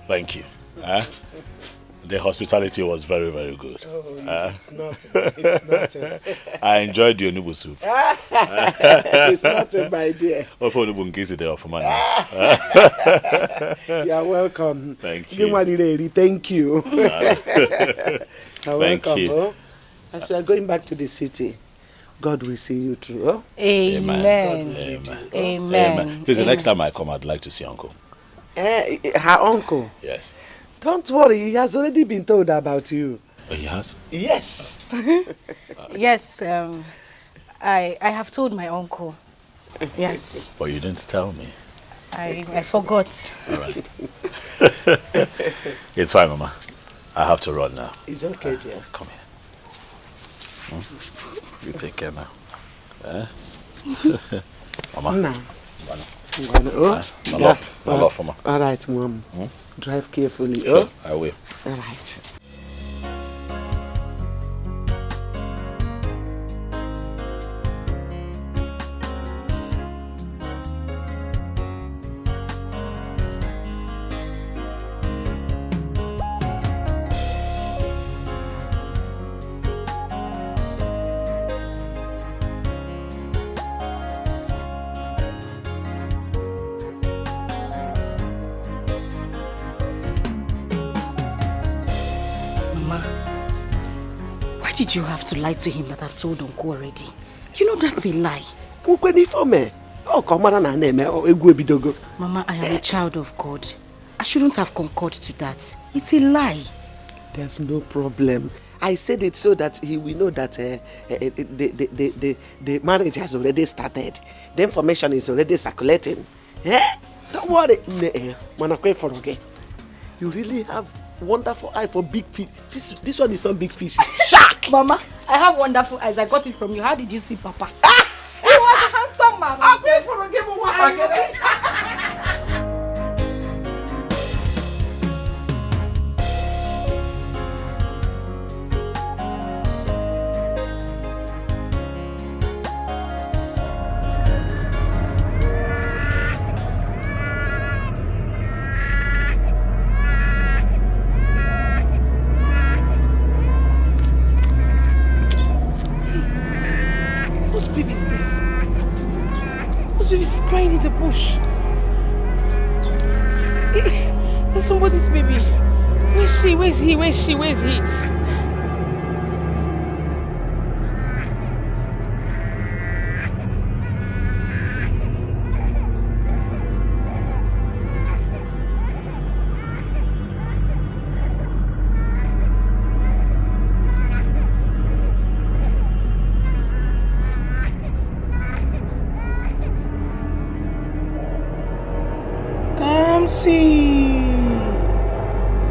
Thank you. The hospitality was very, very good. Oh, it's not. It's not. I enjoyed the onubu soup. It's not, my dear. You are welcome. Thank you. Thank you. You're welcome. You. Oh, as you are going back to the city, God will see you through. Oh? Amen. Amen. Amen. Please, the next time I come, I'd like to see Uncle. Her uncle? Yes. Don't worry, he has already been told about you. Oh, he has? Yes. Yes, I have told my uncle. Yes. But you didn't tell me. I forgot. All right. It's fine, Mama. I have to run now. It's okay, dear. Come here. You take care now. Mama. No. My love, Mama. All right, Mom. Drive carefully. Sure, oh? I will. All right. Did you have to lie to him that I've told Uncle already? You know that's a lie. Mama, I am a child of God. I shouldn't have concurred to that. It's a lie. There's no problem. I said it so that he will know that the marriage has already started. The information is already circulating. Don't worry. You really have wonderful eye for big fish. This one is not big fish, it's shark. Mama, I have wonderful eyes. I got it from you. How did you see Papa? He was a handsome man. I'll pay for a game of crying in the bush. There's somebody's baby. Where's she? Where's he? Where's she? Where's he? See.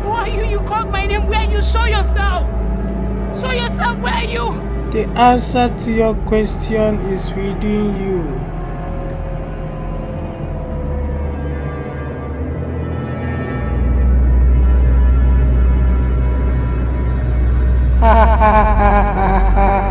Who are you? You called my name. Where are you? Show yourself. Show yourself. Where are you? The answer to your question is within you. Ha ha ha ha ha ha.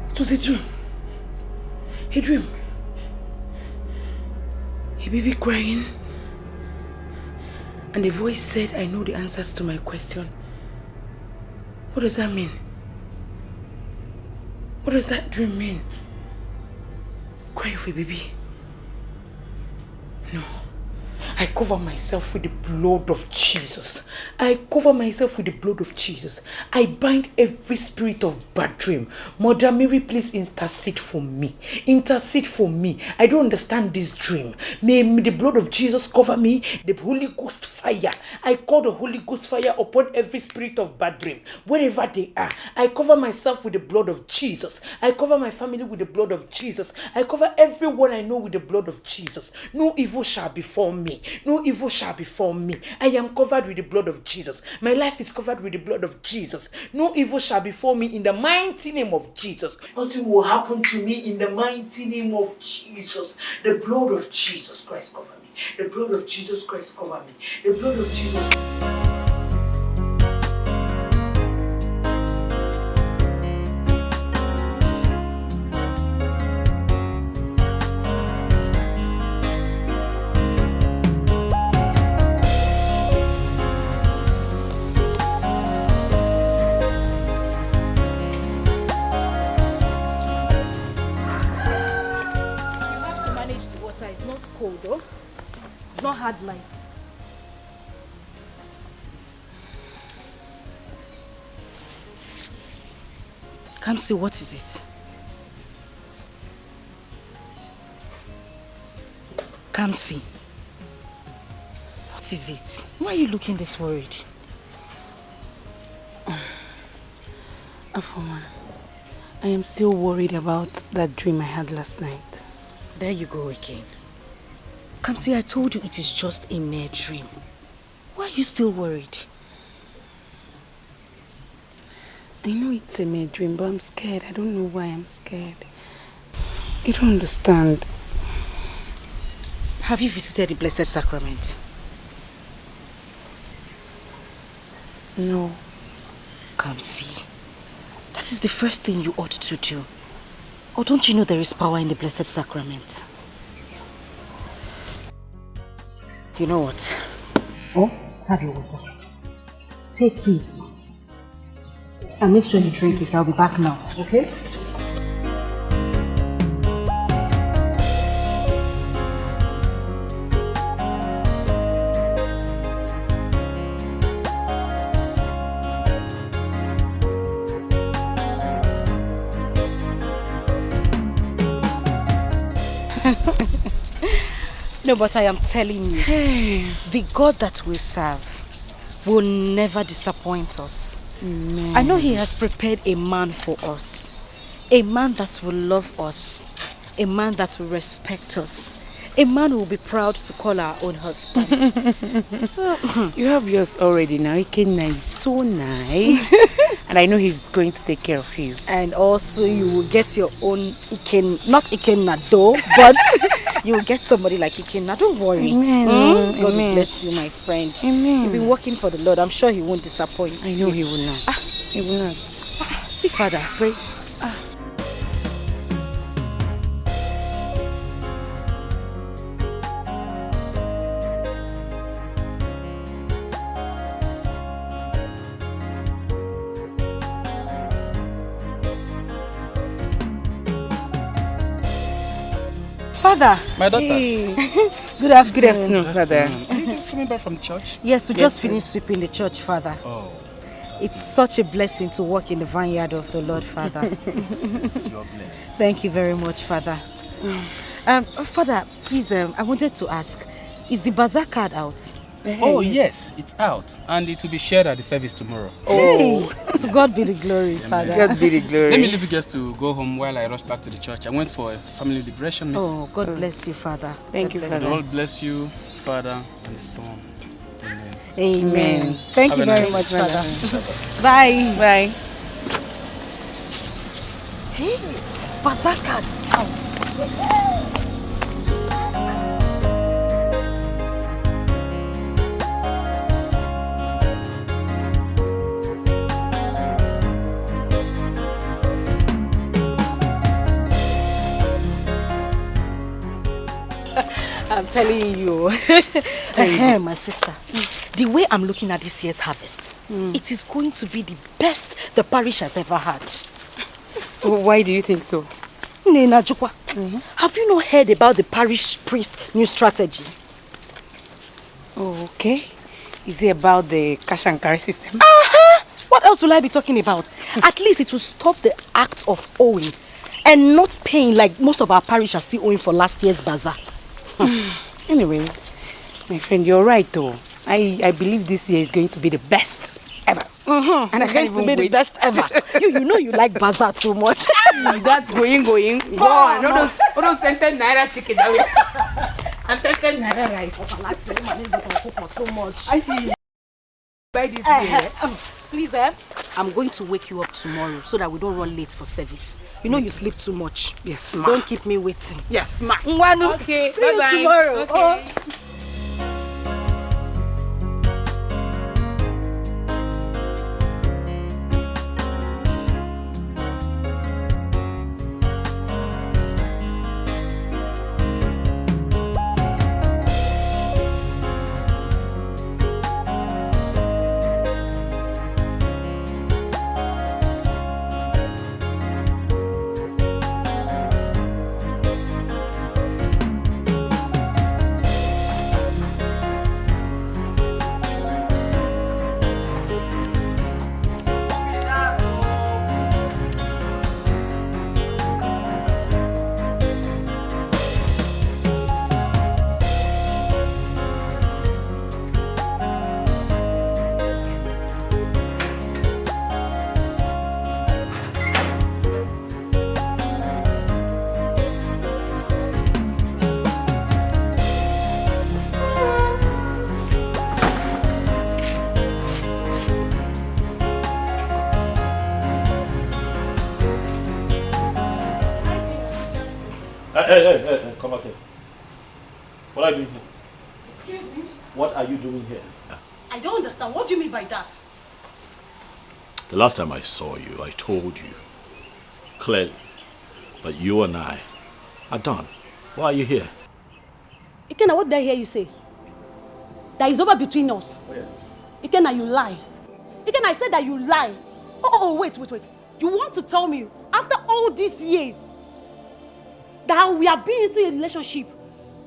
It was a dream. A dream. A baby crying. And the voice said, I know the answers to my question. What does that mean? What does that dream mean? Crying for a baby? No. I cover myself with the blood of Jesus. I cover myself with the blood of Jesus. I bind every spirit of bad dream. Mother Mary, please intercede for me. Intercede for me. I don't understand this dream. May the blood of Jesus cover me. The Holy Ghost fire. I call the Holy Ghost fire upon every spirit of bad dream. Wherever they are. I cover myself with the blood of Jesus. I cover my family with the blood of Jesus. I cover everyone I know with the blood of Jesus. No evil shall befall me. No evil shall befall me. I am covered with the blood of Jesus. My life is covered with the blood of Jesus. No evil shall befall me in the mighty name of Jesus. Nothing will happen to me in the mighty name of Jesus. The blood of Jesus Christ cover me. The blood of Jesus Christ cover me. The blood of Jesus. Not hard life. Kamsi, what is it? Kamsi, what is it? Why are you looking this worried? Afoma, I am still worried about that dream I had last night. There you go again. Kamsi, I told you it is just a mere dream. Why are you still worried? I know it's a mere dream, but I'm scared. I don't know why I'm scared. You don't understand. Have you visited the Blessed Sacrament? No. Kamsi, that is the first thing you ought to do. Or don't you know there is power in the Blessed Sacrament? You know what? Oh, have your water. Take it. And make sure you drink it. I'll be back now, okay? No, but I am telling you, the God that we serve will never disappoint us. Amen. I know He has prepared a man for us. A man that will love us. A man that will respect us. A man who will be proud to call our own husband. So, you have yours already now. Ikenna is so nice. And I know he's going to take care of you. And also you will get your own Ikenna, not Ikenna though, but you will get somebody like Ikenna. Don't worry. Amen. God will Amen. bless you, my friend. Amen. You've been working for the Lord. I'm sure He won't disappoint. I know He will not. He will not. See, Father, pray. Father. My daughters. Hey. Good afternoon. Good afternoon, Father. Are you guys coming back from church? Yes, we just finished sweeping the church, Father. Oh. It's such a blessing to work in the vineyard of the Lord, Father. Yes, you're blessed. Thank you very much, Father. Father, please, I wanted to ask, is the bazaar card out? Oh, yes, it's out. And it will be shared at the service tomorrow. Oh, to God be the glory, Father. God be the glory. Let me leave you guys to go home while I rush back to the church. I went for a family liberation meeting. Oh, God bless you, Father. Thank you, God The bless Father. Lord bless you, Father and Son. Amen. Amen. Thank Have you a very nice much, Father. Bye. Bye. Hey, bazaar card is out. I'm telling you, my sister, the way I'm looking at this year's harvest, it is going to be the best the parish has ever had. Why do you think so? Nena Jukwa, have you not heard about the parish priest new strategy? Oh, okay. Is it about the cash and carry system? What else will I be talking about? At least it will stop the act of owing and not paying like most of our parish are still owing for last year's bazaar. Anyways, my friend, you're right though. I believe this year is going to be the best ever. And it's going to be the best ever. You know you like bazaar too much. That's going. Go on. All those 10 naira chicken. I'm taking another rice. Last time I didn't cook for too much. Buy this Please, I'm going to wake you up tomorrow so that we don't run late for service. You know you sleep too much. Yes, ma. Don't keep me waiting. Yes, ma. Nwanu, Okay, see bye-bye. you tomorrow. Okay. Oh. Hey, come back here. What are you doing here? Excuse me? What are you doing here? I don't understand. What do you mean by that? The last time I saw you, I told you clearly that you and I are done. Why are you here? Ikenna, what did I hear you say? That is over between us. Oh, yes. Ikenna, you lie. Ikenna, I said that you lie. Oh, wait. You want to tell me, after all these years, that we have been into a relationship,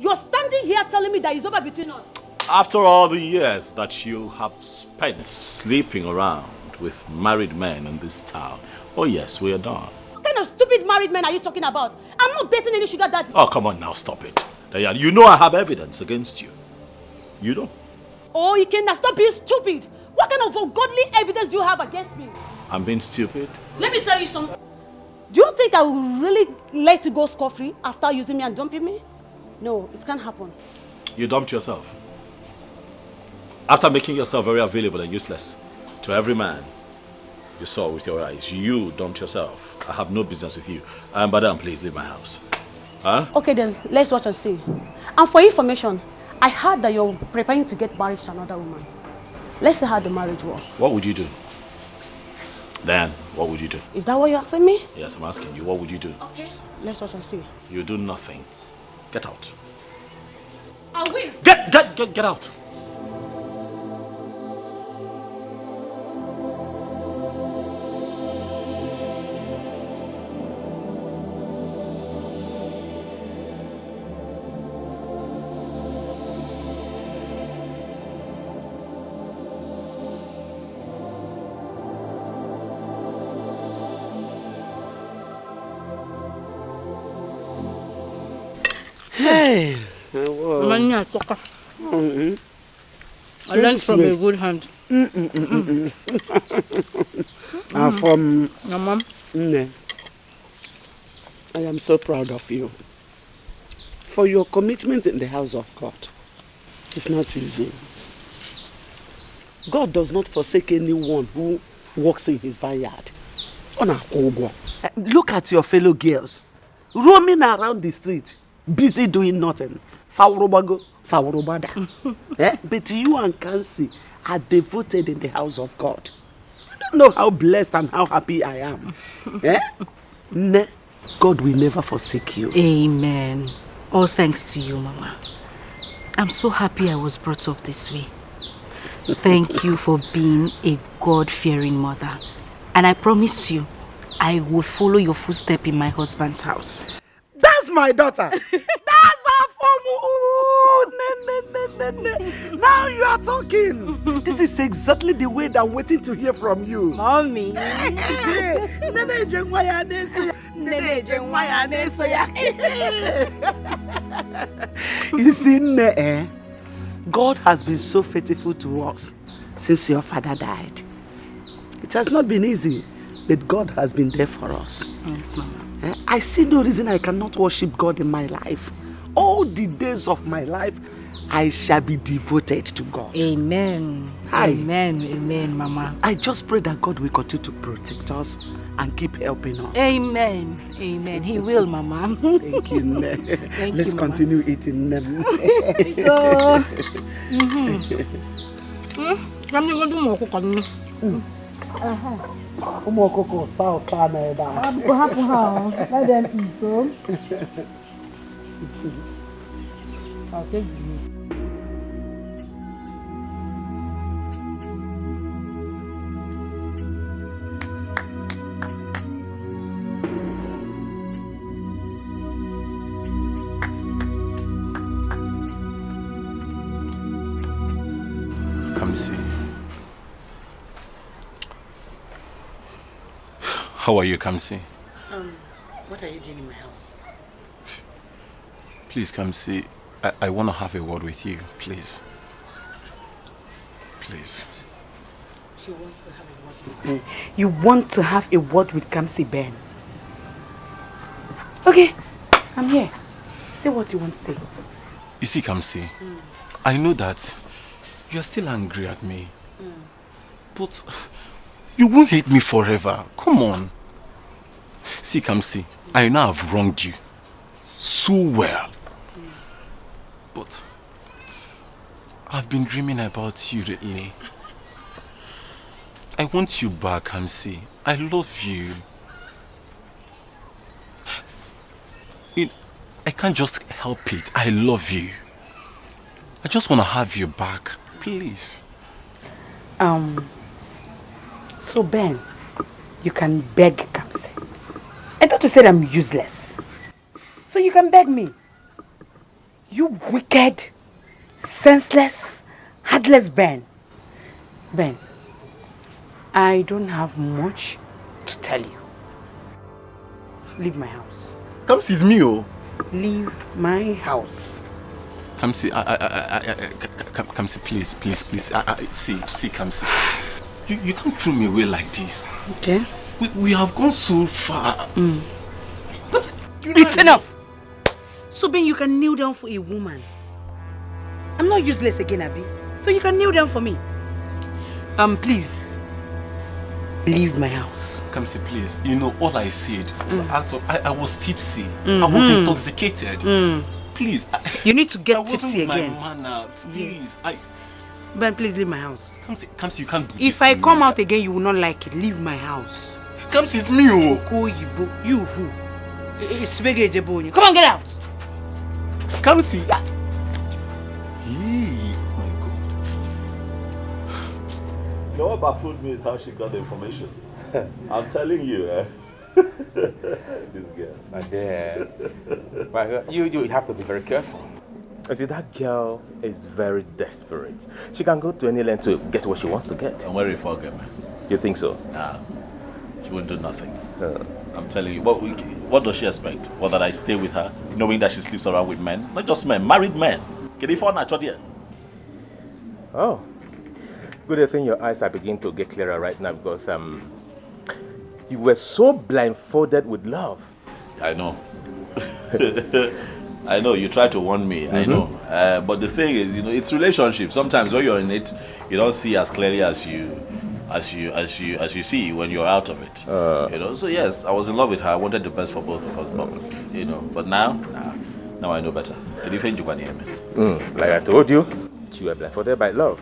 you're standing here telling me that it's over between us? After all the years that you have spent sleeping around with married men in this town, oh yes, we are done. What kind of stupid married men are you talking about? I'm not dating any sugar daddy. Oh, come on now, stop it. Diane, you know I have evidence against you. You don't? Oh, Ikenna, stop being stupid. What kind of ungodly evidence do you have against me? I'm being stupid? Let me tell you something. Do you think I will really let you go scot-free after using me and dumping me? No, it can't happen. You dumped yourself. After making yourself very available and useless to every man you saw with your eyes, you dumped yourself. I have no business with you. Madam, please leave my house. Huh? Okay then, let's watch and see. And for information, I heard that you're preparing to get married to another woman. Let's see how the marriage works. What would you do? Dan, what would you do? Is that what you're asking me? Yes, I'm asking you. What would you do? Okay, let's watch and see. You do nothing. Get out. I will. Get out. Hey. I learned from a good hand. From Your mom? Nne, I am so proud of you for your commitment in the house of God. It's not easy. God does not forsake anyone who walks in his vineyard. Look at your fellow girls roaming around the street, busy doing nothing. But you and Kansi are devoted in the house of God. You don't know how blessed and how happy I am. God will never forsake you. Amen. All thanks to you, Mama. I'm so happy I was brought up this way. Thank you for being a God-fearing mother. And I promise you, I will follow your footsteps in my husband's house. That's my daughter. That's our form. Now you are talking. This is exactly the way that I'm waiting to hear from you. Mommy. You see, God has been so faithful to us since your father died. It has not been easy, but God has been there for us. Yes, Mama. I see no reason I cannot worship God in my life. All all the days of my life, I shall be devoted to God. Amen. Amen. Amen, Mama. I just pray that God will continue to protect us and keep helping us. Amen. Amen. He will, Mama. Thank you, Ne. Let's continue eating them. Go. Let them eat. I'll take you. Kamsi. How are you, Kamsi? What are you doing in my house? Please, Kamsi, I want to have a word with you, please. Please. He wants to have a word with me. You want to have a word with Kamsi, Ben? Okay, I'm here. Say what you want to say. You see, Kamsi, I know that you are still angry at me. But you won't hate me forever. Come on. See, Kamsi, I know I've wronged you so well. But I've been dreaming about you lately. I want you back, Kamsi. I love you. I can't just help it. I love you. I just want to have you back. Please. So Ben, you can beg Kamsi. I thought you said I'm useless. So you can beg me. You wicked, senseless, heartless Ben. Ben, I don't have much to tell you. Leave my house. Kamsi is me, oh. Leave my house. Kamsi, Kamsi, please. See, Kamsi. You can't throw me away like this. Okay. We have gone so far. It's enough. So Ben, you can kneel down for a woman. I'm not useless again, Abby. So you can kneel down for me. Please. Leave my house. Kamsi, please. You know, all I said was I was tipsy. I was intoxicated. Please. You need to get tipsy again. My manners, please. Ben, please leave my house. Kamsi, you can't do this. If I come out again, you will not like it. Leave my house. Kamsi, it's me, oh. You who? It's Bege Jebonyi. Come on, get out. Kamsi. My God. You know what baffled me is how she got the information. I'm telling you, this girl. My dear. But you have to be very careful. I see, that girl is very desperate. She can go to any length to get what she wants to get. I'm worried for her, man. You think so? Nah. She won't do nothing. I'm telling you. What does she expect? What, that I stay with her, knowing that she sleeps around with men? Not just men, married men. Can you find that? Oh. Good thing your eyes are beginning to get clearer right now, because you were so blindfolded with love. I know. I know, you try to warn me, I know. But the thing is, it's relationship. Sometimes when you're in it, you don't see as clearly as you see when you're out of it. So yes, I was in love with her. I wanted the best for both of us, but now I know better. Like I told you, you were blindfolded by love.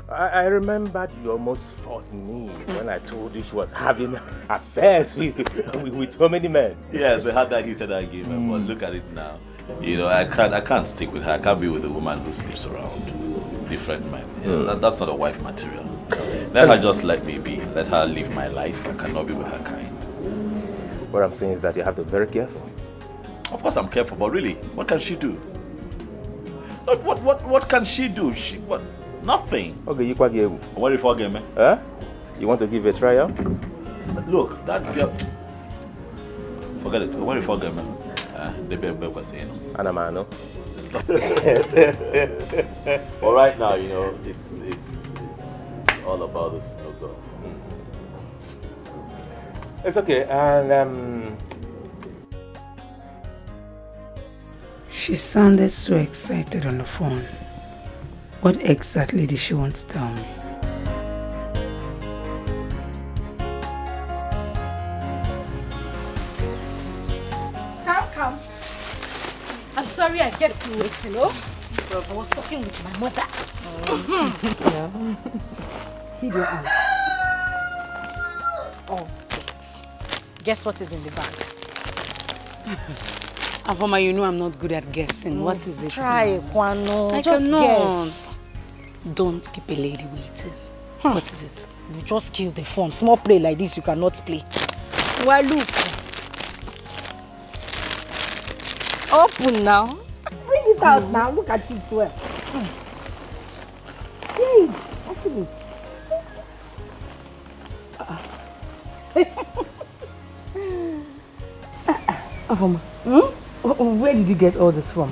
I remembered you almost fought me when I told you she was having affairs with so many men. Yes, we had that heated argument, but look at it now. I can't stick with her. I can't be with a woman who sleeps around different men. That's not a wife material. Let her just let me be. Let her live my life. I cannot be with her kind. What I'm saying is that you have to be very careful. Of course I'm careful, but really, what can she do? What can she do? Nothing. Okay, you quite what if I get me? You want to give it a trial? Look, that girl. Forget it. What if I get me? The baby was saying. Anamano. But right now, it's all about the snowball. It's okay, and She sounded so excited on the phone. What exactly did she want to tell me? Come. I'm sorry I kept you waiting, oh? I was talking with my mother. Hid your eye. Oh, wait. Guess what is in the bag? Afoma, you know I'm not good at guessing. What is it? Try, Kwano. I Just cannot. guess. Don't keep a lady waiting. What is it? You just kill the phone. Small play like this, you cannot play. Well, look. Open now. Bring it out now. Look at it well. See, open it. Afoma, where did you get all this from?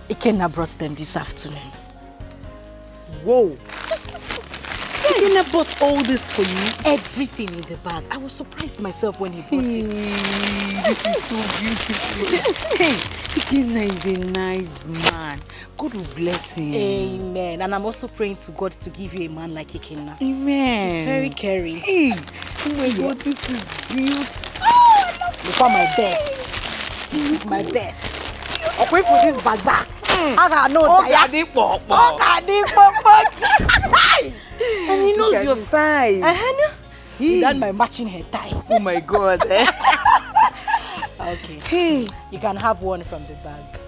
Ikenna brought them this afternoon. Whoa! Ikenna bought all this for you? Everything in the bag. I was surprised myself when he brought it. This is so beautiful. Hey, Ikenna is a nice man. God will bless him. Amen. And I'm also praying to God to give you a man like Ikenna. Amen. He's very caring. Hey, oh my God, this is beautiful. Oh, I love you. For my best. This is my best. I'll wait for this bazaar. I know that. And he knows your size. That's my matching hair tie. Oh my God. Okay. Hey, you can have one from the bag.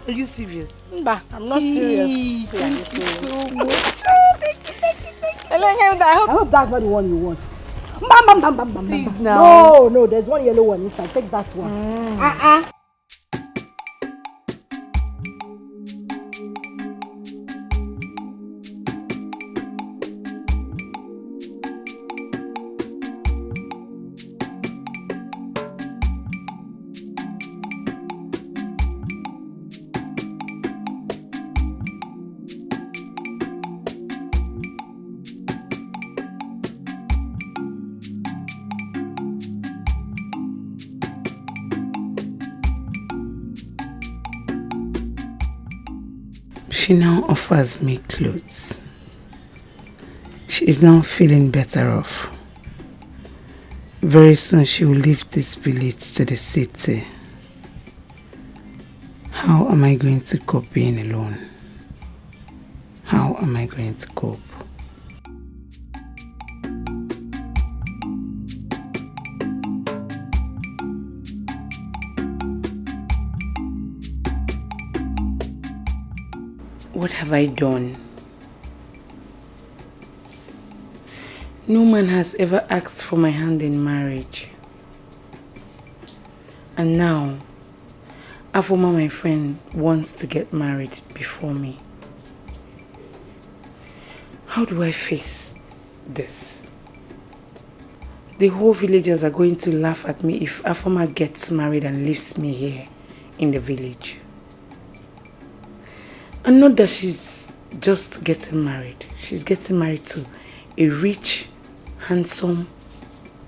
Are you serious? Mba, I'm not serious. Thank you so much. Thank you. I hope that's not the one you want. Please now. No, there's one yellow one inside. Take that one. She now offers me clothes. She is now feeling better off. Very soon she will leave this village to the city. How am I going to cope being alone? How am I going to cope? What have I done? No man has ever asked for my hand in marriage. And now, Afoma, my friend, wants to get married before me. How do I face this? The whole villagers are going to laugh at me if Afoma gets married and leaves me here in the village. And not that she's just getting married. She's getting married to a rich, handsome,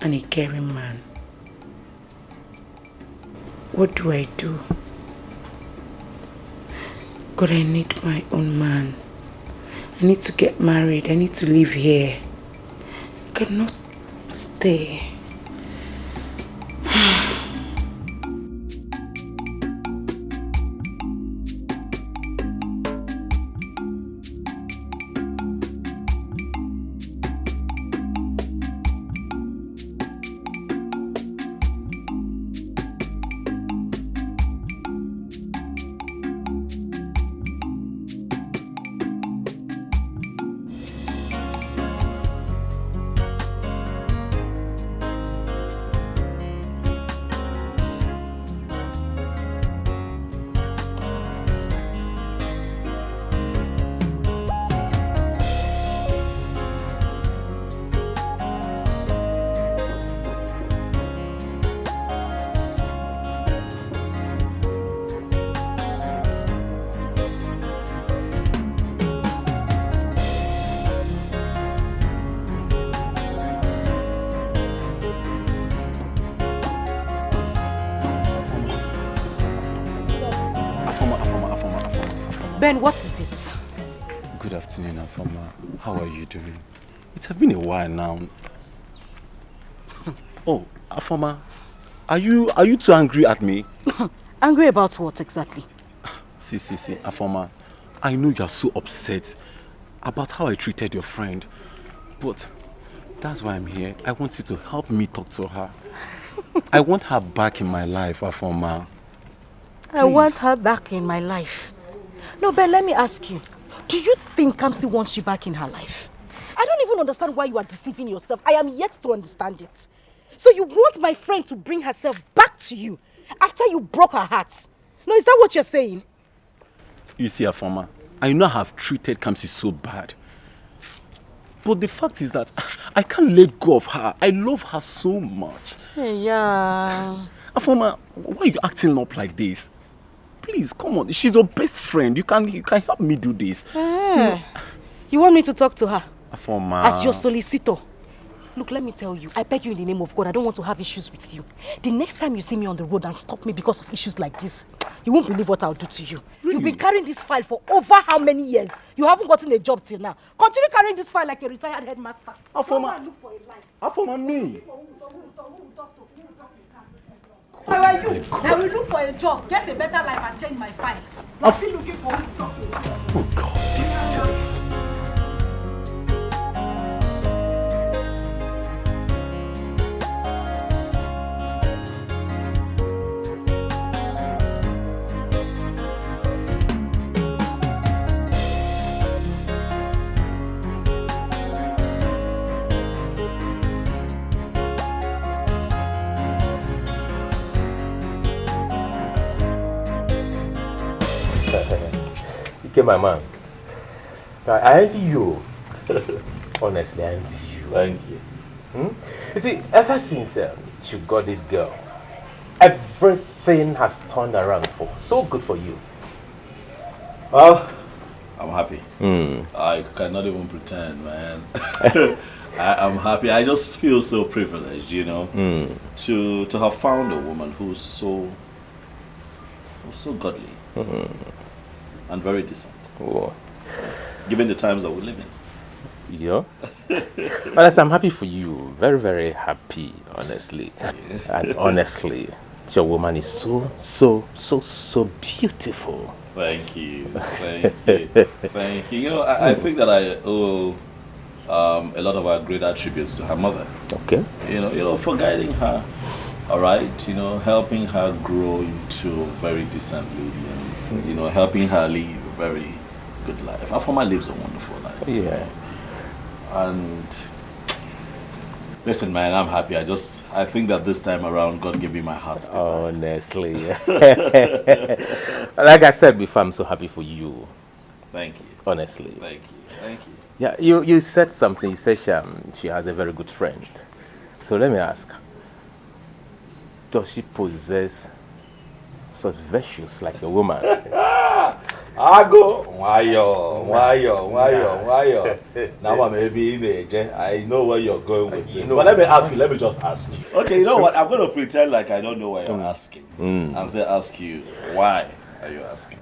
and a caring man. What do I do? God, I need my own man. I need to get married. I need to live here. I cannot stay. Ben, what is it? Good afternoon, Afoma. How are you doing? It has been a while now. Oh, Afoma, are you too angry at me? Angry about what exactly? See, Afoma, I know you're so upset about how I treated your friend, but that's why I'm here. I want you to help me talk to her. I want her back in my life, Afoma. I want her back in my life. No, Ben, let me ask you. Do you think Kamsi wants you back in her life? I don't even understand why you are deceiving yourself. I am yet to understand it. So you want my friend to bring herself back to you after you broke her heart? No, is that what you're saying? You see, Afoma, I know I have treated Kamsi so bad. But the fact is that I can't let go of her. I love her so much. Yeah. Afoma, why are you acting up like this? Please, come on. She's your best friend. You can help me do this. You want me to talk to her? Afoma. As your solicitor. Look, let me tell you. I beg you in the name of God, I don't want to have issues with you. The next time you see me on the road and stop me because of issues like this, you won't believe what I'll do to you. Really? You've been carrying this file for over how many years? You haven't gotten a job till now. Continue carrying this file like a retired headmaster. Afoma. Look for a life. Afoma, me. Where are you? I will look for a job, get a better life and change my file. I'm still looking for who to talk to. Oh God, this is terrible. My man, I envy you. Honestly, I envy you. Thank you. You see, ever since you got this girl, everything has turned around for so good for you. Well, I'm happy. I cannot even pretend, man. I'm happy. I just feel so privileged, you know, to have found a woman who's so godly. And very decent. Oh. Given the times that we live in. Yeah. Honestly, I'm happy for you. Very, very happy, honestly. And honestly, your woman is so beautiful. Thank you. Thank you. Thank you. You know, I think that I owe a lot of our great attributes to her mother. Okay. You know, for guiding her, all right, you know, helping her grow into a very decent lady and, you know, helping her live a very good life. Afoma lives a wonderful life. Yeah. And listen, man, I'm happy. I think that this time around, God gave me my heart's desire. Honestly. Like I said before, I'm so happy for you. Thank you. Honestly. Thank you. Thank you. Yeah, you said something. You said she has a very good friend. So let me ask, does she possess such virtues like a woman? Ago, wayo. Now I'm maybe in the I know where you're going with this. But let me just ask you. Okay, you know what? I'm going to pretend like I don't know what you're asking. And say ask you, why are you asking?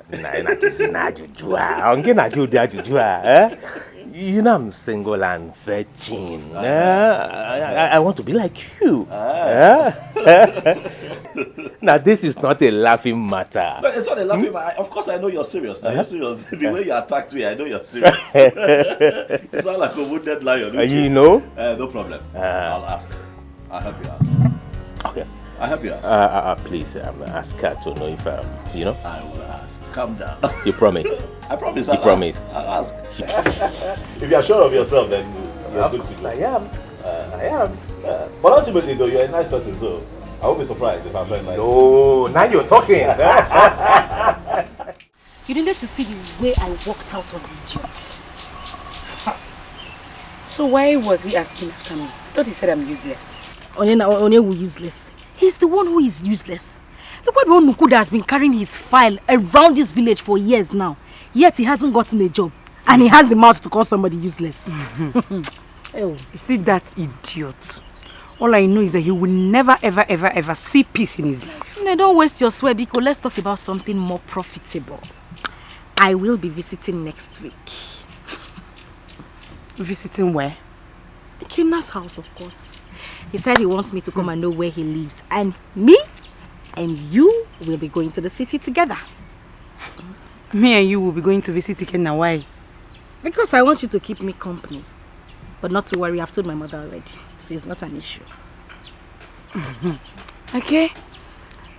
You know I'm single and searching. I want to be like you. Now this is not a laughing matter. No, it's not a laughing matter. Of course I know you're serious. Now you're serious. The way you attacked me, I know you're serious. You sound like a wounded lion. You know? No problem. I'll ask. I'll help you ask. Okay. I'll help you ask. Please, ask her to know if you know. I will ask. Calm down. You promise? I promise. You promise? I'll ask. If you're sure of yourself, then you're good to go. I am. But ultimately, though, you're a nice person, so I won't be surprised if I'm very nice. No, now you're talking. You needed to see the way I walked out on the idiots. So why was he asking after me? I thought he said I'm useless. Onye useless. He's the one who is useless. Look what one Nukuda has been carrying his file around this village for years now. Yet he hasn't gotten a job. And he has the mouth to call somebody useless. You see that idiot? All I know is that he will never ever see peace in his life. No, don't waste your sweat, because let's talk about something more profitable. I will be visiting next week. Visiting where? Ikenna's house, of course. He said he wants me to come and know where he lives. And me and you will be going to the city together. Me and you will be going to visit Ikenna. Why? Because I want you to keep me company. But not to worry, I've told my mother already. So it's not an issue. Okay.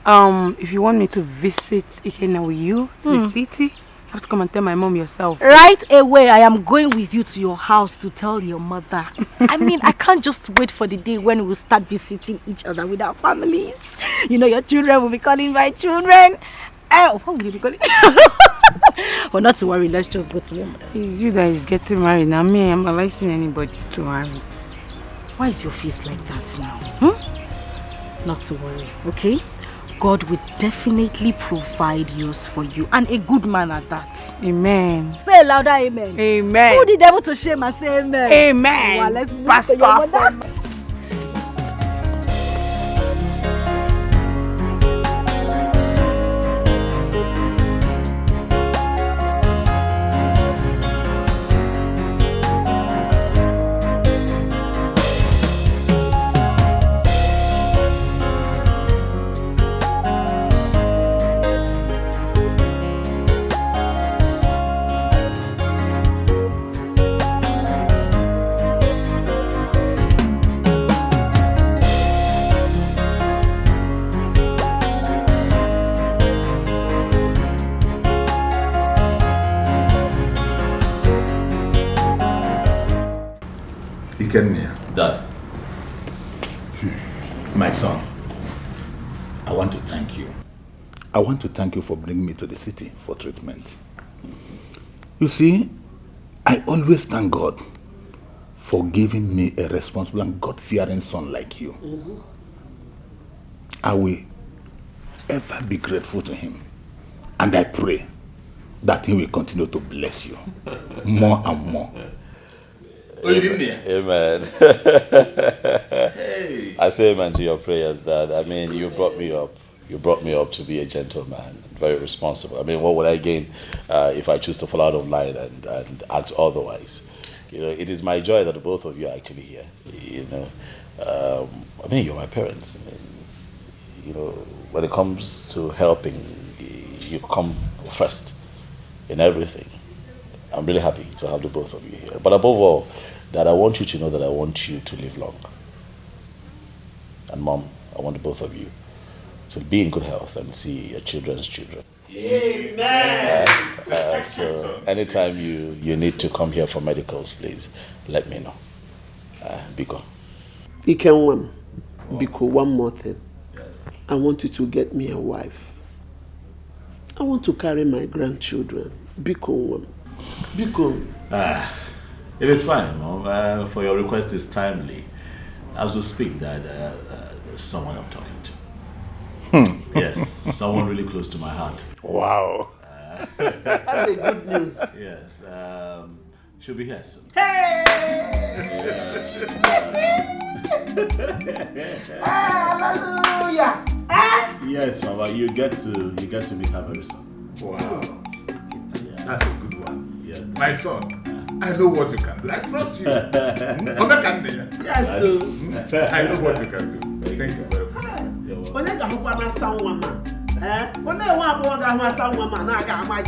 If you want me to visit Ikenna with you to the city, you have to come and tell my mom yourself. Right away, I am going with you to your house to tell your mother. I mean, I can't just wait for the day when we'll start visiting each other with our families. You know, your children will be calling my children. What will you be calling? But not to worry, let's just go to your mother. It's you that is getting married. Now me, I'm not licensing anybody to marry. Why is your face like that now? Not to worry, okay? God will definitely provide yours for you, and a good man at that. Amen. Say louder, amen. Amen. Put the devil to shame and say amen. Amen. Well, let's move to your mother. Dad. My son, I want to thank you. I want to thank you for bringing me to the city for treatment. You see, I always thank God for giving me a responsible and God-fearing son like you. I will ever be grateful to him. And I pray that he will continue to bless you more and more. Amen. Hey. I say amen to your prayers, Dad. I mean, you brought me up. You brought me up to be a gentleman, very responsible. I mean, what would I gain if I choose to fall out of line and act otherwise? You know, it is my joy that both of you are actually here. You know, I mean, you're my parents. I mean, you know, when it comes to helping, you come first in everything. I'm really happy to have the both of you here. But above all, that I want you to know that I want you to live long. And Mom, I want the both of you to be in good health and see your children's children. Amen. So anytime you need to come here for medicals, please let me know. Biko. Biko, one more thing. Yes. I want you to get me a wife. I want to carry my grandchildren. Biko. It is fine, Mom. For your request is timely. As we speak, Dad, there's someone I'm talking to. Yes, someone really close to my heart. Wow. That's a good news. Yes. She'll be here soon. Hey! Hallelujah! Yes, Mama. You get to meet her very soon. Wow. That's a good one. Yes. My son, I know what you can do. I trust you. Yes, sir. I know what you can do. Thank you very much. When I go to someone, when I want to go to someone, I got my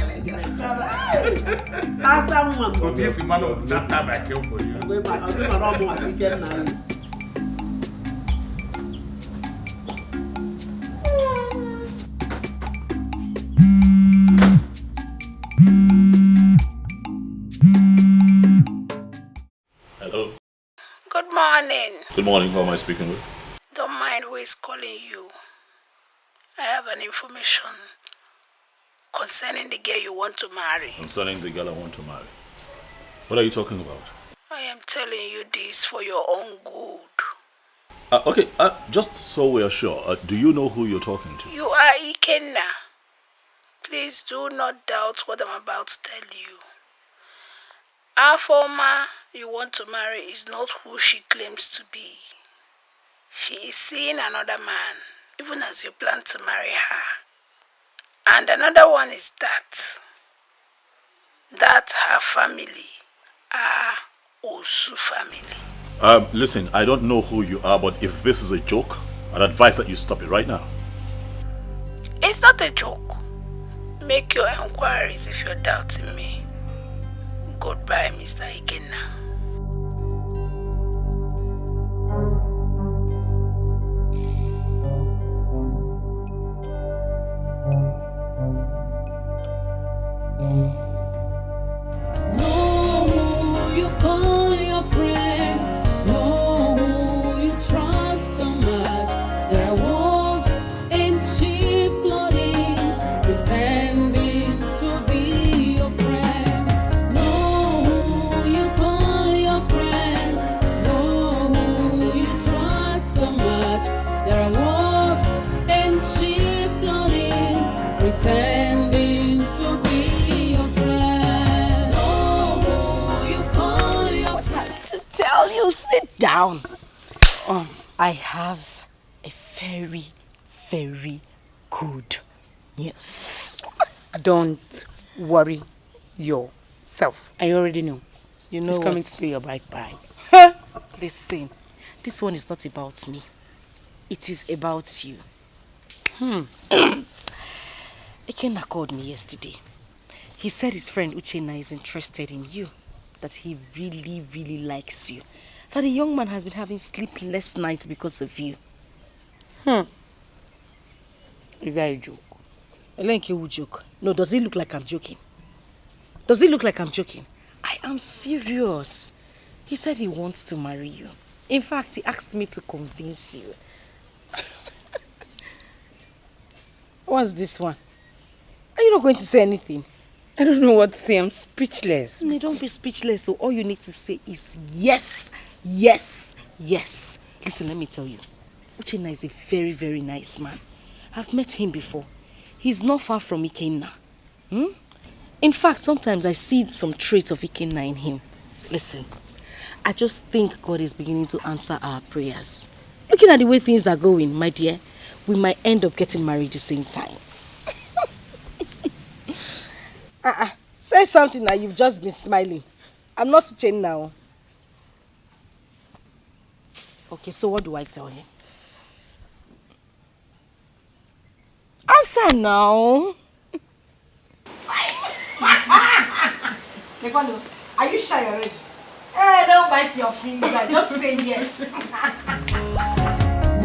someone. So this man of that time I came for you. Hello. Good morning. Good morning. Who am I speaking with? Don't mind who is calling you. I have an information concerning the girl you want to marry. Concerning the girl I want to marry. What are you talking about? I am telling you this for your own good. Okay, just so we are sure, do you know who you're talking to? You are Ikenna. Please do not doubt what I'm about to tell you. Our former you want to marry is not who she claims to be. She is seeing another man, even as you plan to marry her. And another one is that that her family are Osu family. Listen, I don't know who you are, but if this is a joke, I'd advise that you stop it right now. It's not a joke. Make your inquiries if you're doubting me. Goodbye, Mr. Ikenna. No, you call your friend. No, you trust so much. There are wolves in sheep clothing, pretending to be your friend. No, you call your friend. No, you trust so much. There are wolves in sheep clothing, pretending to be your friend. No, you call your friend. To tell you, sit down. I have a very, very good news. Don't worry yourself. I already know. You know It's what? coming to your bright price. Listen, this one is not about me. It is about you. Ikenna called me yesterday. He said his friend Uchenna is interested in you. That he really, really likes you. That the young man has been having sleepless nights because of you. Is that a joke? Elenke will joke. No, does it look like I'm joking? Does it look like I'm joking? I am serious. He said he wants to marry you. In fact, he asked me to convince you. What's this one? Are you not going to say anything? I don't know what to say. I'm speechless. No, don't be speechless. So all you need to say is yes, yes, yes. Listen, let me tell you. Uchenna is a very, very nice man. I've met him before. He's not far from Ikenna. In fact, sometimes I see some traits of Ikenna in him. Listen, I just think God is beginning to answer our prayers. Looking at the way things are going, my dear, we might end up getting married at the same time. Say something now, you've just been smiling. I'm not Uchenna now. Okay, so what do I tell him? Answer now. Are you shy already? Don't bite your finger. Just say yes.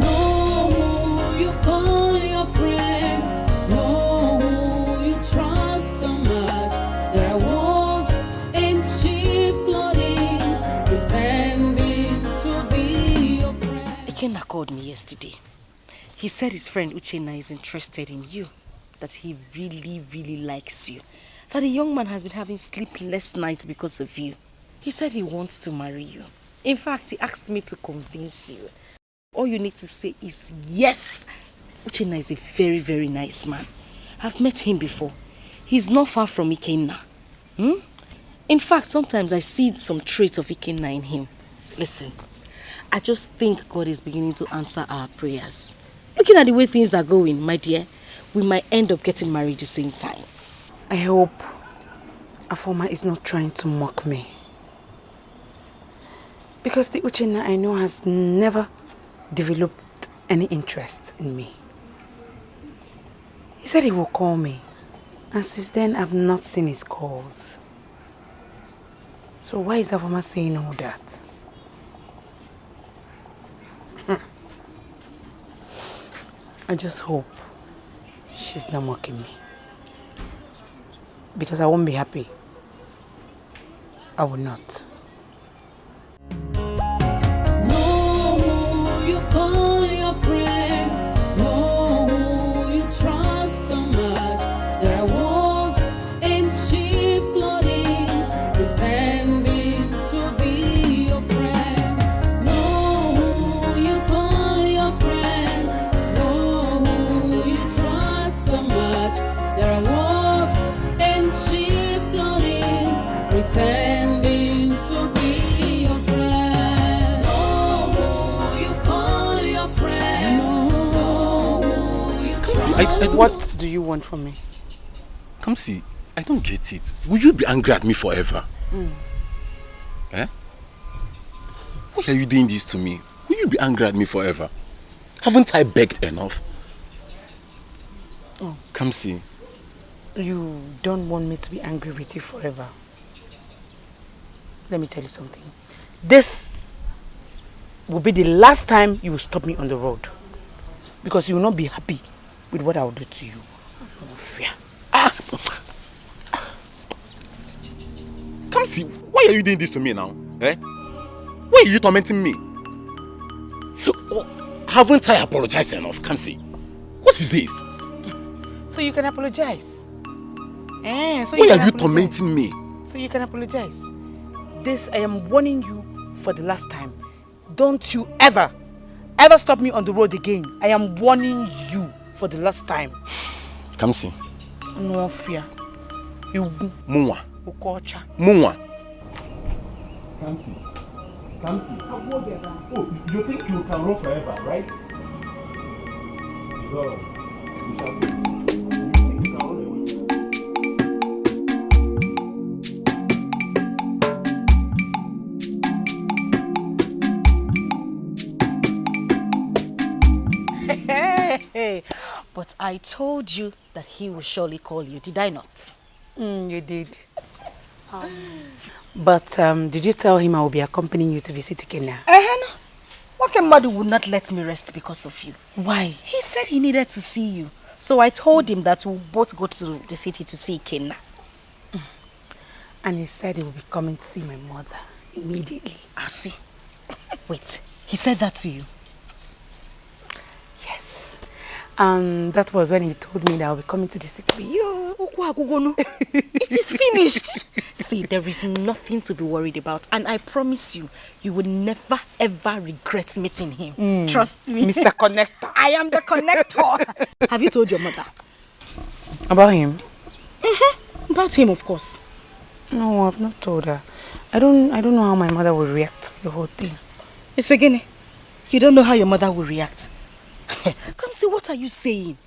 No, you call your friend. No, you trust so much. There are wolves in sheep clothing, pretending to be your friend. Ikenna called me yesterday. He said his friend Uchenna is interested in you. That he really, really likes you. That the young man has been having sleepless nights because of you. He said he wants to marry you. In fact, he asked me to convince you. All you need to say is yes. Uchenna is a very, very nice man. I've met him before. He's not far from Ikenna. In fact, sometimes I see some traits of Ikenna in him. Listen, I just think God is beginning to answer our prayers. Looking at the way things are going, my dear, we might end up getting married at the same time. I hope Afoma is not trying to mock me. Because the Uchenna I know has never developed any interest in me. He said he will call me. And since then, I've not seen his calls. So why is Afoma saying all that? I just hope she's not mocking me. Because I won't be happy. I will not. No, you call your friend. No, you trust so much. There are wolves in sheep clothing, pretending to be your friend. No, you call your friend. No, you trust so much. There are wolves in sheep clothing, pretending to be your friend. No, you call your friend. No, you trust. What do you want from me? Come see, I don't get it. Will you be angry at me forever? Eh? Why are you doing this to me? Will you be angry at me forever? Haven't I begged enough? Oh. Come see. You don't want me to be angry with you forever. Let me tell you something. This will be the last time you will stop me on the road. Because you will not be happy with what I will do to you. No fear. Come see. Why are you doing this to me now? Eh? Why are you tormenting me? Oh, haven't I apologized enough? Come see. What is this? So you can apologize. Why are you tormenting me? So you can apologize. This, I am warning you for the last time. Don't you ever stop me on the road again. I am warning you for the last time. Come see. No fear. Mwa. Ukocha. Mwa. Come see. Come see. Oh, you think you can run forever, right? Go. You shall see. Hey, but I told you that he will surely call you, did I not? You did. But did you tell him I will be accompanying you to visit Kenya? What mother would not let me rest because of you? Why? He said he needed to see you. So I told him that we'll both go to the city to see Kenya. And he said he will be coming to see my mother immediately. I see. Wait, he said that to you? Yes. And that was when he told me that I'll be coming to the city with you. It is finished. See, there is nothing to be worried about. And I promise you, you will never ever regret meeting him. Trust me. Mr. Connector. I am the connector. Have you told your mother? About him? About him, of course. No, I've not told her. I don't know how my mother will react to the whole thing. It's again. You don't know how your mother will react. Come see, what are you saying?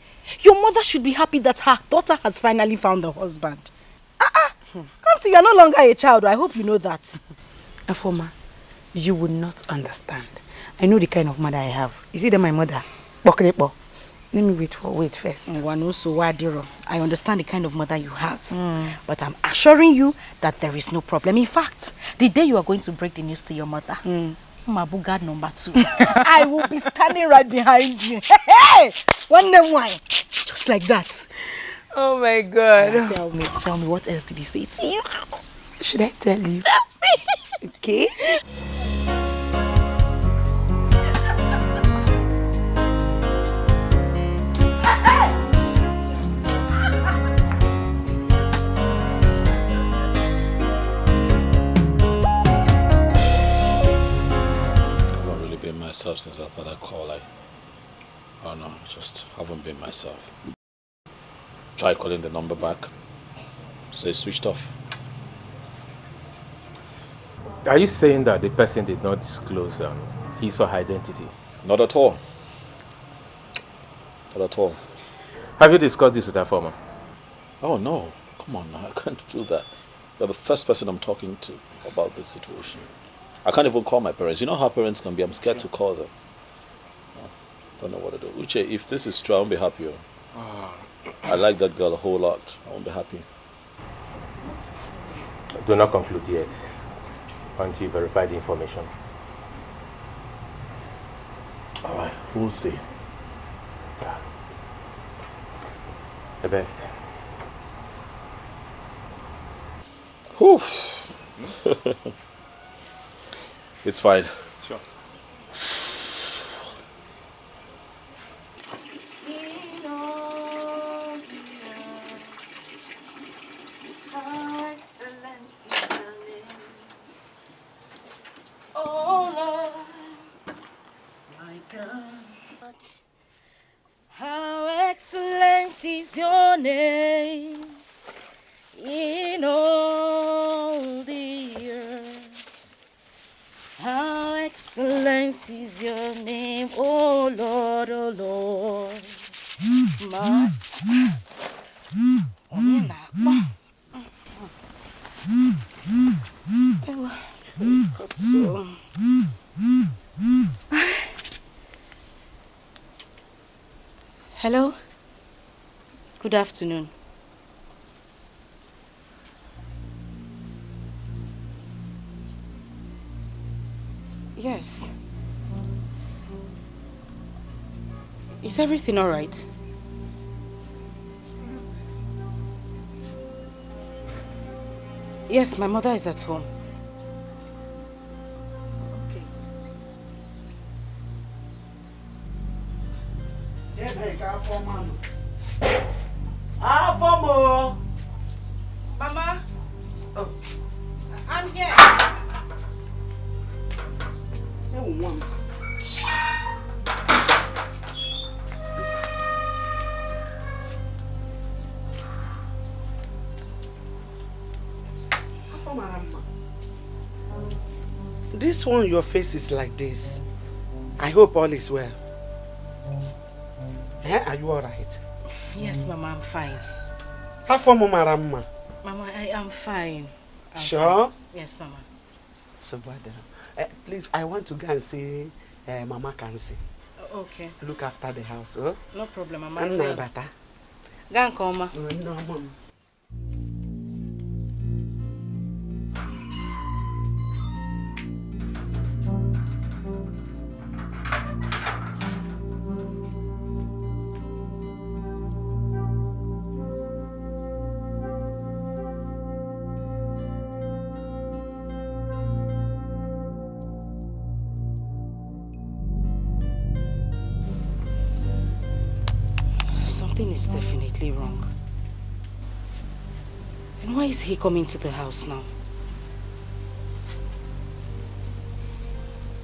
Your mother should be happy that her daughter has finally found a husband. Come see, you are no longer a child. I hope you know that. Afoma, you would not understand. I know the kind of mother I have. Is it that my mother? Let me wait first. I understand the kind of mother you have. But I'm assuring you that there is no problem. In fact, the day you are going to break the news to your mother, Mabu guard number 2, I will be standing right behind you. Hey! One name wine. Just like that. Oh my God. Tell me, what else did he say to you? Should I tell you? Tell me. Okay. Myself since after that call. I just haven't been myself. Try calling the number back. Say switched off. Are you saying that the person did not disclose his or her identity? Not at all. Not at all. Have you discussed this with her former? Oh no, come on now, I can't do that. You're the first person I'm talking to about this situation. I can't even call my parents. You know how parents can be. I'm scared to call them. Don't know what to do. Uche, if this is true, I won't be happy. I like that girl a whole lot. I won't be happy. Do not conclude yet until you verify the information. Alright, we'll see. Yeah. The best. Whew. It's fine. Sure. Oh Lord, my God, how excellent is your name in all the earth. How excellent is your name, oh Lord, oh Lord. My Hello? Good afternoon. Yes. Is everything all right? Yes, my mother is at home. Mama? Oh. I'm here. This one, your face is like this. I hope all is well. Are you alright? Yes, Mama, I'm fine. How far, Mama? Mama, I am fine. I'm Sure? fine. Yes, Mama. So bad. Please, I want to go and see Mama Kansi. Okay. Look after the house, oh? No problem, Mama. And my bata. Go and come, Ma. No, Mom. Something is definitely wrong. And why is he coming to the house now?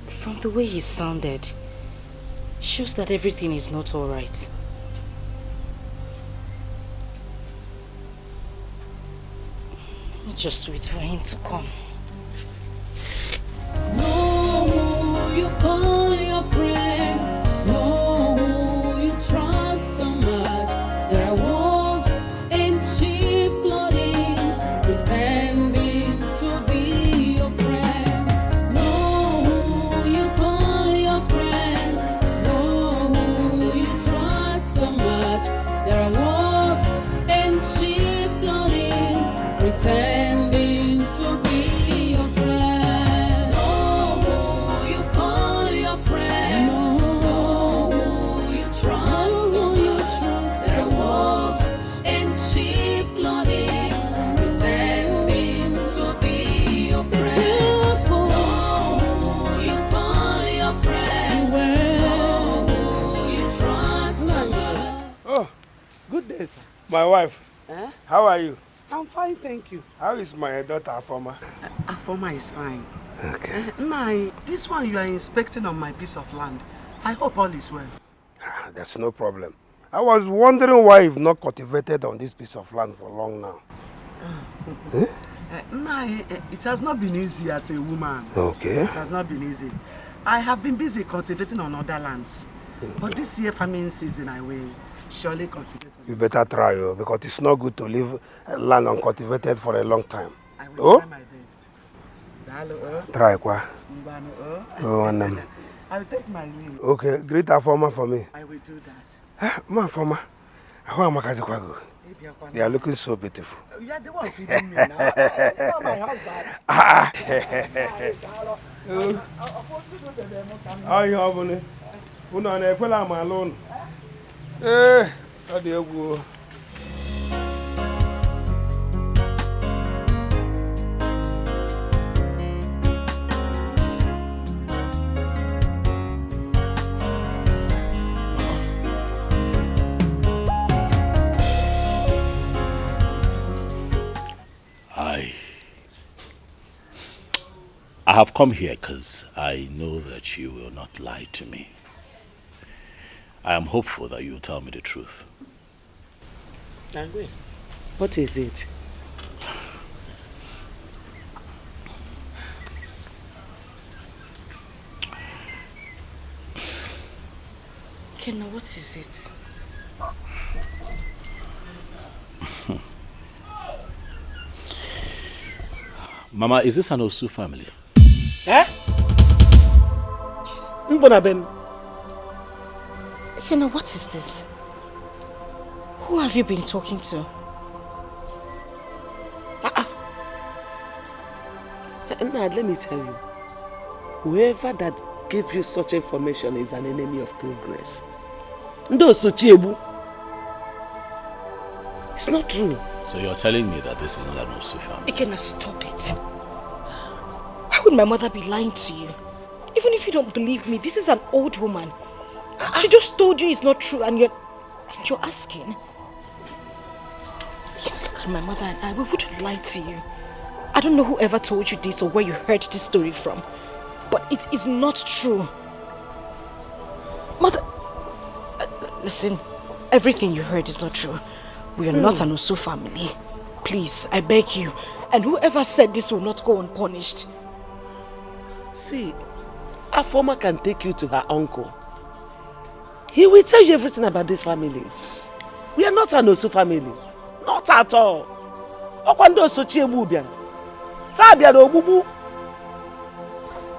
From the way he sounded, shows that everything is not all right. Let's just wait for him to come. No, you call your friend. No, you trust so much. There are wolves in sheep clothing, pretending to be your friend. No, you call your friend. No, you trust so much. There are wolves in sheep clothing, pretending to be your friend. No, you call your friend. No, you trust so much. There are wolves in sheep clothing, pretending to be your friend. No, you call your friend. No, you trust so much. Oh, Good day, sir. my wife. How are you? I'm fine, thank you. How is my daughter, Afoma? Afoma is fine. Okay. This one you are inspecting on my piece of land. I hope all is well. There's no problem. I was wondering why you've not cultivated on this piece of land for long now. It has not been easy as a woman. Okay. It has not been easy. I have been busy cultivating on other lands. But this year farming season, I will surely cultivate. You better try, because it's not good to leave land uncultivated for a long time. I will try my best. Try, kwa. Oh, I will take my leave. okay, greet Afoma for me. I will do that. Ma Afoma, how am I? They are looking so beautiful. You are the one feeding me now. You are my husband. How you having? Una na ekwela ma alone. Eh, ọ dị egwu. I have come here because I know that you will not lie to me. I am hopeful that you will tell me the truth. What is it? Kenna, what is it? Mama, is this an Osu family? Eh? Kenna, what is this? Who have you been talking to? Now, let me tell you. Whoever that gave you such information is an enemy of progress. It's not true. So you're telling me that this is not an Osu family? Ikenna, stop it. Why would my mother be lying to you? Even if you don't believe me, this is an old woman. She just told you it's not true and you're asking. Look at my mother and I, we wouldn't lie to you. I don't know whoever told you this or where you heard this story from, but it is not true. Mother, listen, everything you heard is not true. We are not an Osu family. Please, I beg you. And whoever said this will not go unpunished. See, Afoma can take you to her uncle. He will tell you everything about this family. We are not an Osu family. Not at all.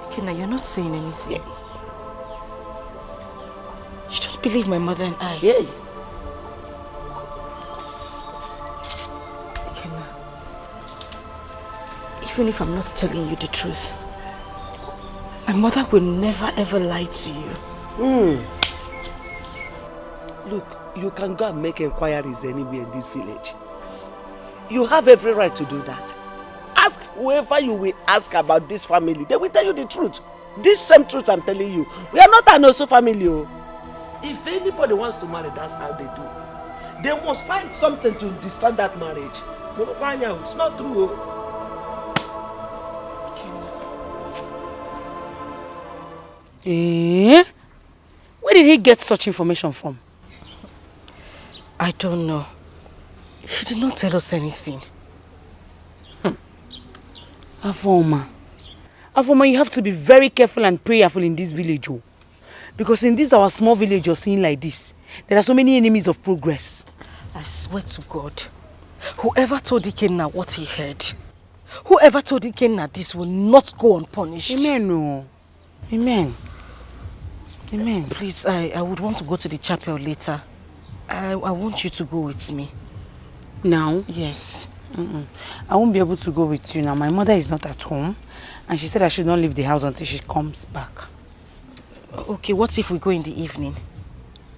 Ikenna, you're not saying anything. You don't believe my mother and I? Yeah. Ikenna, even if I'm not telling you the truth, my mother will never ever lie to you. Look, you can go and make inquiries anywhere in this village. You have every right to do that. Ask whoever you will ask about this family. They will tell you the truth. This same truth I'm telling you. We are not an Osu family. If anybody wants to marry, that's how they do. They must find something to destroy that marriage. It's not true. Eh? Where did he get such information from? I don't know. He did not tell us anything. Afoma, you have to be very careful and prayerful in this village. Because in this our small village you're seeing like this, there are so many enemies of progress. I swear to God, whoever told Ikenna what he heard, whoever told Ikenna this will not go unpunished. Amen. No. Amen. Amen. Please, I would want to go to the chapel later. I want you to go with me. Now? Yes. I won't be able to go with you now. My mother is not at home and she said I should not leave the house until she comes back. Okay, what if we go in the evening?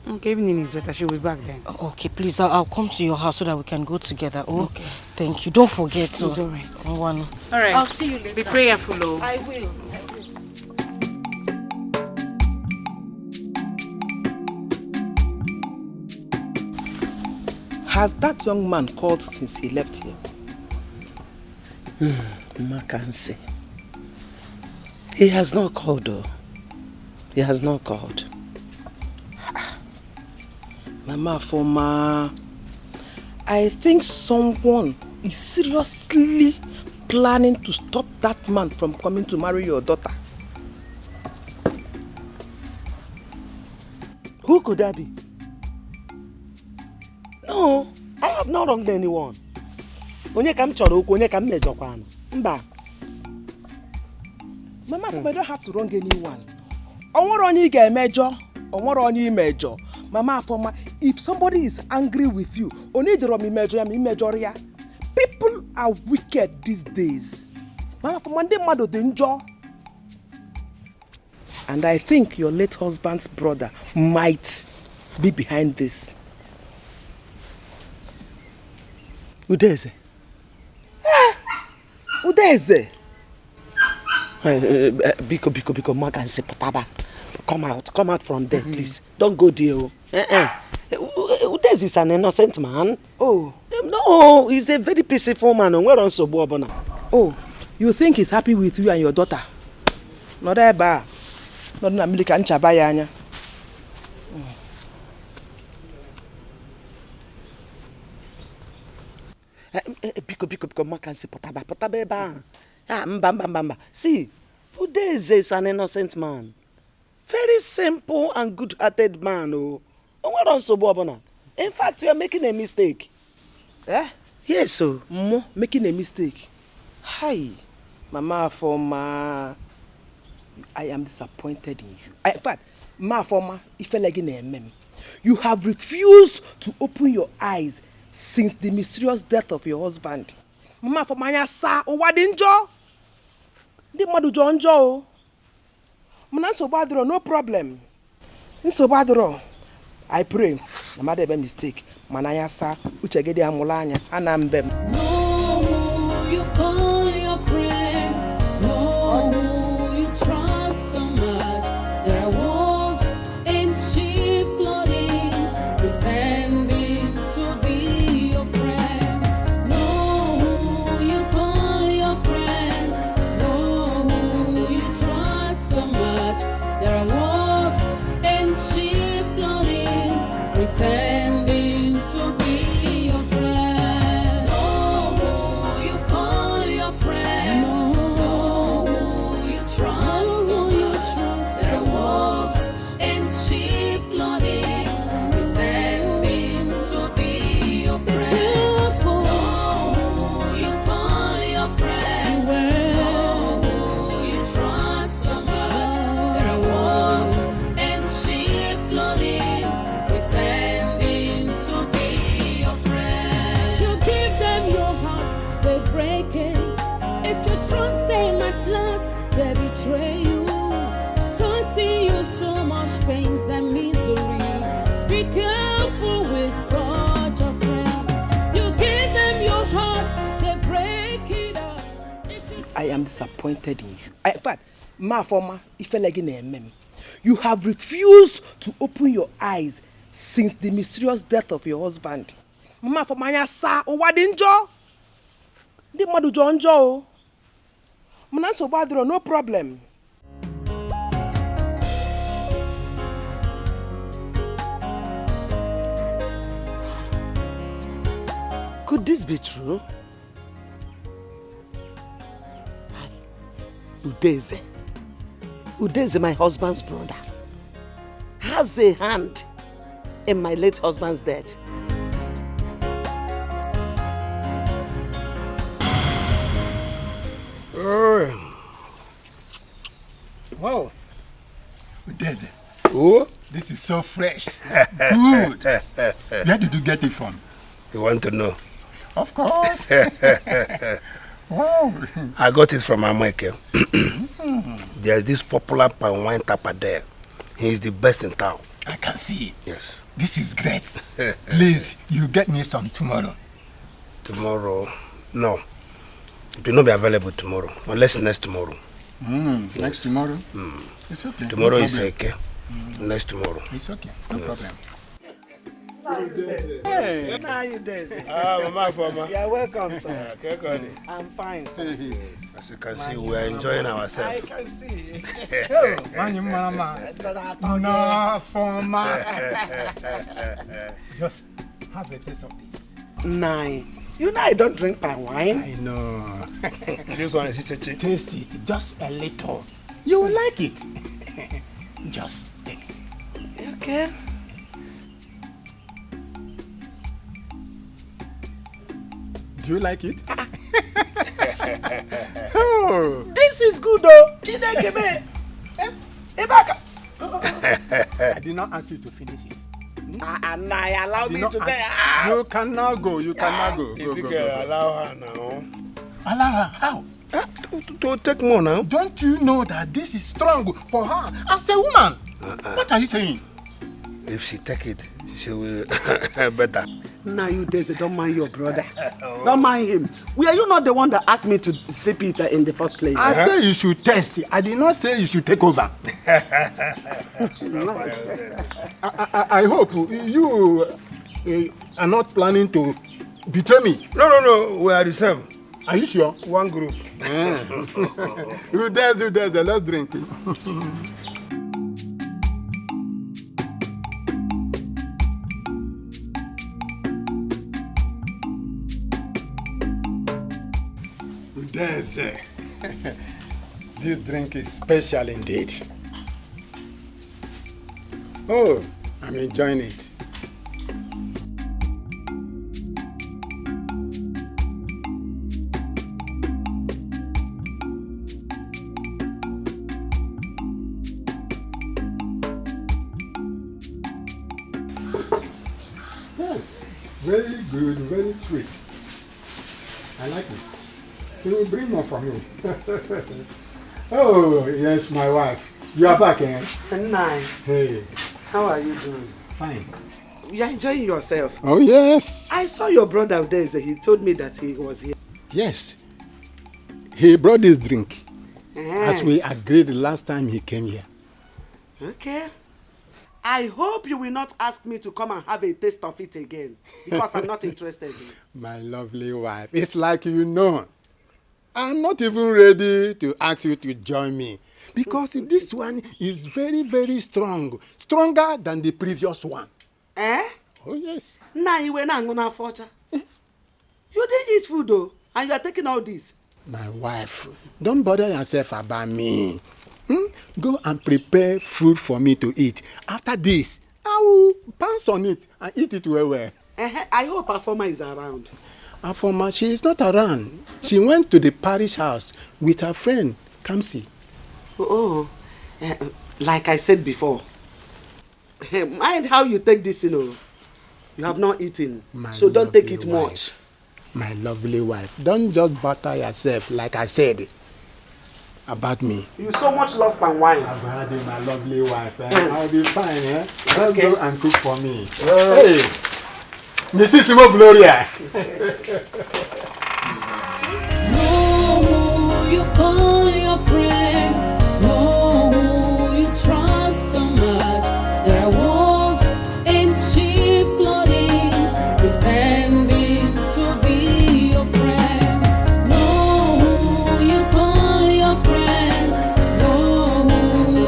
Okay, evening is better. She'll be back then. Okay, please, I'll come to your house so that we can go together. Oh, okay. Thank you. Don't forget. It's all right. All right. I'll see you later. Be prayerful, oh. I will. Has that young man called since he left here? I can't say. He has not called though. He has not called. Mama Afoma, I think someone is seriously planning to stop that man from coming to marry your daughter. Who could that be? No, I have not wronged anyone. Onye kam choro okwu, onye kam mejokwa. Mba. Mama, I don't have to wrong anyone. Onye ga-emejo, onye imejo. Mama Afoma, if somebody is angry with you, people are wicked these days. Mama Afoma, they mad danger. And I think your late husband's brother might be behind this. Udeze. Udeze. Biko, Mark and Sepataba. Come out from there, please. Don't go there. Udeze is an innocent man. Oh. No, he's a very peaceful man. We're on Sobobona. Oh, you think he's happy with you and your daughter? Not that bad. Not na milika nchabaya anya. Biko, Mark and Sepataba eba. Mba. See, Udeze is an innocent man. Very simple and good-hearted man. Oh, we're on Sobobona. In fact, you are making a mistake. Eh? Yes, so. Making a mistake. Hi, Mama Afoma. I am disappointed in you. In fact, Mama Afoma, if you like in a meme. You have refused to open your eyes since the mysterious death of your husband. Mama for manya sa owadinjo. Di madu jonjo. Muna sobadro no problem. Nsobadro. I pray. Na made be mistake. Manaya sa uchegede amulanya anambem. No, you call your friend. No, you trust so much. There are wolves in sheep clothing, pretending to be your friend. No, you call your friend. No, you trust so much. There are wolves in sheep clothing, pretending to be your friend. No, you call your friend. No, you trust so much. There are wolves in sheep clothing, pretending to be your friend. No, you call your friend. No, you trust so much. There are wolves in sheep clothing, pretending to be your friend. You give them your heart, they break it. If you trust them at last, they betray you, causing you so much pains and misery. Be careful with such a friend. You give them your heart, they break it up. I am disappointed in you. In fact, ma forma ifelegi na emem. You have refused to open your eyes since the mysterious death of your husband. Ma forma nya sa owadinjo. Di madu jonjo. Muna sobadro no problem. Could this be true? Udeze. Udeze, my husband's brother, has a hand in my late husband's death. Wow. Udeze. Oh, this is so fresh. Good. Where did you get it from? You want to know? Of course. Wow. I got it from America. There's this popular palm wine tapper there. He's the best in town. I can see. Yes. This is great. Please, you get me some tomorrow. Tomorrow? No. It will not be available tomorrow. Unless next tomorrow. Yes. Next tomorrow? It's okay. Tomorrow no is okay. Next tomorrow. It's okay. No problem. Hey, now you there. Mama Foma. You're welcome, sir. Okay, I'm fine, sir. As you can see, we are enjoying ourselves. I can see. No, Foma. Just have a taste of this. Nine. You know I don't drink palm wine. I know. This one is chichi. Taste it, just a little. You will like it. Just take it. Okay. Do you like it? Oh. This is good though. I did not ask you to finish it. And I allow me to there. You cannot go. You cannot go. Go, go. Allow her now. Allow her? How? To take more now. Don't you know that this is strong for her as a woman? What are you saying? If she take it, she will better. Now you Daisy, don't mind your brother. Don't mind him. Were you not the one that asked me to sip it in the first place? I said you should test it. I did not say you should take over. I hope you are not planning to betray me. No. We are the same. Are you sure? One group. You dare. Let's drink. This drink is special indeed. Oh, I'm enjoying it. Very good, very sweet. I like it. You will bring more for me. Oh, yes, my wife. You are back, eh? Nai. Hey. How are you doing? Fine. You're enjoying yourself. Oh, yes. I saw your brother there. He told me that he was here. Yes. He brought this drink. As we agreed the last time he came here. Okay. I hope you will not ask me to come and have a taste of it again. Because I'm not interested in it. My lovely wife, it's like you know. I'm not even ready to ask you to join me. Because this one is very, very strong. Stronger than the previous one. Eh? Oh, yes. Now you were not going to forge. You didn't eat food though, and you are taking all this. My wife, don't bother yourself about me. Go and prepare food for me to eat. After this, I will pounce on it and eat it well. I hope Afoma is around. Afoma, she is not around. She went to the parish house with her friend, Kamsi. Like I said before, mind how you take this, you have not eaten, so don't take it much. My lovely wife, don't just butter yourself like I said about me. You so much love and wine. I've had it, my lovely wife. I'll be fine, eh? Just go and cook for me. Hey! Mississimo Gloria! No, you call your friend. No, you trust so much. There are wolves in sheep clothing, pretending to be your friend. No, you call your friend. No,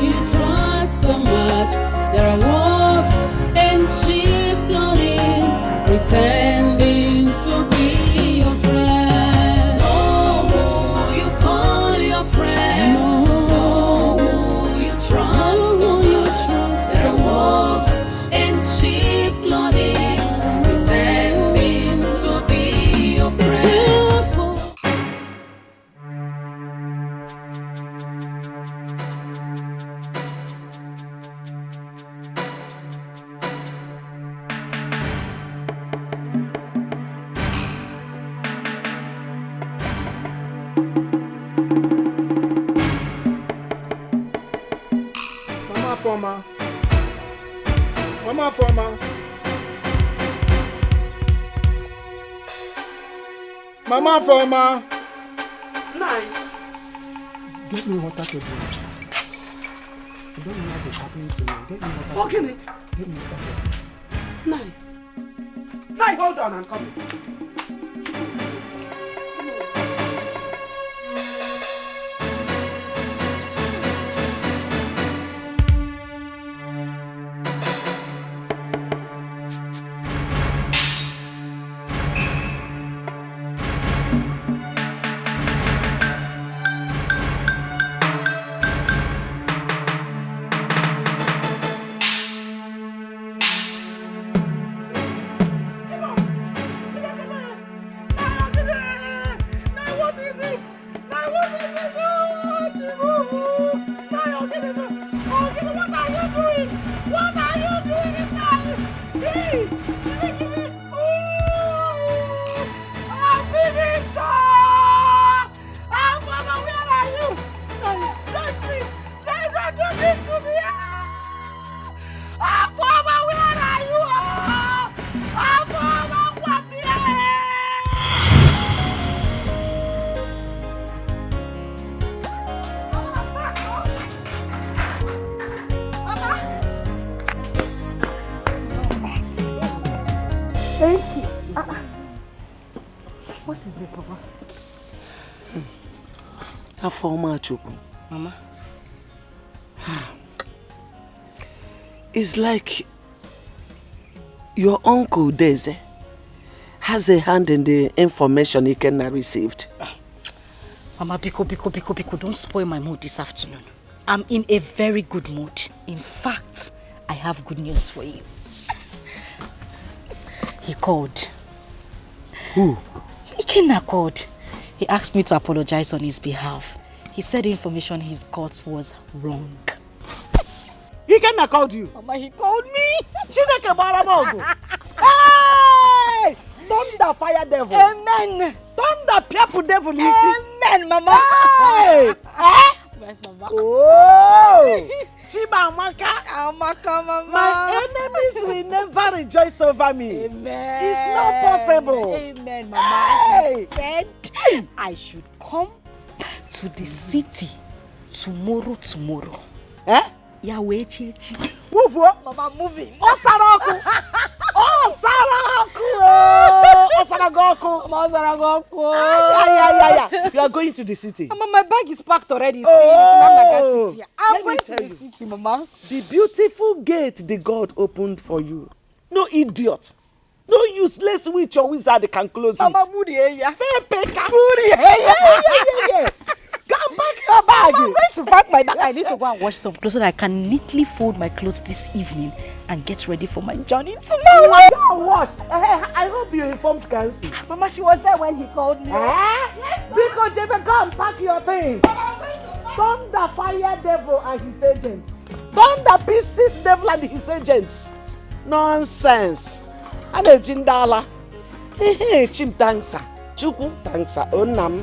you trust so much. There are wolves in sheep clothing, pretending to be your friend. No, you call your friend. No, you trust so much. There are wolves in sheep clothing, pretending to be your friend. Mama Foma. Mama Foma. Nine. Get me water to drink. I don't know what is happening to me. Get me water. What can it? Get me water. Nine. Nine, hold on, I'm coming. Thank you. What is it, Papa? Afoma Chukwu. Mama? It's like your uncle Deze has a hand in the information Ikenna received. Mama, Biko, don't spoil my mood this afternoon. I'm in a very good mood. In fact, I have good news for you. He called. Who? Ikenna called. He asked me to apologize on his behalf. He said the information he got was wrong. Ikenna called you? Mama, he called me. Chineke Baramogo. Hey! Thunder fire devil. Amen. Thunder people devil. Amen, Mama. Hey. Yes, Mama. Oh. Chiba Amaka. Amaka, Mama. My enemies will never rejoice over me. Amen. It's not possible. Amen, Mama. Hey. He said I should come to the city tomorrow. Eh? Yahweh Chichi. Move. Mama, moving. Osaraku. Osaragoku. You are going to the city. Mama, my bag is packed already. Oh. City. I'm going to the city, Mama. The beautiful gate the God opened for you. No idiot. No useless witch or wizard can close Mama, it. Mama, Go and pack your bag. Mama, I'm going to pack my bag. I need to go and wash some clothes so that I can neatly fold my clothes this evening and get ready for my journey tomorrow. Wash. I hope you informed Kansi. Mama, she was there when he called me. Yes, because Jebe, go and pack your things. Thunder fire devil and his agents. Thunder pieces devil and his agents. Nonsense. And a jindala. Chim dancer. Chuku dancer. Onam.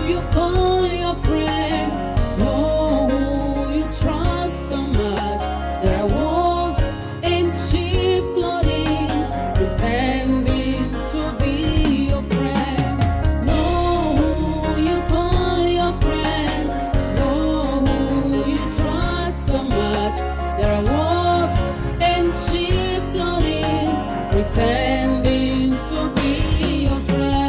You call your friend, know who you trust so much. There are wolves in sheep clothing, pretending to be your friend. Know who you call your friend, know who you trust so much. There are wolves in sheep clothing, pretending to be your friend.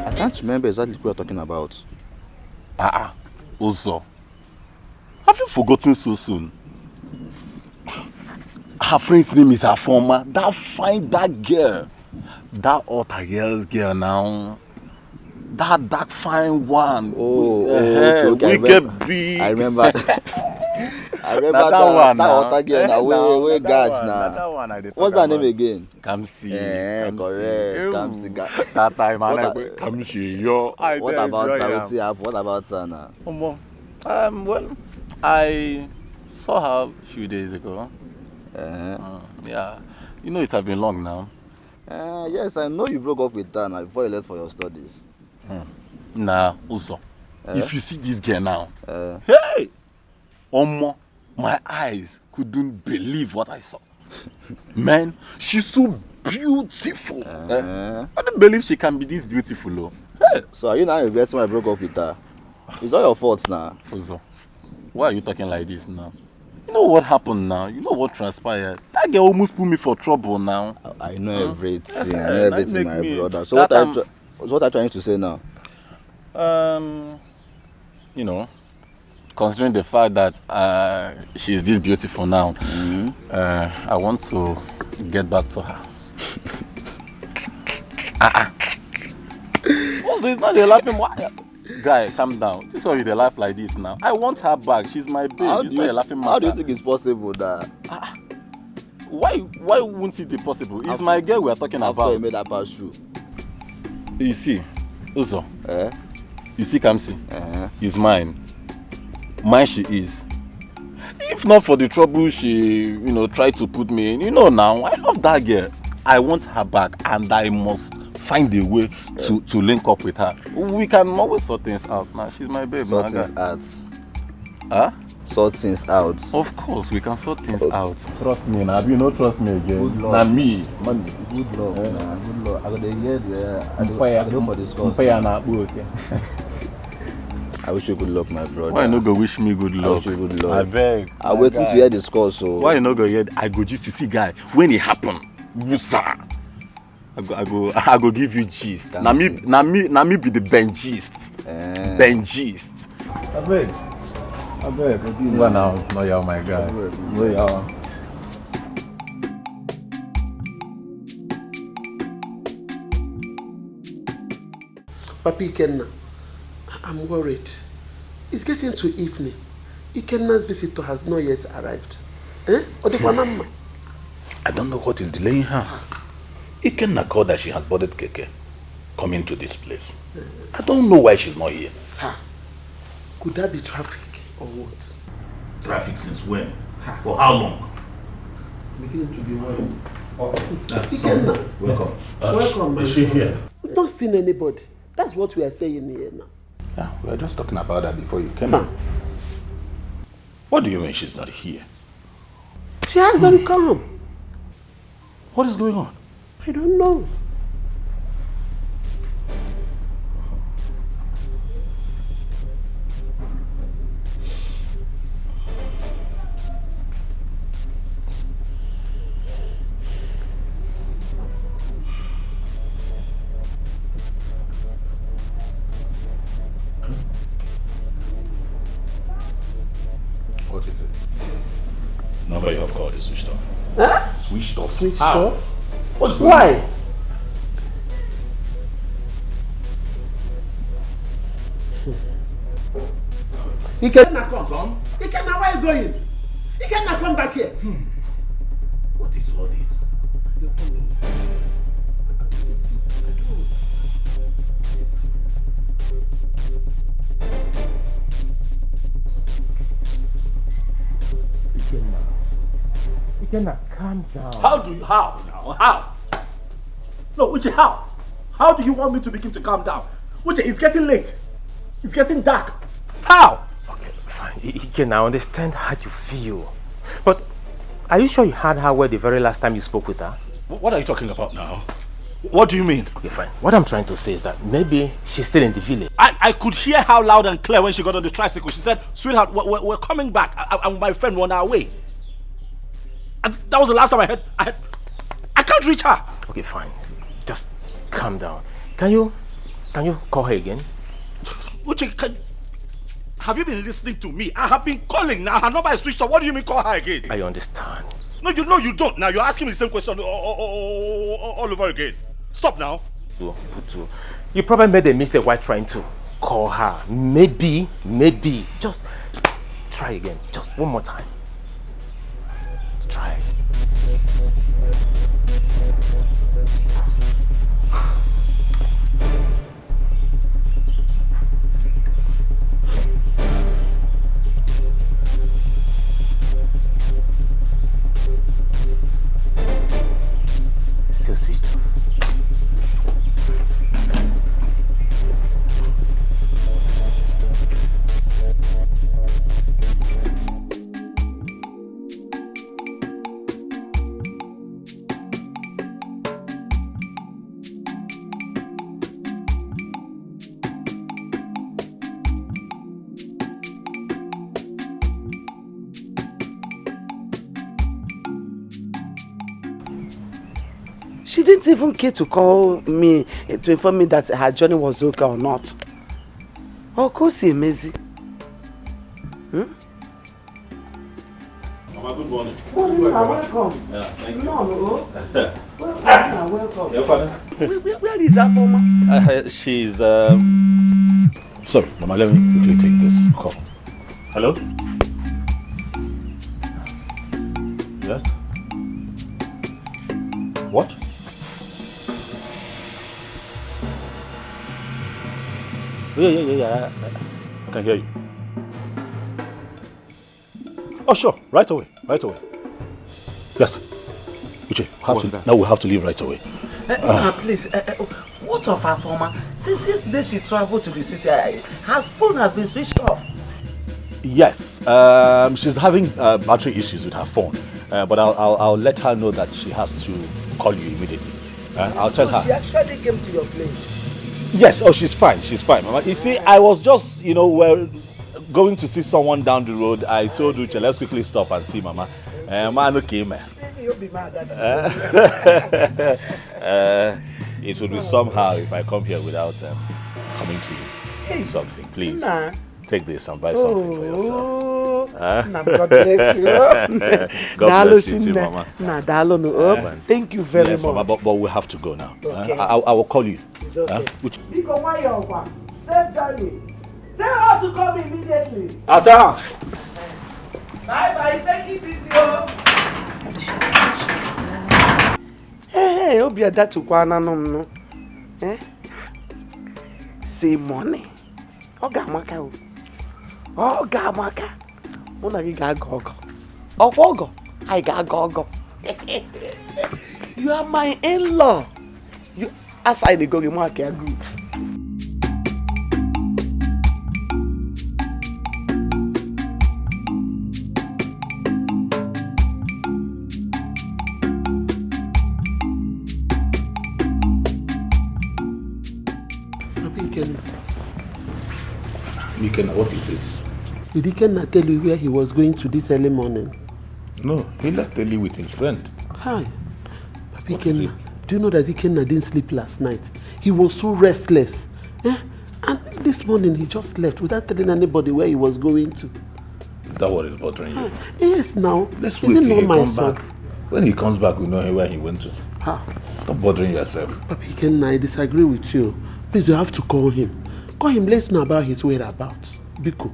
I can't remember exactly what we are talking about. Also, have you forgotten so soon? Her friend's name is Afoma. That girl. That other girl now. That fine one. Okay. I remember. I remember that one. That other girl now. We got now. What's that name again? Kamsi. Correct. Kamsi. That time, Kamsi. Yo. What about her? What about her now? Well, I saw her a few days ago. Yeah. You know it has been long now. Yes, I know you broke up with her now before you left for your studies. Nah, also. If you see this girl now, hey! My eyes couldn't believe what I saw. Man, she's so beautiful. I don't believe she can be this beautiful. Though. Hey. So are you now regretting why I broke up with her? It's not your fault now. Also, why are you talking like this now? You know what happened now? You know what transpired? That girl almost put me for trouble now. I know everything. Everything, my brother. So what are you trying to say now? You know, considering the fact that she's this beautiful now, I want to get back to her. Also, it's not a laughing. Guy, calm down. This is why you laugh like this now. I want her back. She's my babe. It's not a laughing matter. How do you think it's possible that? Why won't it be possible? It's my girl we are talking about. After you made that pass through. You see, Uzo. You see Kamsi? He's mine. Mine she is. If not for the trouble she, tried to put me in, now, I love that girl. I want her back and I must find a way to link up with her. We can always sort things out now. She's my baby. Sort things out. Huh? Sort things out. Of course, we can sort things out. Trust me now. You don't trust me again. Now me. Money. Good luck. Good luck. I got to hear I go for this course. I wish you good luck, my brother. Why you no go wish me good luck? I wish you good luck. I beg. I'm waiting to hear the score, so. Why you no go hear? I go just to see guy when it happen. Busa. I go give you gist. Na me be the Benjist. Benjist. I beg. Go now, no ya my guy. No ya. Papi Ikenna, I'm worried. It's getting to evening. Ikenna's visitor has not yet arrived. Eh? I don't know what is delaying her. Ikenna called that she has boarded Keke coming to this place. I don't know why she's not here. Could that be traffic or what? Traffic since when? For how long? Beginning to be worried. Ikenna. Welcome. Welcome. Is she here? We've not seen anybody. That's what we are saying here now. Yeah, we were just talking about that before you came in. What do you mean she's not here? She hasn't come. What is going on? I don't know. What is it? Number you have called is switched off. Huh? Switched off? Switched How? off? What's going Why? on? Ikenna, come. Ikenna, where are you going? Ikenna, come back here. What is all this? Ikenna, calm down. How now? How? No, Uche, how? How do you want me to begin to calm down? Uche, it's getting late. It's getting dark. How? Okay, fine. Ikenna, I understand how you feel. But are you sure you heard her well the very last time you spoke with her? What are you talking about now? What do you mean? Okay, fine. What I'm trying to say is that maybe she's still in the village. I could hear her loud and clear when she got on the tricycle. She said, sweetheart, we're coming back. I and my friend were on our way. And that was the last time I heard. I can't reach her. Okay, fine. Just calm down. Can you call her again? Uche, have you been listening to me? I have been calling now. Her number is switched off. What do you mean call her again? I understand. No, you don't. Now you're asking me the same question all over again. Stop now. Putu, you probably made a mistake while trying to call her. Maybe. Just try again. Just one more time. Try. Still switched off. She didn't even care to call me to inform me that her journey was okay or not. Of course, amazing. Mama, good morning. Welcome. Yeah, thank you. Welcome. Your father? Where is that mama? She's sorry, Mama, let me quickly take this call. Hello? Yes? What? Yeah. I can hear you. Oh, sure. Right away. Yes. Uche, now we have to leave right away. Please, what of her former? Since yesterday she traveled to the city, her phone has been switched off. Yes. She's having battery issues with her phone. But I'll let her know that she has to call you immediately. I'll tell her. She actually came to your place. Yes, oh, she's fine, Mama. You see, I was just, going to see someone down the road. I told Uche, let's quickly stop and see Mama. Man, okay, man. You'll be mad at It would be somehow if I come here without coming to you. Eat something, please. Nah. Take this and buy something for yourself. God bless you. God bless you too, Mama. Thank you very much. Mama, but we have to go now. Okay. I will call you. It's okay. Biko, why you over? Save Johnny. Tell her to come immediately. Ada! Bye-bye. Take it easy. Hey, Obi Adatu Kwana no. Say money. Oga Maka. Oga Maka. Muna gi ga gogo. Ogogo. I ga gogo. You are my in-law. You aside the go market agree. Ikenna, what is it? Did Ikenna tell you where he was going to this early morning? No, he left early with his friend. Hi. Papi Ikenna, do you know that Ikenna didn't sleep last night? He was so restless. And this morning he just left without telling anybody where he was going to. Is that what is bothering you? Yes, now. Let's wait till he comes back. When he comes back, we know where he went to. Stop bothering yourself. Papi Ikenna, I disagree with you. Please, you have to call him. Call him, let's know about his whereabouts. Biko.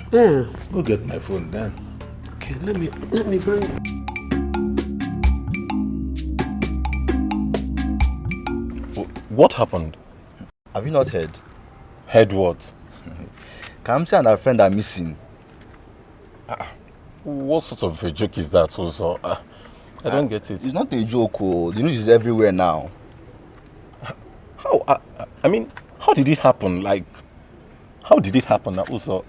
Go get my phone then. Okay, let me bring it. What happened? Have you not heard? Heard what? Kamsi and her friend are missing. What sort of a joke is that also? I don't get it. It's not a joke. Oh. The news is everywhere now. How? I mean, how did it happen? Like, how did it happen also?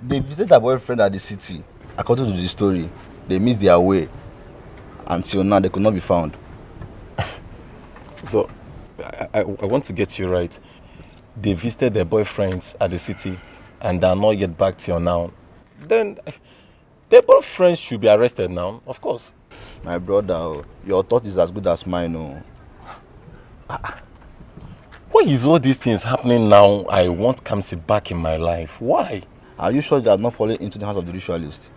They visited their boyfriend at the city. According to the story, they missed their way. Until now, they could not be found. So, I want to get you right. They visited their boyfriends at the city and they are not yet back till now. Then, their boyfriends should be arrested now, of course. My brother, your thought is as good as mine. Oh. Why is all these things happening now? I want Kamsi back in my life. Why? Are you sure you have not fallen into the hands of the ritualist?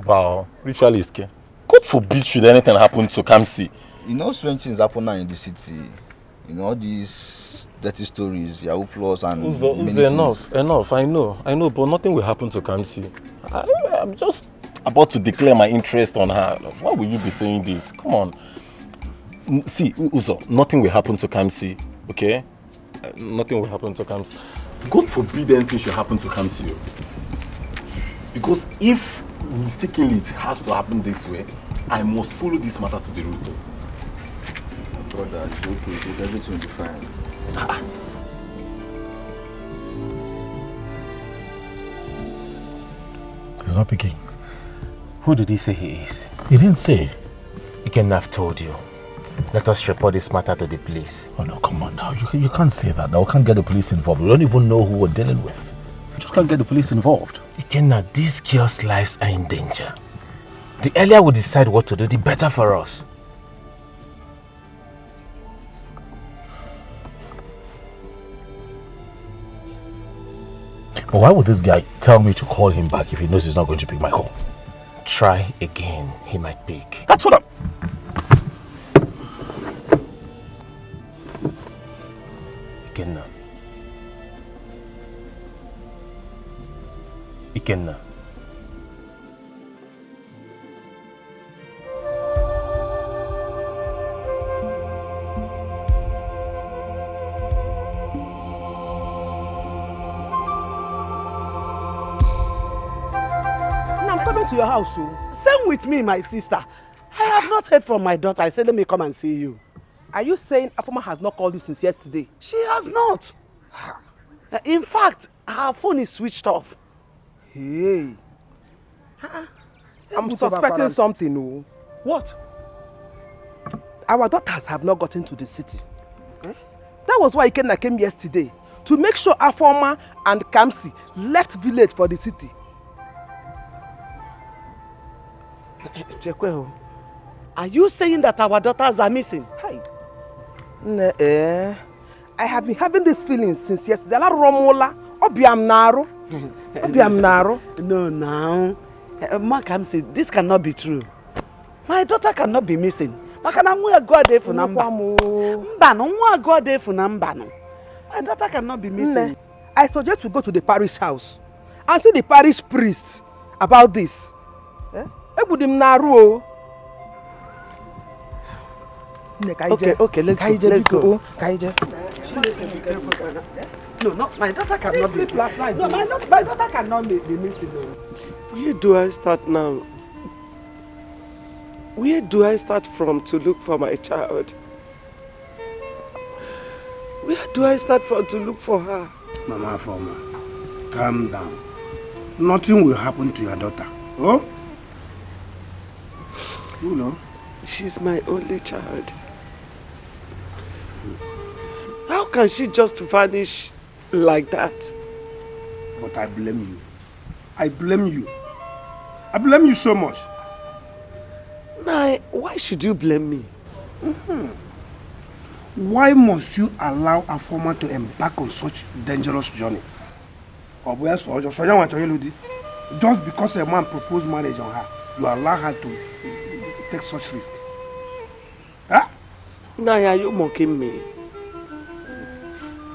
Wow, ritualist? God forbid should anything happen to Kamsi. You know strange things happen now in the city. You know all these dirty stories, Yahoo Plus and enough, I know, but nothing will happen to Kamsi. I'm just about to declare my interest on her. Why will you be saying this? Come on. See, Uzo, nothing will happen to Kamsi, okay? Nothing will happen to Kamsi. God forbid anything should happen to Kamsi. Because if mistakenly it has to happen this way, I must follow this matter to the root. Brother, it's okay. Everything will be fine. He's not picking. Who did he say he is? He didn't say. He can have told you. Let us report this matter to the police. Oh no, come on now. You can't say that. Now we can't get the police involved. We don't even know who we're dealing with. We just can't get the police involved. Ikenna, these girls' lives are in danger. The earlier we decide what to do, the better for us. But why would this guy tell me to call him back if he knows he's not going to pick my call? Try again. He might pick. That's what I'm... Ikenna. Ikenna. To your house, same with me, my sister. I have not heard from my daughter. I said, let me come and see you. Are you saying Afoma has not called you since yesterday? She has not. In fact, her phone is switched off. Hey. I'm suspecting something. Oh. What? Our daughters have not gotten to the city. That was why Ikenna came yesterday, to make sure Afoma and Kamsi left village for the city. Chekweho, are you saying that our daughters are missing? Hi. I have been having these feelings since yesterday. Obiam Naro. No, now. Ma Kamsi, this cannot be true. My daughter cannot be missing. My daughter cannot be missing. I suggest we go to the parish house and see the parish priest about this. Okay, let's go. No, my daughter cannot be. No, my daughter cannot be missing. Where do I start now? Where do I start from to look for my child? Where do I start from to look for her? Mama Foma, calm down. Nothing will happen to your daughter. Oh? You know? She's my only child. How can she just vanish like that? But I blame you. I blame you. I blame you so much. Nah, why should you blame me? Why must you allow a farmer to embark on such dangerous journey? Just because a man proposed marriage on her, you allow her to take such risk? Huh? Naya, are you mocking me?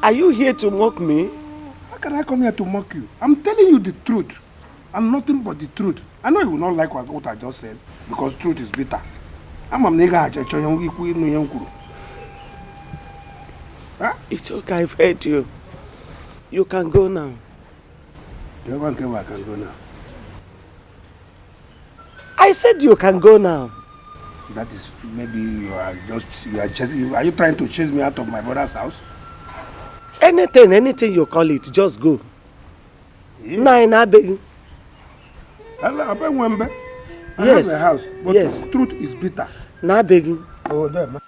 Are you here to mock me? How can I come here to mock you? I'm telling you the truth. I'm nothing but the truth. I know you will not like what I just said, because truth is bitter. It's okay, I've heard you. You can go now. I can go now. I said you can go now. That is, maybe are you trying to chase me out of my brother's house? Anything you call it, just go. Nine, I beg. I have a house, but the truth is bitter. Now begging. Oh, there, man.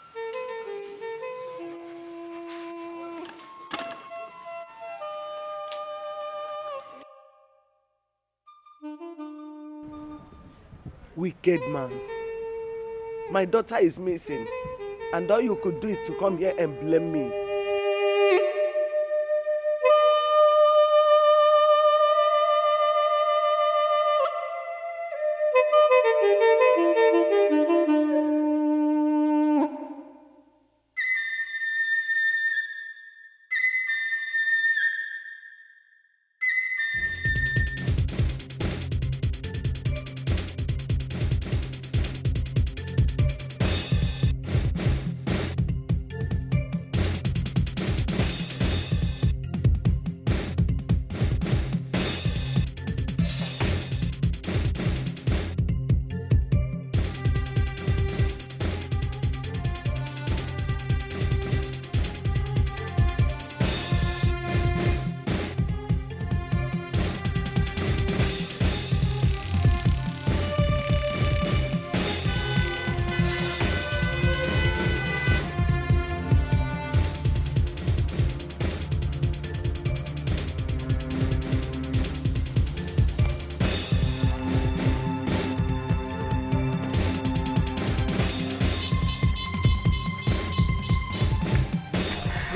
Wicked man. My daughter is missing, and all you could do is to come here and blame me.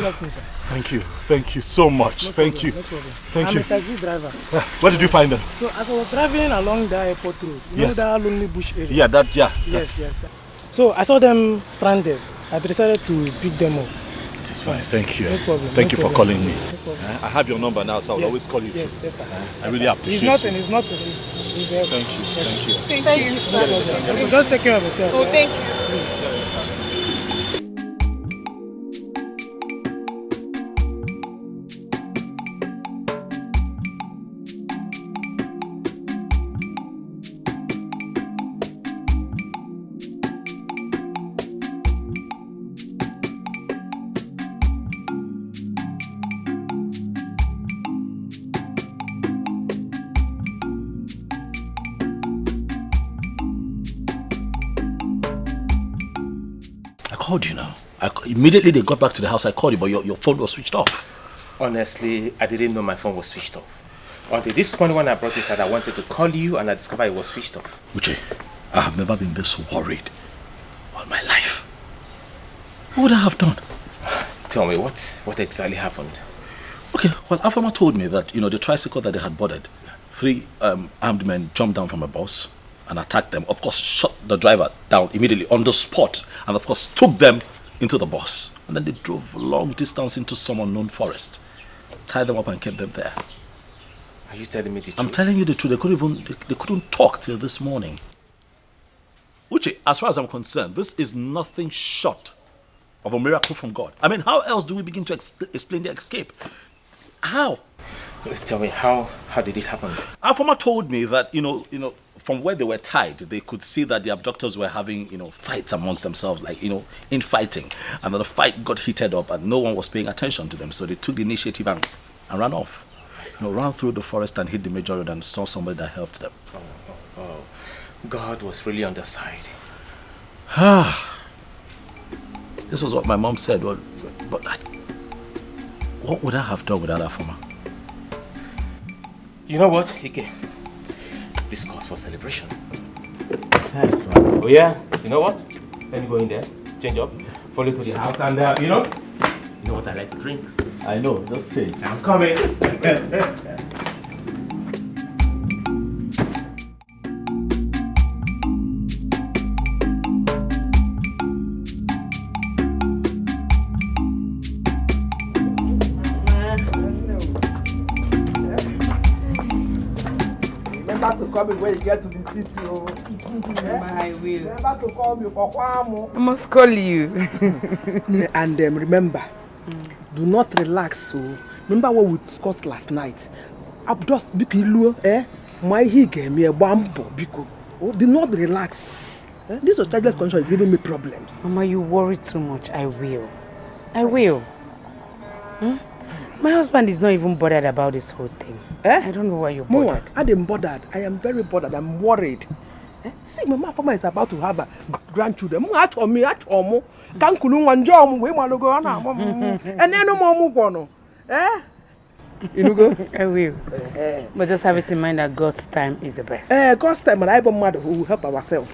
Good afternoon, sir. Thank you so much. No Thank problem, you. no problem. Thank I'm you. a taxi driver. Where did you find them? So as I was driving along the airport road, you know that lonely bush area? Yeah, Yes, yes. So I saw them stranded. I decided to pick them up. It is fine. Thank you. No problem. Thank you for calling me. No problem. I have your number now, so I'll always call you too. Yes, sir. I really appreciate it. It's nothing. It's Thank you. Yes. Thank you. Thank you, sir. Just take care of yourself. Oh, thank you. Please. I called you now. Immediately they got back to the house, I called you, but your phone was switched off. Honestly, I didn't know my phone was switched off. Until this morning when I brought it out, I wanted to call you and I discovered it was switched off. Uche, I have never been this worried all my life. What would I have done? Tell me, what exactly happened? Okay, well, Afama told me that, the tricycle that they had boarded, 3 armed men jumped down from a bus and attacked them. Of course, shot the driver down immediately on the spot and, of course, took them into the bus. And then they drove a long distance into some unknown forest, tied them up and kept them there. Are you telling me the truth? I'm telling you the truth. They couldn't talk till this morning. Uche, as far as I'm concerned, this is nothing short of a miracle from God. I mean, how else do we begin to explain the escape? How? Tell me, how did it happen? Afama told me that, from where they were tied, they could see that the abductors were having, fights amongst themselves, like, infighting. And that the fight got heated up and no one was paying attention to them. So they took the initiative and ran off. Ran through the forest and hit the major road and saw somebody that helped them. Oh. God was really on their side. This was what my mom said, but what would I have done without Afama? You know what, Ike? This calls for celebration. Thanks, man. Oh yeah, you know what? Let me go in there, change up, follow to the house, and you know what I like to drink. I know, just change. I'm coming. Remember to call me when you get to the city. Oh. I will. Remember to call me for Kwamo. I must call you. And remember, do not relax. So remember what we discussed last night. I'm just because my he gave me a bambo because do not relax. This childless condition is giving me problems. Mama, you worry too much. I will. My husband is not even bothered about this whole thing. I don't know why you're bothered. I am bothered. I am very bothered. I'm worried. See, my mama is about to have a grandchildren. Can't kulu wanjom we want to go on. And then no more go. You go? I will. But just have it in mind that God's time is the best. God's time, and I am mother who will help ourselves.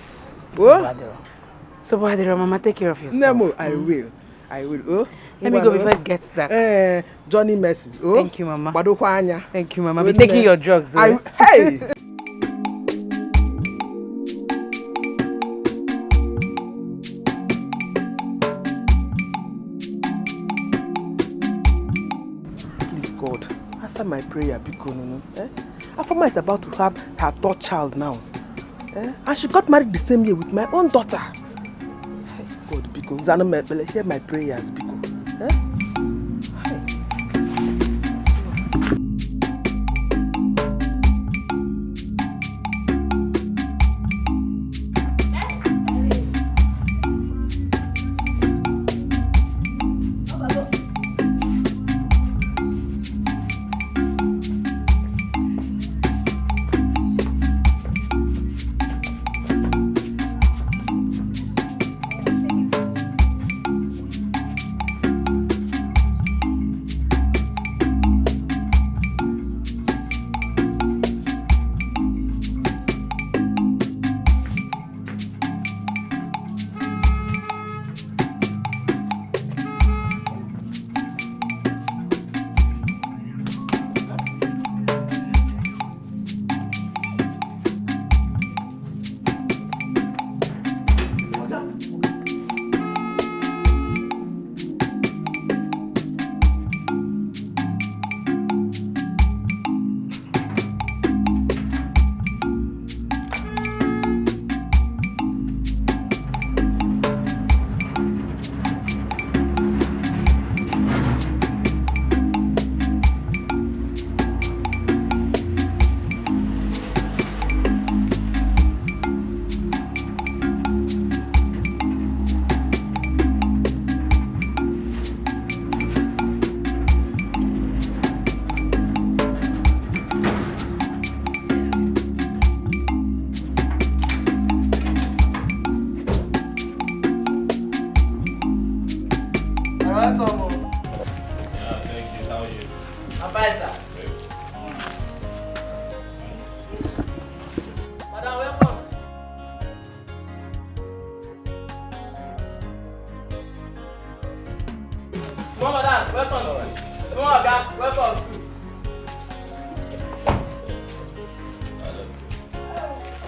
So, Mama, take care of yourself. No, I will. Oh, let me go before it gets dark. Johnny messes. Oh, thank you, Mama. Thank you, Mama. Be taking your drugs. Hey! Please, God, answer my prayer because Afama is about to have her third child now. And she got married the same year with my own daughter. God, because Zano hear my prayers because.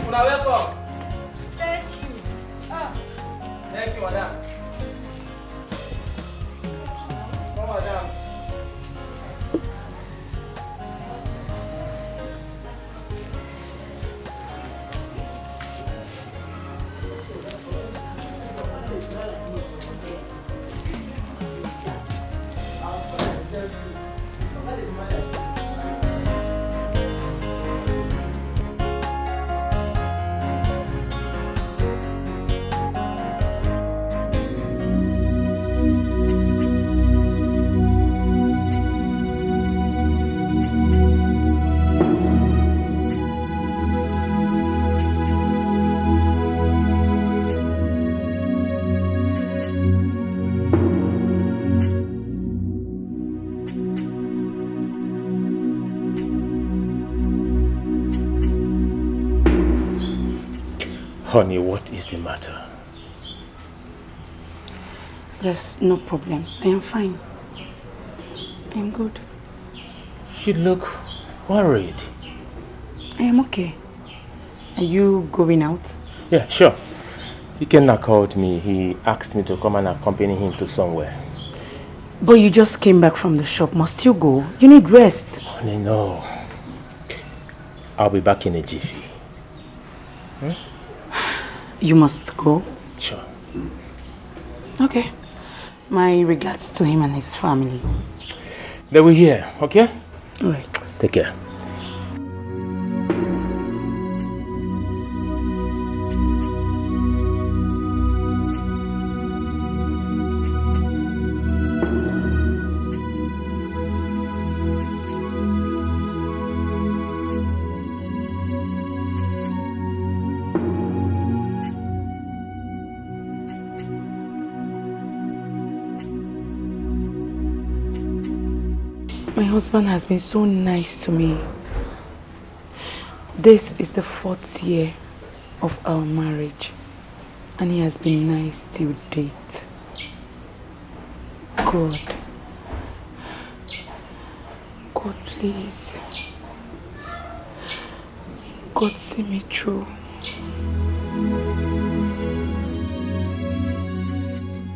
Una welcome. Thank you. Thank you, madam. No, madam. Honey, what is the matter? Yes, no problems. I am fine. I am good. You look worried. I am okay. Are you going out? Yeah, sure. Ikenna called me. He asked me to come and accompany him to somewhere. But you just came back from the shop. Must you go? You need rest. Honey, no. I'll be back in a jiffy. Hmm? You must go? Sure. Okay. My regards to him and his family. They were here, okay? All right. Take care. My husband has been so nice to me. This is the 4th year of our marriage, and he has been nice till date. God, please. God, see me through.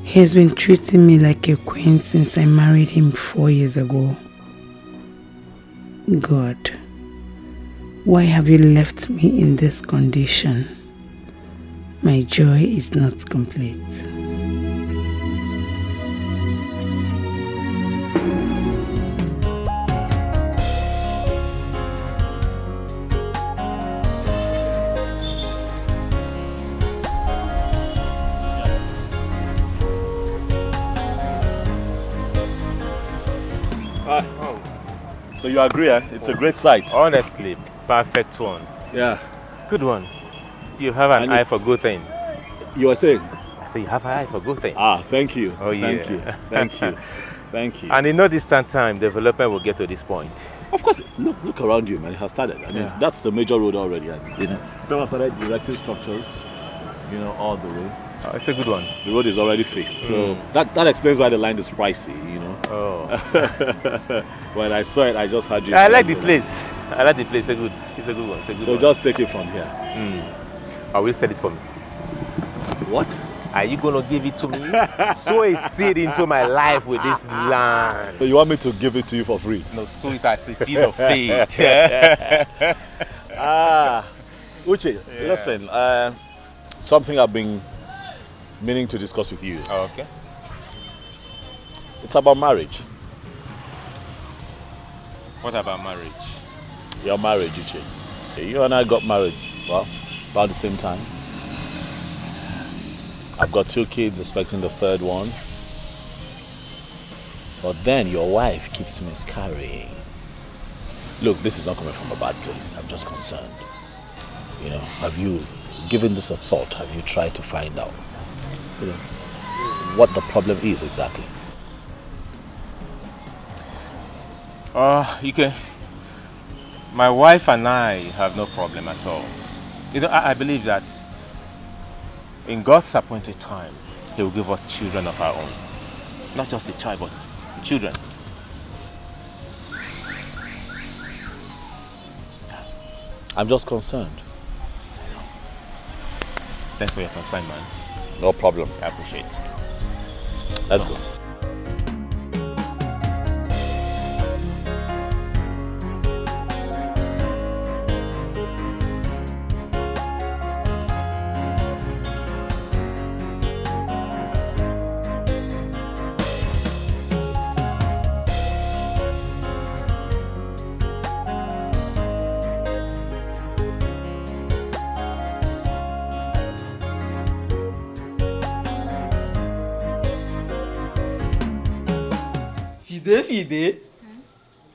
He has been treating me like a queen since I married him 4 years ago. God, why have you left me in this condition? My joy is not complete. So you agree, eh? It's a great sight. Honestly, perfect one. Yeah. Good one. You have an eye for good things. You were saying? I say you have an eye for good things. Ah, thank you. Oh, yeah. Thank you. Thank you. Thank you. And in no distant time, development will get to this point. Of course, look around you, man. It has started. I mean, that's the major road already. And, you know, people have started erecting structures, you know, all the way. It's a good one. The road is already fixed. So that explains why the land is pricey, you know. Oh. When I saw it, I just had you. I like the place. I like the place. It's a good one. It's a good so one. just take it from here. I will sell it for me. What? Are you going to give it to me? Sow a seed into my life with this land. So you want me to give it to you for free? No, sow it as a seed of faith. Uche, listen. Something I've been meaning to discuss with you. Oh, okay. It's about marriage. What about marriage? Your marriage, Uche. You and I got married, well, about the same time. I've got 2 kids, expecting the 3rd one. But then your wife keeps miscarrying. Look, this is not coming from a bad place. I'm just concerned. You know, have you given this a thought? Have you tried to find out, you know, what the problem is exactly? Ike, my wife and I have no problem at all. You know, I believe that in God's appointed time, He will give us children of our own. Not just a child, but children. I'm just concerned. Thanks for your concern, man. No problem. I appreciate it. Let's go. Fide,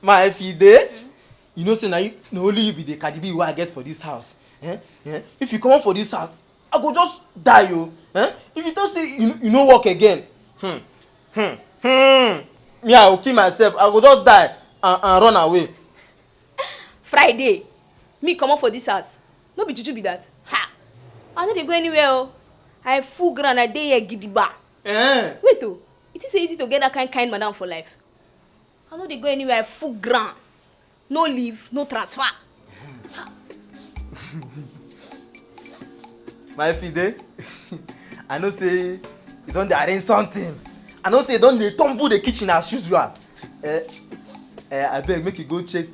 my Fide, you know, say na only you be the Cardi B I get for this house. If you come out for this house, I go just die, yo. If you don't say you no work again, me I will kill myself. I go just die and run away. Friday, me come out for this house. No be juju be that. Ha! I no dey go anywhere. Oh. I full ground. I dey here gidigba. Wait oh, it is easy to get that kind madam for life. I no dey go anywhere. I full ground. No leave, no transfer. My Fide, I know say you don dey arrange something. I know say you don dey tumble the kitchen as usual. I beg make you go check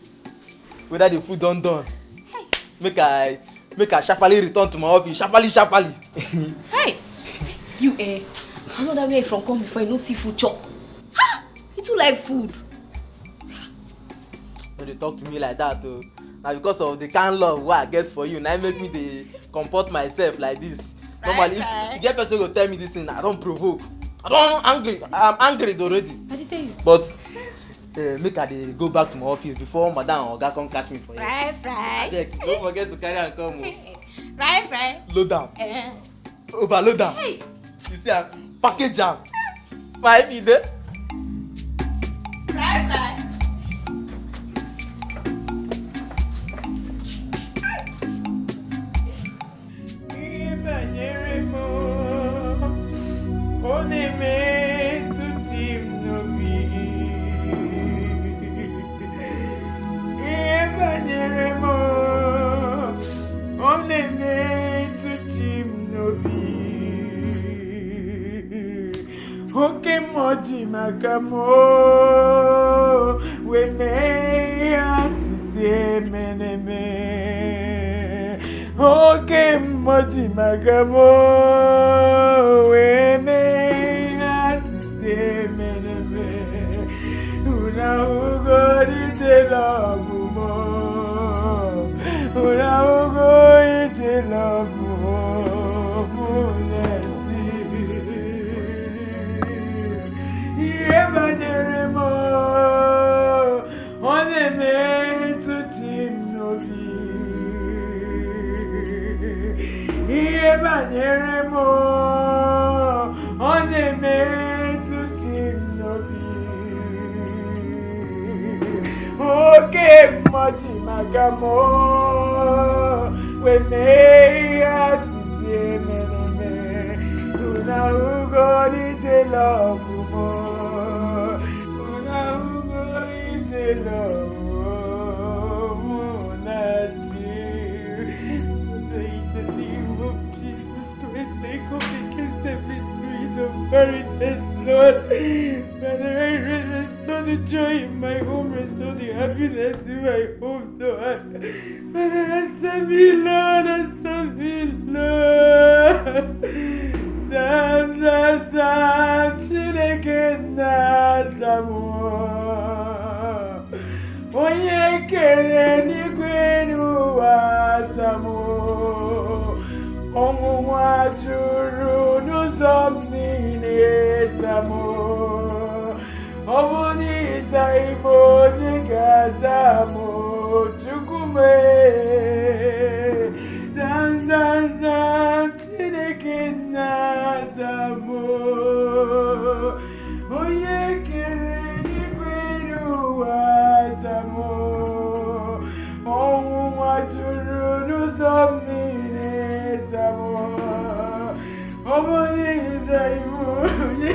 whether the food done. Hey. Make I sharply return to my office. Sharply. Hey, you I know that where you from come before you no see food chop. Ha! You too like food. No dey talk to me like that oh. Na because of the kind love wey I get for you na make me dey comport myself like this. Normally if you get person go tell me this thing I don provoke. I don angry. I'm angry already. I dey tell you. But make I dey go back to my office before madam or oga come catch me for here. Fry. Don't forget to carry am come o. Fry. Load down. Overload am. Hey. You see am, package am. My Fide. Fry. Oke moji magamo we me asise meneme. Oke moji magamo we me asise meneme. Una ugo ite lobu mo. Una ugo ite lobu mo. Ebanyeremo, oneme tutim nobi. Ebanyeremo, oneme tutim nobi. Oke moji magamo, we me asise meneme. Una ugo lite lobu. Lord, Father, restore the joy in my home, restore the happiness in my home, Lord. Father, answer me, Lord, answer me, Lord. Sam, Chineke na Samu. Onye kere n'igwe n'ụwa Samu. Ọnwụnwa juru n'ụzọ m niile Samu. Ọ bụ n'ịza Igbo onye ga-aza m Chukwu mee. Sam, Chineke na Samu. Onye kere n'igwe n'ụwa Samu. Ọnwụnwa juru n'ụzọ m niile Samu. Ọ bụ n'ịza Igbo onye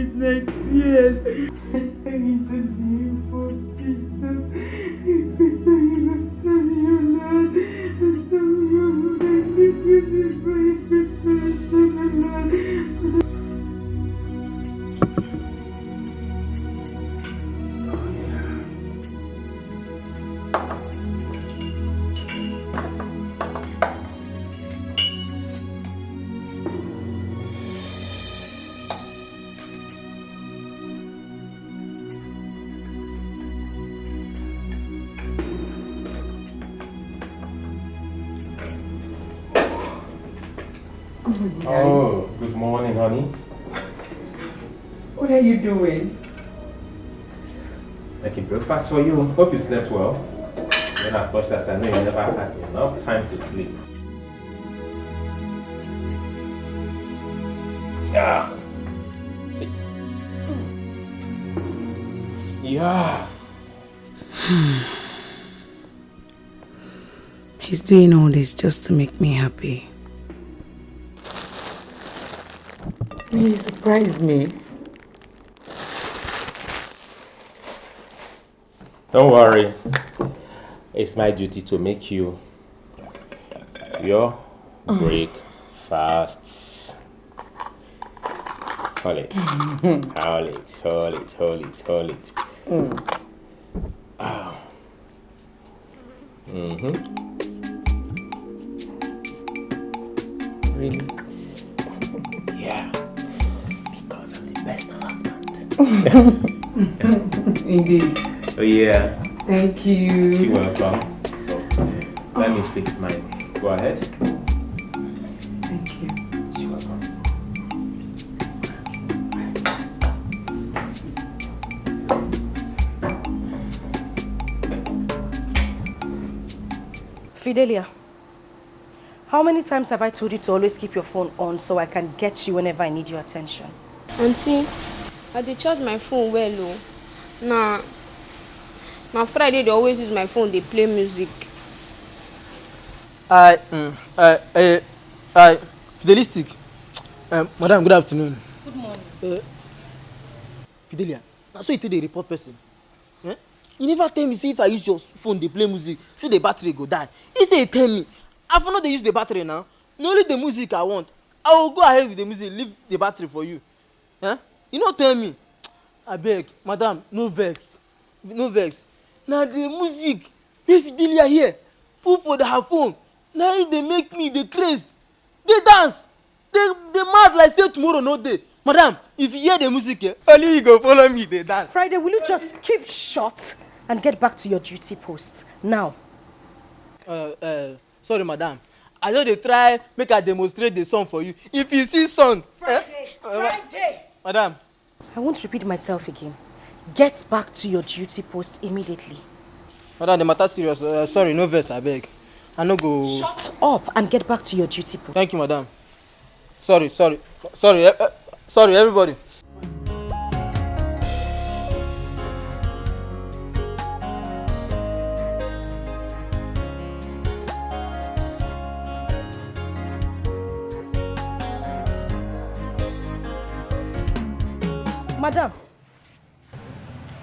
with my tears. In the name of Jesus. Oh, good morning, honey. What are you doing? Making breakfast for you. Hope you slept well. Then as much as I know, you never had enough time to sleep. Yeah. Sit. Yeah. He's doing all this just to make me happy. He surprised me. Don't worry. It's my duty to make you your breakfast. Hold it. Hold it. Hold it. Hold it. Hold it. Oh. Really? Yeah. Because I'm the best husband. Indeed. Oh yeah. Thank you. You're welcome. So let me fix mine. Go ahead. Thank you. You're welcome. Fidelia, how many times have I told you to always keep your phone on so I can get you whenever I need your attention? Auntie, I dey charge my phone well oh. Na Friday they always use my phone, they play music. Fidelistic. Madam, good afternoon. Good morning. Fidelia, that's why you take the report person. You never tell me say if I use your phone, they play music, see the battery go die. You say you tell me. I for not they use the battery now. Not only the music I want. I will go ahead with the music, leave the battery for you. You not tell me. I beg, madam, no vex. No vex. Now the music, if Fidelia here, put for her phone. Now they make me the craze. They dance. They mad like say tomorrow no day. Madam, if you hear the music, only you go follow me, they dance. Friday, will you just keep short and get back to your duty post now? Sorry, madam. I know they try make I demonstrate the song for you. If you see song, Friday. Madam. I won't repeat myself again. Get back to your duty post immediately. Madam, the matter serious. Sorry, no verse, I beg. I no go. Shut up and get back to your duty post. Thank you, madam. Sorry, everybody. Madam,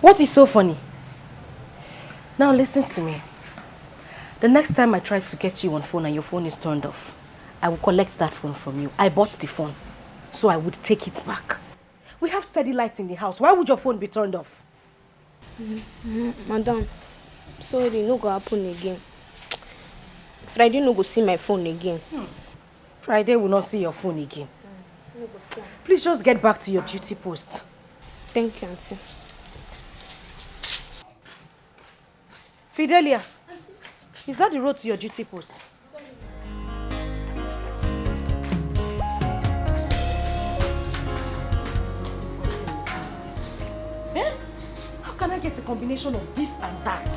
what is so funny? Now listen to me. The next time I try to get you on phone and your phone is turned off, I will collect that phone from you. I bought the phone, so I would take it back. We have steady lights in the house. Why would your phone be turned off? Madam, sorry, no go happen again. Friday no go see my phone again. Friday will not see your phone again. Please just get back to your duty post. Thank you, auntie. Fidelia, is that the road to your duty post? How can I get a combination of this and that?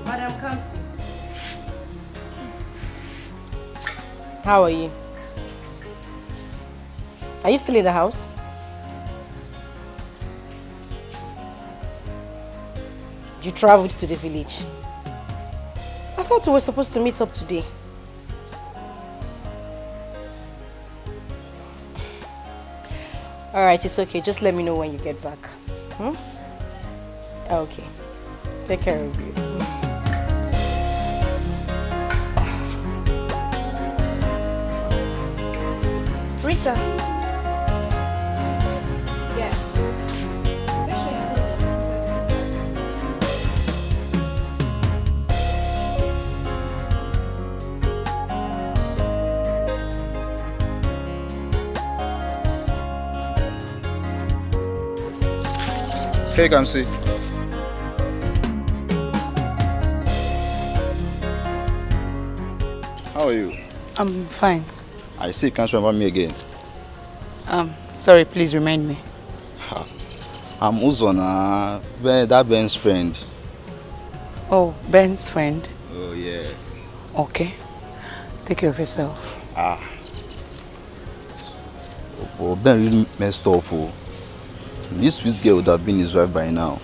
Madam Kamsi. How are you? Are you still in the house? You traveled to the village. I thought we were supposed to meet up today. Alright, it's okay. Just let me know when you get back. Okay. Take care of you. Rita. Yes. Hey, Kamsi. How are you? I'm fine. I see you can't remember me again. Sorry, please remind me. I'm Uzona, that Ben's friend. Oh, Ben's friend? Oh, yeah. Okay. Take care of yourself. Oh, Ben really messed up. Oh. This sweet girl would have been his wife by now.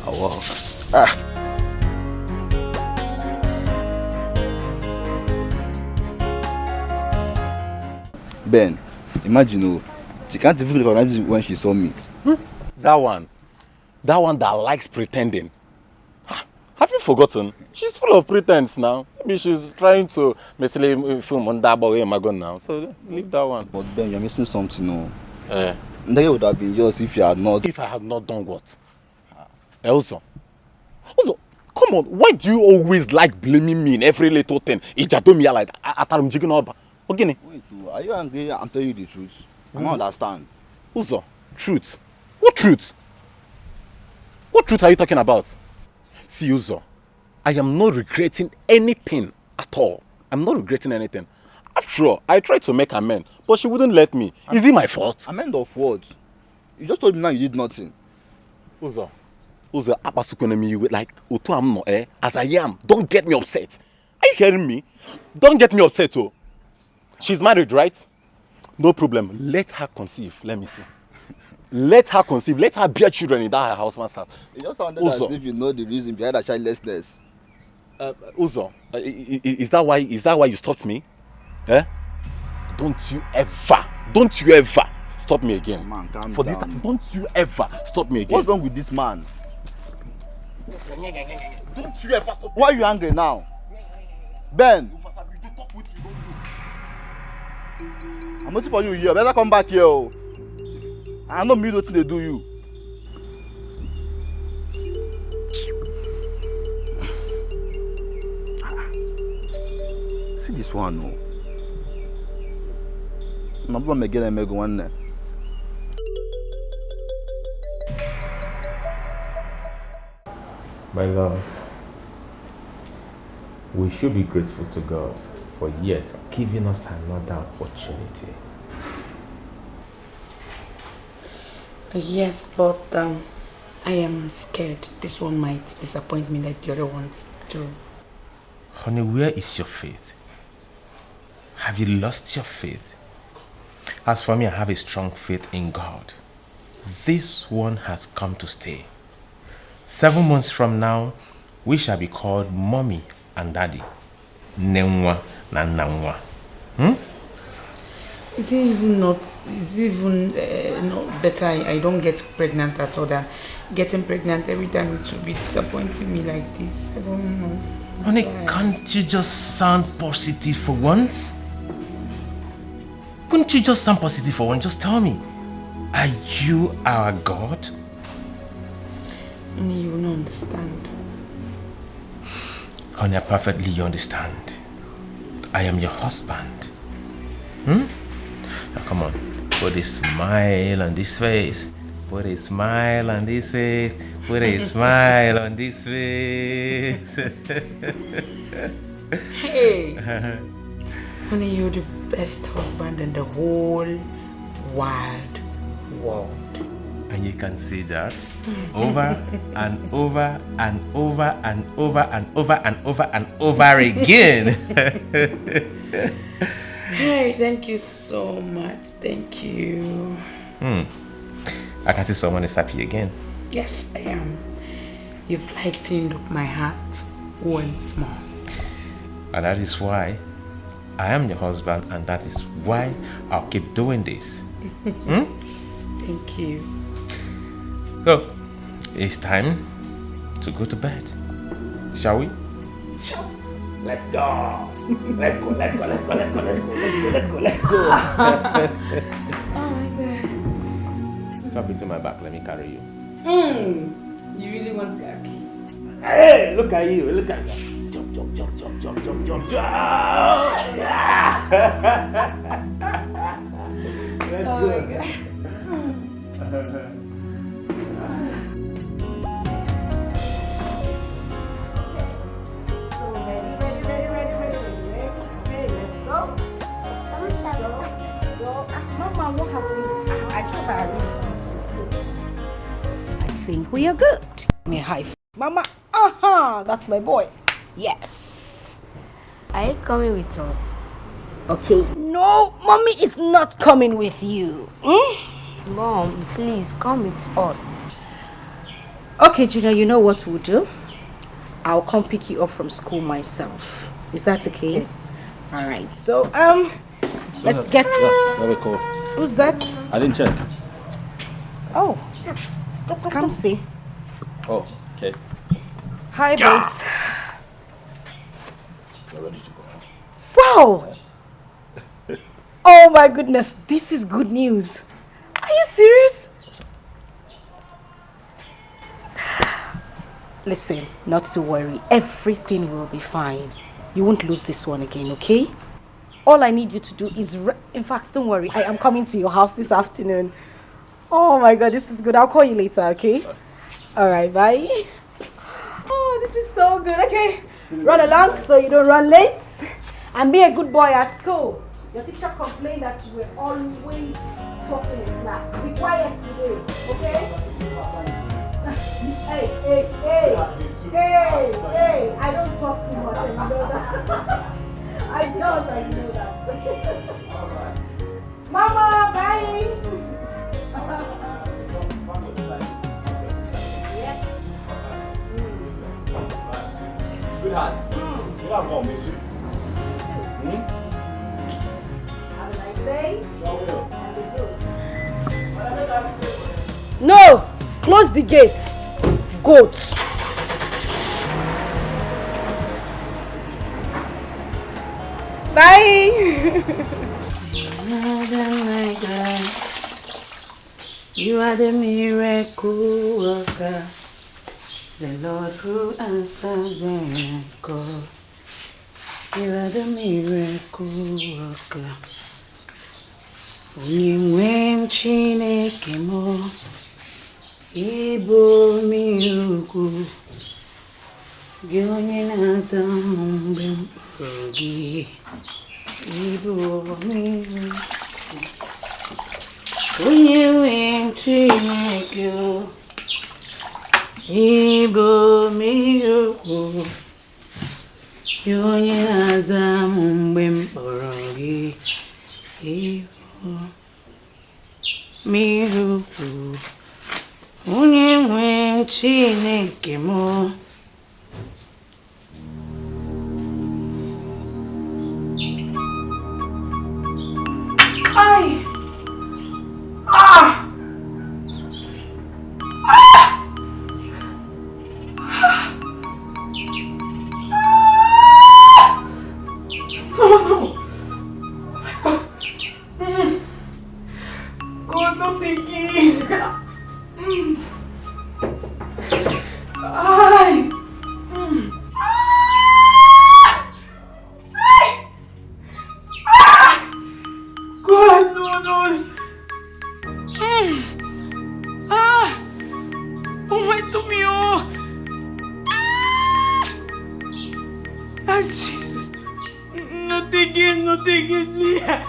Wow. Ben, imagine, she can't even recognize me when she saw me. That one that likes pretending. Have you forgotten? She's full of pretense now. Maybe she's trying to mislead film on that boy now. So leave that one. But Ben, you're missing something, no? That would have been yours if you had not. If I had not done what? Also, come on. Why do you always like blaming me in every little thing? It's just me like atarum jigging up. Okay. Wait, are you angry? I'm telling you the truth. I don't understand. Uzo, truth? What truth? What truth are you talking about? See, Uzo, I am not regretting anything at all. I'm not regretting anything. After all, I tried to make amends, but she wouldn't let me. Is it my fault? Amend of what? You just told me now you did nothing. Uzo, like as I am. Don't get me upset. Are you hearing me? Don't get me upset, oh. She's married, right? No problem. Let her conceive. Let me see. Let her conceive. Let her bear children in that houseman's house. It just sounded as if you know the reason behind her childlessness. Uzo, is that why you stopped me? Don't you ever stop me again. Man, calm For down. this, don't you ever stop me again. What's wrong with this man? Don't you ever stop. Why are you angry now? Ben! I'm waiting for you here. Better come back here. Oh. I know me nothing they do you. See this one, no. I'm going to get a mega one there. My love, we should be grateful to God for yet giving us another opportunity. Yes, but I am scared this one might disappoint me like the other ones do. Honey, where is your faith? Have you lost your faith? As for me, I have a strong faith in God. This one has come to stay. 7 months from now, we shall be called Mommy and Daddy. Nenwa na Nanwa. Is it even not better I don't get pregnant at all? That getting pregnant every time it will be disappointing me like this. I don't know. Honey, can't you just sound positive for once? Couldn't you just sound positive for once? Just tell me, are you our God? Honey, you will not understand. Honey, I perfectly understand. I am your husband. Now come on, put a smile on this face. Put a smile on this face. Put a smile on this face. Hey! Honey, you're the best husband in the whole wide world. And you can see that over and over and over and over and over and over and over again. Hey, thank you so much. Thank you. I can see someone is happy again. Yes, I am. You've lightened up my heart once more. And that is why I am your husband, and that is why I'll keep doing this. Thank you. So, it's time to go to bed. Shall we? Sure. Let's go. Let's go. Oh my God. Jump into my back. Let me carry you. You really want that? Hey, look at you. Look at you. Jump. Yeah. Let's go. My God. Mama, what happened? I thought I arranged this. I think we are good. Give me a high five. Mama, that's my boy. Yes. Are you coming with us? Okay. No, mommy is not coming with you. Mom, please come with us. Okay, Junior, you know what we'll do? I'll come pick you up from school myself. Is that okay? All right. So, let's get... Yeah, very cool. Who's that? I didn't check. Oh, let's come see. Oh, okay. Hi, babes. You're ready to go. Wow! Oh my goodness, this is good news. Are you serious? Listen, not to worry. Everything will be fine. You won't lose this one again, okay? All I need you to do is... In fact, don't worry. I am coming to your house this afternoon. Oh my God, this is good. I'll call you later, okay? Alright, bye. Oh, this is so good. Okay, run along so you don't run late. And be a good boy at school. Your teacher complained that you were always talking in class. Be quiet today, okay? Hey, I don't talk too much, and you know that. I know that. Mama, bye! Yes. Sweetheart, you have one, miss you. Have a nice day. No! Close the gate. Goat. Bye! My God, you are the miracle worker, the Lord who answers when I call. You are the miracle worker. Onye Chineke mo, Ibo miracle. Gị onye na-aza mgbe mkpụrụ gị. Ibo miracle. Onye Chineke o, Ibo miracle. Gị onye na-aza mgbe mkpụrụ gị. Ibo miracle. Onye Chineke mo. Ay! Ah! Ah! No! God, no thinking. Ay! God, no. Oh my tummy, oh. Ah, Jesus. Not again, Leah.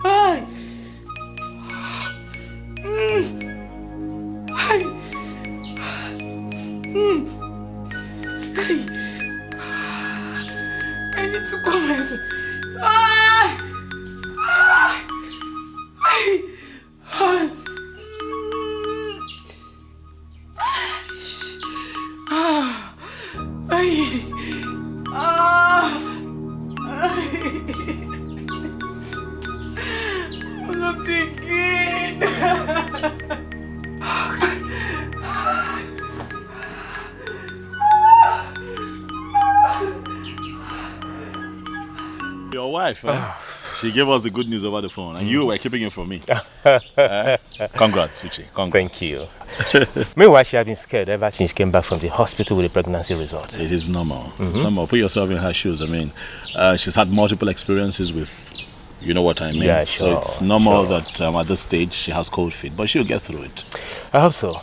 Ay. Ay. I need to go myself. again. Your wife, she gave us the good news over the phone, and you were keeping it from me. Congrats, Uche. Congrats. Thank you. Meanwhile, she had been scared ever since she came back from the hospital with the pregnancy result. It is normal. Normal. Put yourself in her shoes. I mean, she's had multiple experiences with, you know what I mean? Yeah, sure. So it's normal that at this stage she has cold feet, but she'll get through it. I hope so.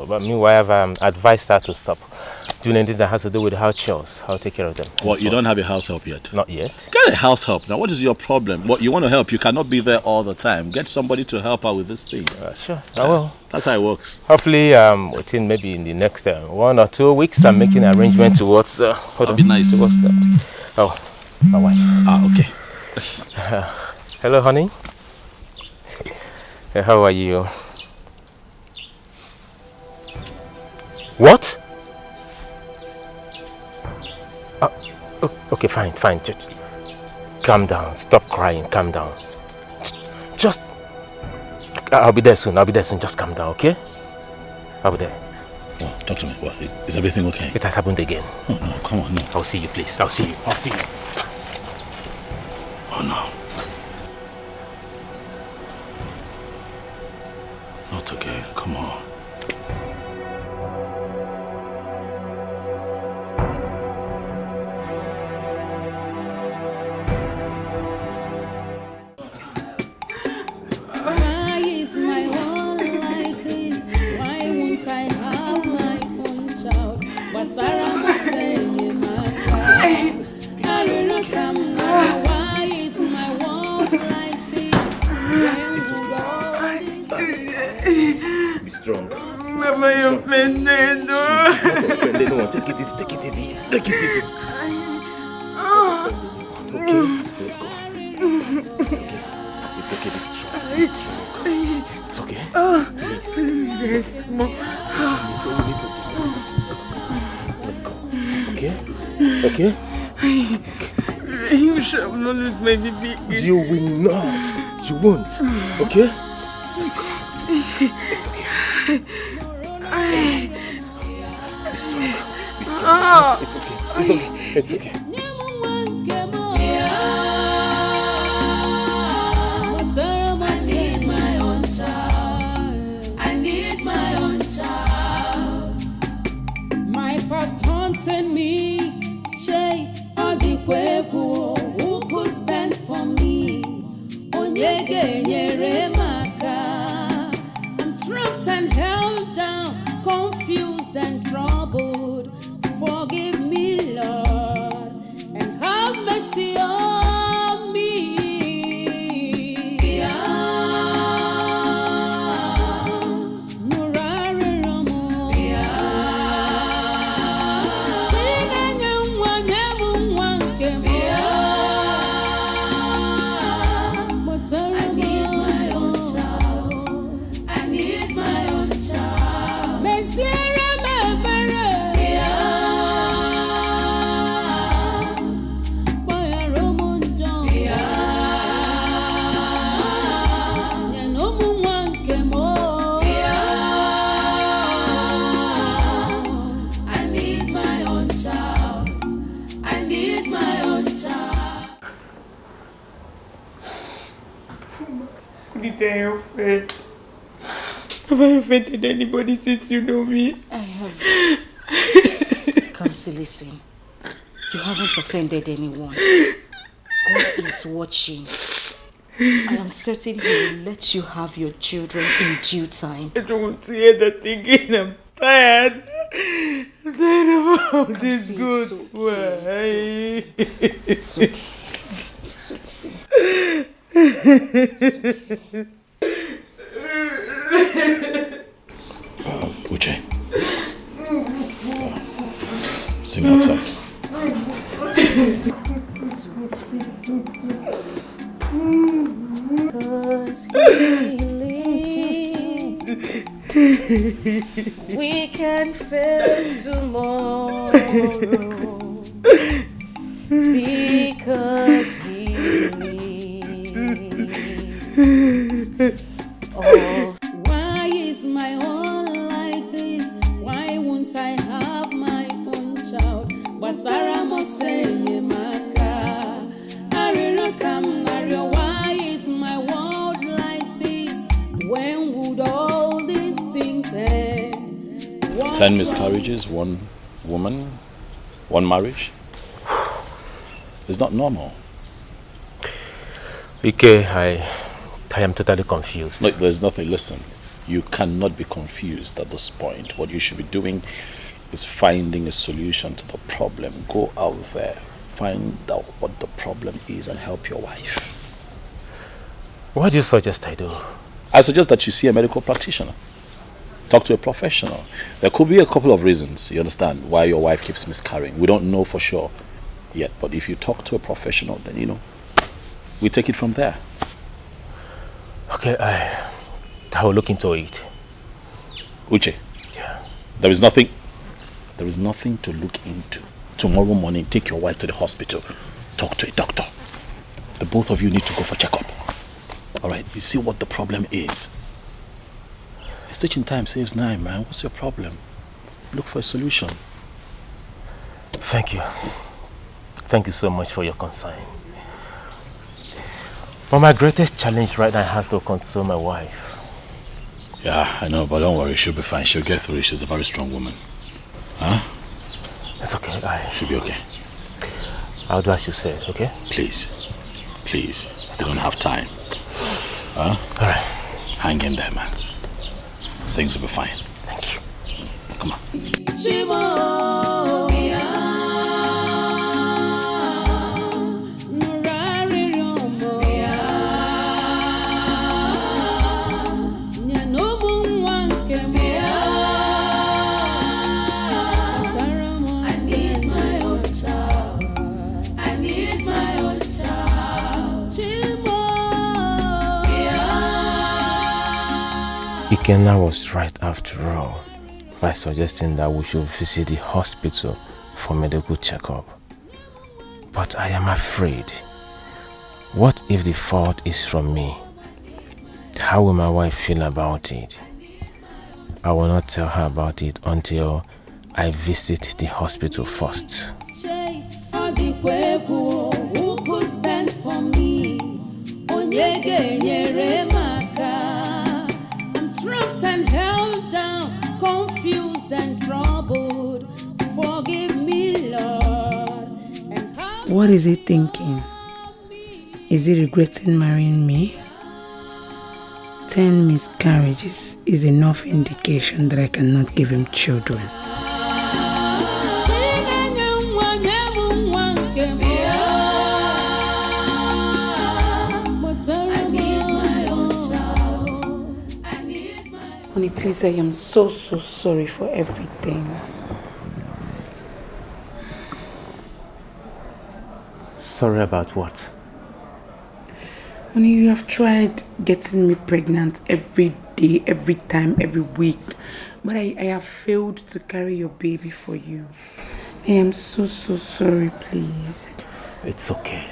But meanwhile, I've advised her to stop doing anything that has to do with house chores. I'll take care of them. What, you don't have a house help yet? Not yet. Get a house help. Now, what is your problem? What, you want to help, you cannot be there all the time. Get somebody to help her with these things. Sure, I will. That's how it works. Hopefully, within maybe in the next 1 or 2 weeks, I'm making an arrangement towards... That'd be nice. Towards that. Oh, my wife. Okay. Hello, honey. How are you? What? Okay, fine. Just calm down. Stop crying. Calm down. Just... I'll be there soon. Just calm down, okay? I'll be there. Oh, talk to me. What? Is everything okay? It has happened again. Oh, no. Come on, no. I'll see you, please. I'll see you. Oh, no. Not again. Come on. Why is my world like this? Why won't I have my own child? But Sarah must say, my child, I will not come now. Why is my world like this? Be strong. Am I offended? No, take it easy. Okay, let's go. It's okay, be strong. It's okay. Very small. Let's go. Okay? You shall not lose my baby. You will not. You won't. Okay? Let's go. It's okay. Be strong. It's okay. Past haunting me, Shay, who could stand for me? Onyege nyere maka. I'm trapped and held down, confused and troubled. Forgive me, Lord, and have mercy on me. Have I offended anybody since you know me? I have. Kamsi, listen. You haven't offended anyone. God is watching. I am certain He will let you have your children in due time. I don't want to hear that again. I'm tired. I'm tired of all this good. Why? It's okay. It's okay. Uche. Sing outside. Because we can face tomorrow. Because He lives. 10 miscarriages, one woman, one marriage. It's not normal. Okay, I am totally confused. Look, there's nothing. Listen, you cannot be confused at this point. What you should be doing is finding a solution to the problem. Go out there, find out what the problem is and help your wife. What do you suggest I do? I suggest that you see a medical practitioner. Talk to a professional. There could be a couple of reasons, you understand, why your wife keeps miscarrying. We don't know for sure yet, but if you talk to a professional, then, we take it from there. Okay, I will look into it. Uche. Yeah. There is nothing to look into. Tomorrow morning, take your wife to the hospital. Talk to a doctor. The both of you need to go for checkup. All right, you see what the problem is. Stitching time saves 9, man. What's your problem? Look for a solution. Thank you. Thank you so much for your concern. But my greatest challenge right now has to console my wife. Yeah, I know, but don't worry. She'll be fine. She'll get through it. She's a very strong woman. Huh? It's okay. She'll be okay. I'll do as you said, okay? Please. Please. You don't have time. Huh? All right. Hang in there, man. Things will be fine. Thank you. Come on. Ikenna was right after all by suggesting that we should visit the hospital for medical checkup. But I am afraid. What if the fault is from me? How will my wife feel about it? I will not tell her about it until I visit the hospital first. Who could stand for me? I'm trapped and held down, confused and troubled. Forgive me, Lord. What is he thinking? Is he regretting marrying me? 10 miscarriages is enough indication that I cannot give him children. Honey, please, I am so sorry for everything. Sorry about what? Honey, you have tried getting me pregnant every day, every time, every week. But I have failed to carry your baby for you. I am so sorry, please. It's okay.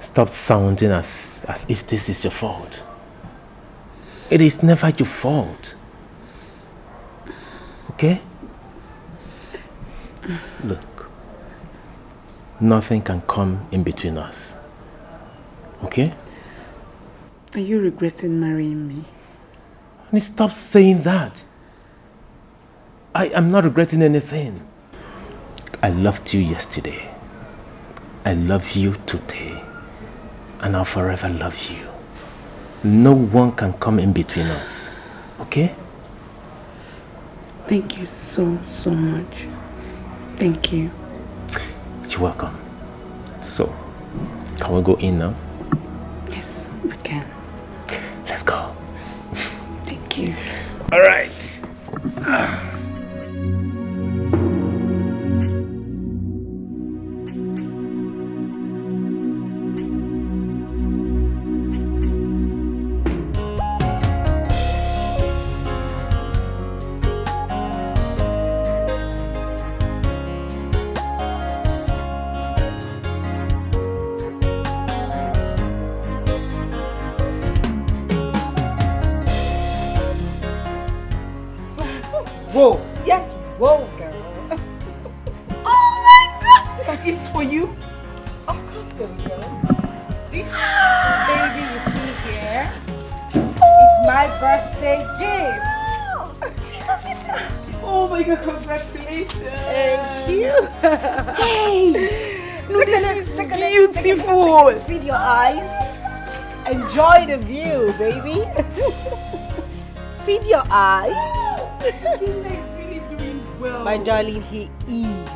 Stop sounding as if this is your fault. It is never your fault. Okay? Look. Nothing can come in between us. Okay? Are you regretting marrying me? Honey, stop saying that. I am not regretting anything. I loved you yesterday. I love you today. And I'll forever love you. No one can come in between us. Okay? Thank you so much. Thank you. You're welcome. So, can we go in now? Yes, we can. Let's go. Thank you. All right. Whoa. Yes, whoa, girl. Oh my God! That is for you. Of course, girl. This baby you see here is my birthday gift. Jesus, this is... Oh my God, congratulations. Thank you. Hey, no, this is beautiful. Feed your eyes. Enjoy the view, baby. Feed your eyes. He's really doing well. My darling, he is.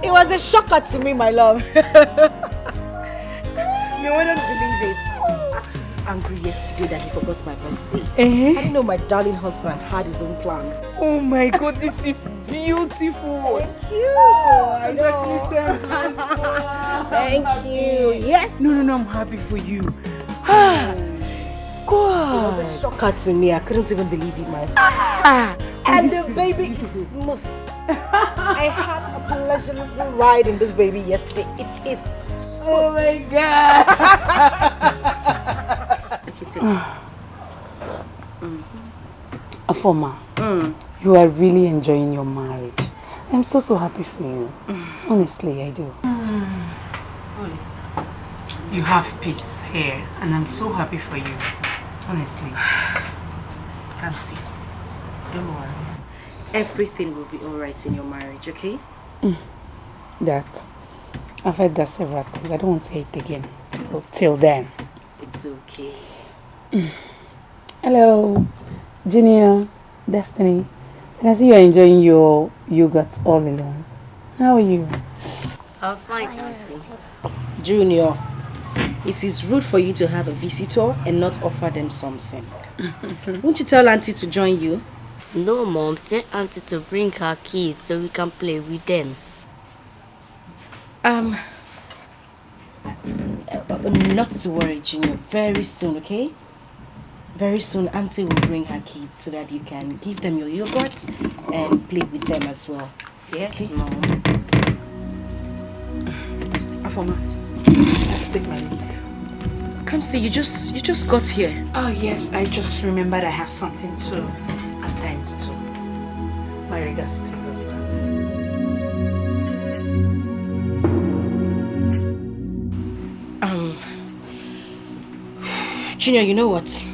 It was a shocker to me, my love. You wouldn't believe it. I was actually angry yesterday that he forgot my birthday. I didn't know my darling husband had his own plans. Oh my God, this is beautiful. Thank you. Congratulations. Thank you. Yes. No, I'm happy for you. It was a shocker to me. I couldn't even believe it myself. And the baby is smooth. I had a pleasurable ride in this baby yesterday. It is smooth. Oh my God. Afoma, you are really enjoying your marriage. I'm so happy for you. Honestly, I do. You have peace here, and I'm so happy for you. Honestly. Come see. Don't worry. Everything will be alright in your marriage, okay? That. I've heard that several times. I don't want to hear it again. Till then. It's okay. Hello, Junior, Destiny. I can see you're enjoying your yogurt all alone. How are you? I'm fine, Auntie. Junior, it is rude for you to have a visitor and not offer them something. Won't you tell Auntie to join you? No, Mom. Tell Auntie to bring her kids so we can play with them. Not to worry, Junior. Very soon, okay? Very soon, Auntie will bring her kids so that you can give them your yogurt and play with them as well. Yes, okay? Mom. Afoma, let's take my leave. Come see, you just got here. Oh yes, I just remembered I have something to attend to. My regards to you as well. Junior, you know what?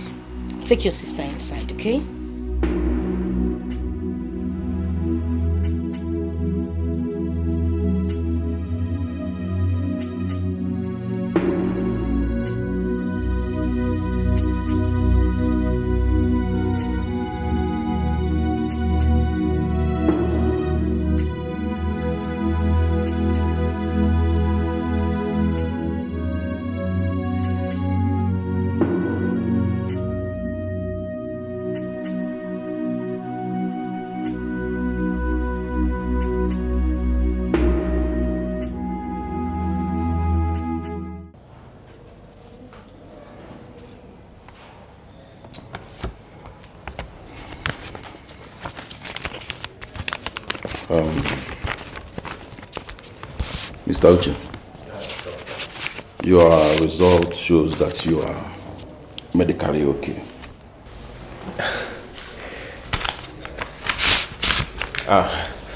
Take your sister inside, okay? Mr. Uche, your result shows that you are medically okay.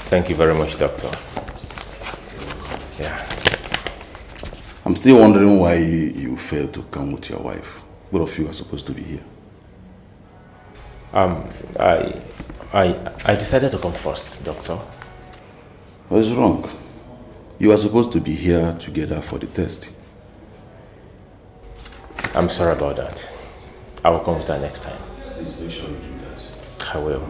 Thank you very much, Doctor. Yeah. I'm still wondering why you failed to come with your wife. Both of you are supposed to be here. I decided to come first, Doctor. What's wrong? You are supposed to be here together for the test. I'm sorry about that. I will come with her next time. Please make sure you do that. I will.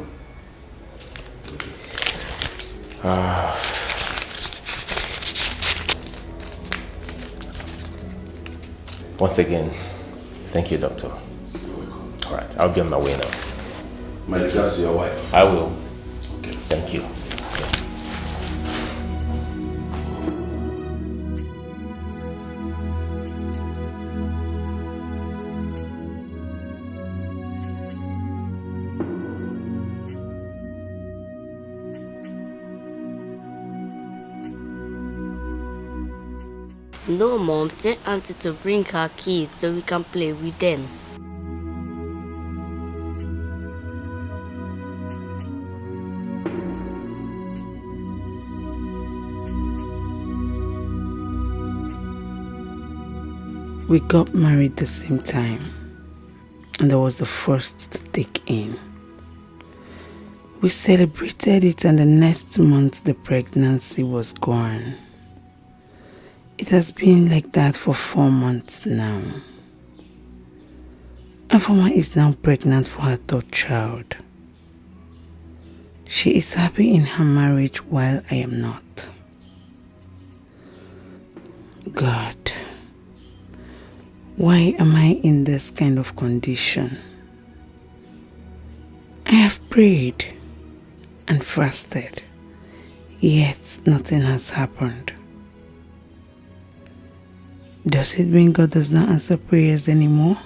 Once again, thank you, Doctor. All right, I'll be on my way now. My regards to your wife. I will. Okay. Thank you. No, Mom. Tell Auntie to bring her kids so we can play with them. We got married the same time, and I was the first to take in. We celebrated it, and the next month the pregnancy was gone. It has been like that for 4 months now. Afoma is now pregnant for her 3rd child. She is happy in her marriage while I am not. God, why am I in this kind of condition? I have prayed and fasted, yet nothing has happened. Does it mean God does not answer prayers anymore?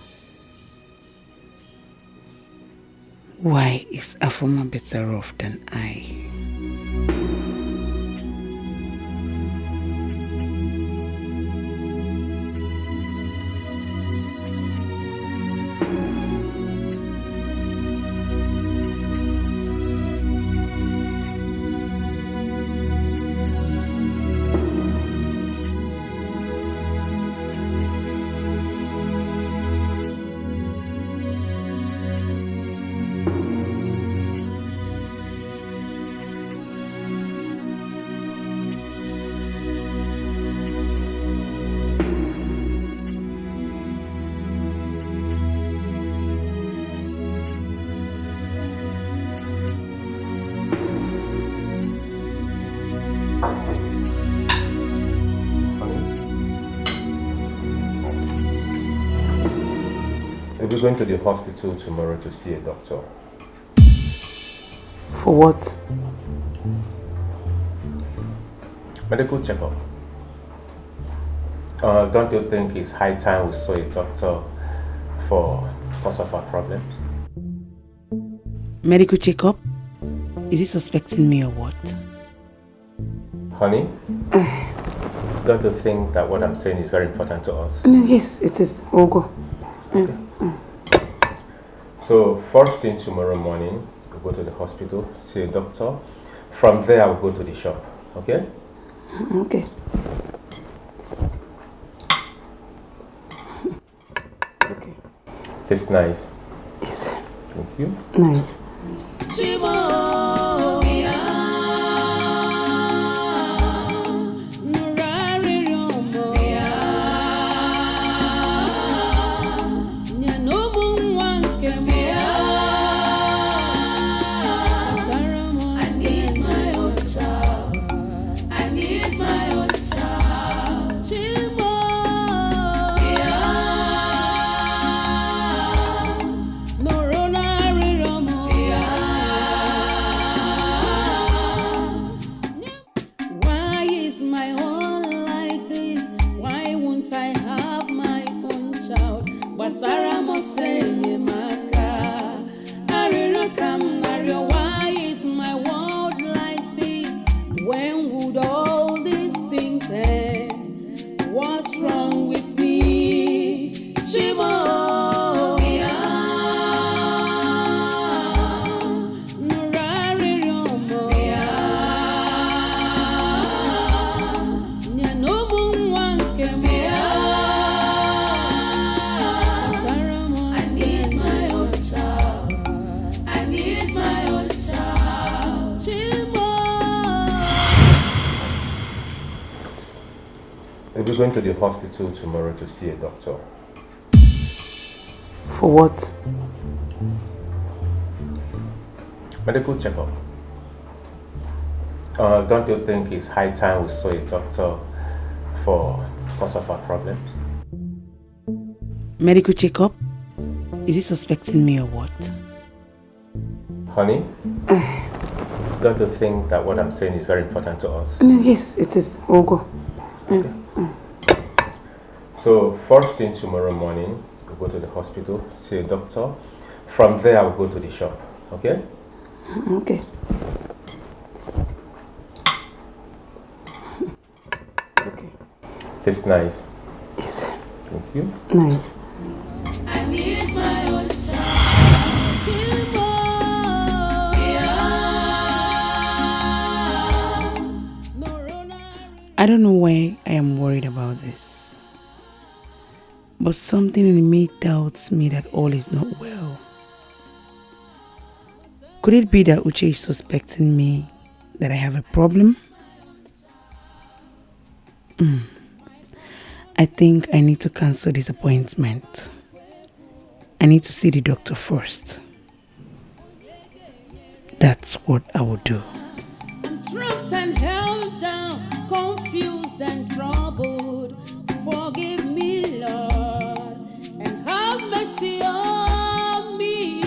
Why is Afoma better off than I? We're going to the hospital tomorrow to see a doctor. For what? Medical checkup. Don't you think it's high time we saw a doctor for cause of our problems? Medical checkup? Is he suspecting me or what? Honey, don't you think that what I'm saying is very important to us? Yes, it is. We'll go. Okay. So first thing tomorrow morning, we'll go to the hospital, see a doctor. From there, I'll go to the shop. Okay? Okay. Okay. Tastes nice. Yes. Thank you. Nice. We're going to the hospital tomorrow to see a doctor. For what? Medical checkup. Don't you think it's high time we saw a doctor for cause of our problems? Medical checkup? Is he suspecting me or what? Honey, don't you think that what I'm saying is very important to us? Yes, it is. We'll go. Okay. So first thing tomorrow morning, we'll go to the hospital, see a doctor. From there, I'll go to the shop. Okay? Okay. Okay. Tastes nice. Yes. Thank you. Nice. I need my own child. I don't know why I am worried about this, but something in me tells me that all is not well. Could it be that Uche is suspecting me that I have a problem? I think I need to cancel this appointment. I need to see the doctor first. That's what I will do. I'm trapped and held down, confused and troubled. Forgive me, Lord, and have mercy on me.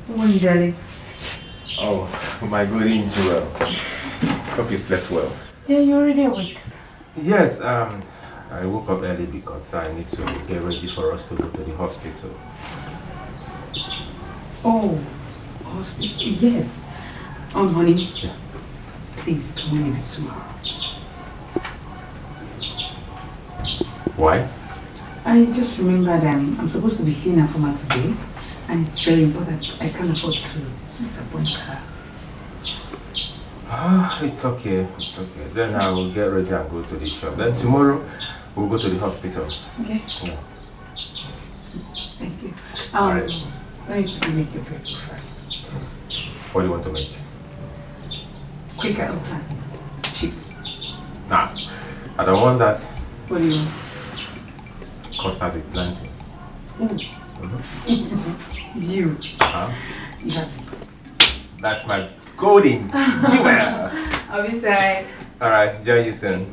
Morning, darling. Oh, my good angel. Hope you slept well. Yeah, you're already awake. Yes, I woke up early because I need to get ready for us to go to the hospital. Oh, hospital? Yes. Honey. Yeah. Please, can we leave it tomorrow? Why? I just remembered I'm supposed to be seeing her from her today, and it's very important. I can't afford to disappoint her. It's okay. It's okay. Then I will get ready and go to the shop. Then tomorrow we'll go to the hospital. Okay. Yeah. Thank you. Alright. Let me quickly make your breakfast first. What do you want to make? Quick out time. Chips. Nah, I don't want that. What do you want? Custard with plenty. You. Huh? Yeah. That's my golden jewel. I'll be inside. Alright, enjoy you soon.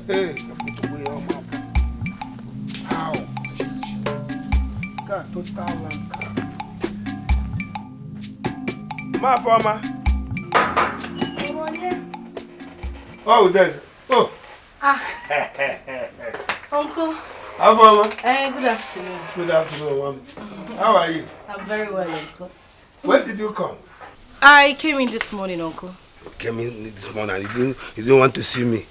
Hey, how? God, total land. Ma farmer. Oh, there's. Oh. Uncle. How farmer? Good afternoon. Good afternoon. How are you? I'm very well, Uncle. When did you come? I came in this morning, Uncle. You came in this morning and you didn't want to see me.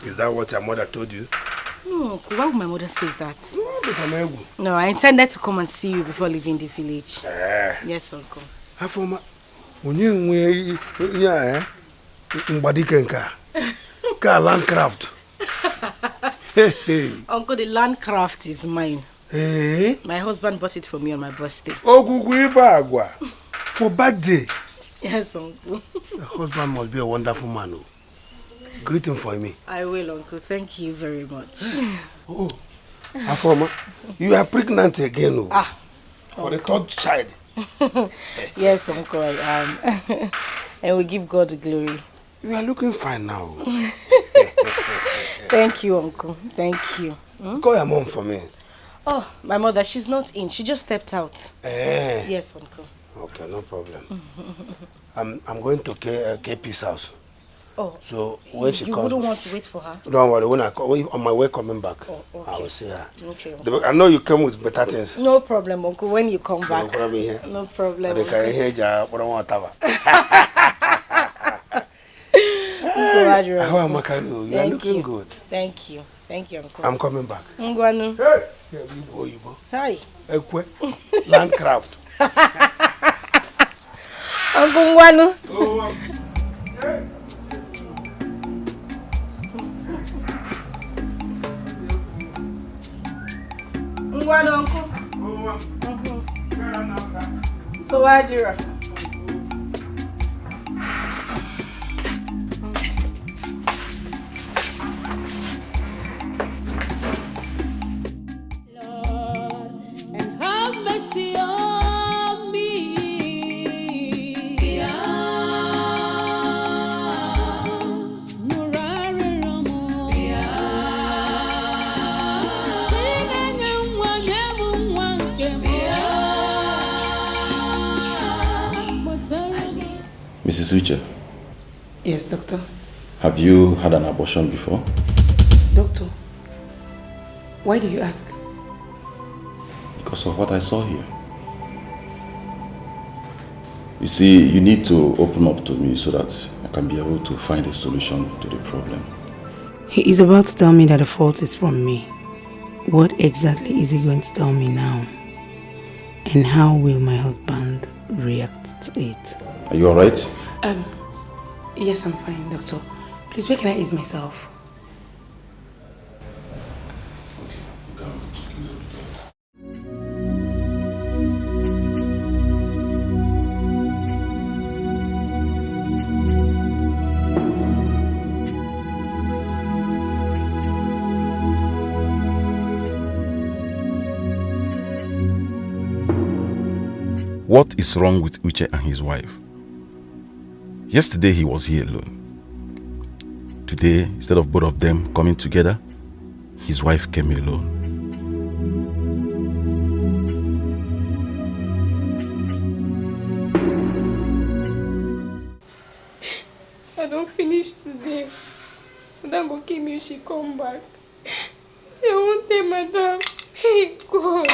Is that what your mother told you? No, Uncle, why would my mother say that? No, I intended to come and see you before leaving the village. Yes, Uncle. Afoma, when you landcraft. Uncle, the landcraft is mine. Hey? My husband bought it for me on my birthday. Oh, for birthday. Yes, Uncle. The husband must be a wonderful man. Oh. Greet him for me. I will, Uncle. Thank you very much. Oh, Afoma, you are pregnant again. Oh. For the third child. Yes, Uncle, I am. And we give God the glory. You are looking fine now. Thank you, Uncle. Thank you. Call your mom for me. Oh, my mother, she's not in. She just stepped out. Yes, Uncle. Okay, no problem. I'm going to KP's house. Oh, so when she comes, you wouldn't want to wait for her? Don't worry. When on my way coming back, okay. I will see her. Okay. I know you came with better things. No problem, Uncle. When you come back. No problem. You are looking good. Thank you. Thank you, Uncle. I'm coming back. Ngwanu. Hey. Hi. Landcraft. Uncle Ngwanu. Hey. Ngwanu, Uncle. So, Adira. Mrs. Uche. Yes, doctor. Have you had an abortion before? Doctor, why do you ask? Because of what I saw here. You see, you need to open up to me so that I can be able to find a solution to the problem. He is about to tell me that the fault is from me. What exactly is he going to tell me now? And how will my husband react to it? Are you alright? Yes, I'm fine, doctor. Please, where can I ease myself? What is wrong with Uche and his wife? Yesterday he was here alone. Today, instead of both of them coming together, his wife came alone. I don't finish today. Madam go kill me if she come back. Say I won't tell madam. Hey God.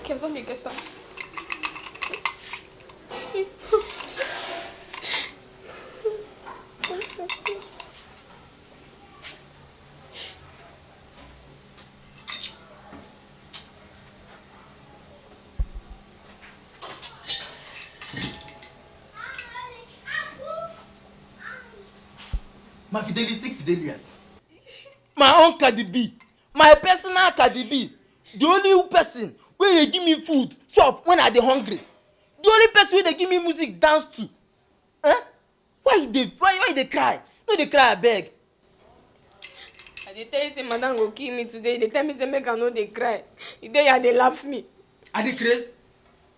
Okay, let me get that. My fidelistic Fidelia. My own Cardi B. My personal Cardi B. The only person where they give me food, chop when I dey hungry. The only person where they give me music, dance to. Why they cry? No, they cry, I beg. I dey tell you say madam go kill me today. They tell me say make I no dey cry. They laugh me. Are they crazy?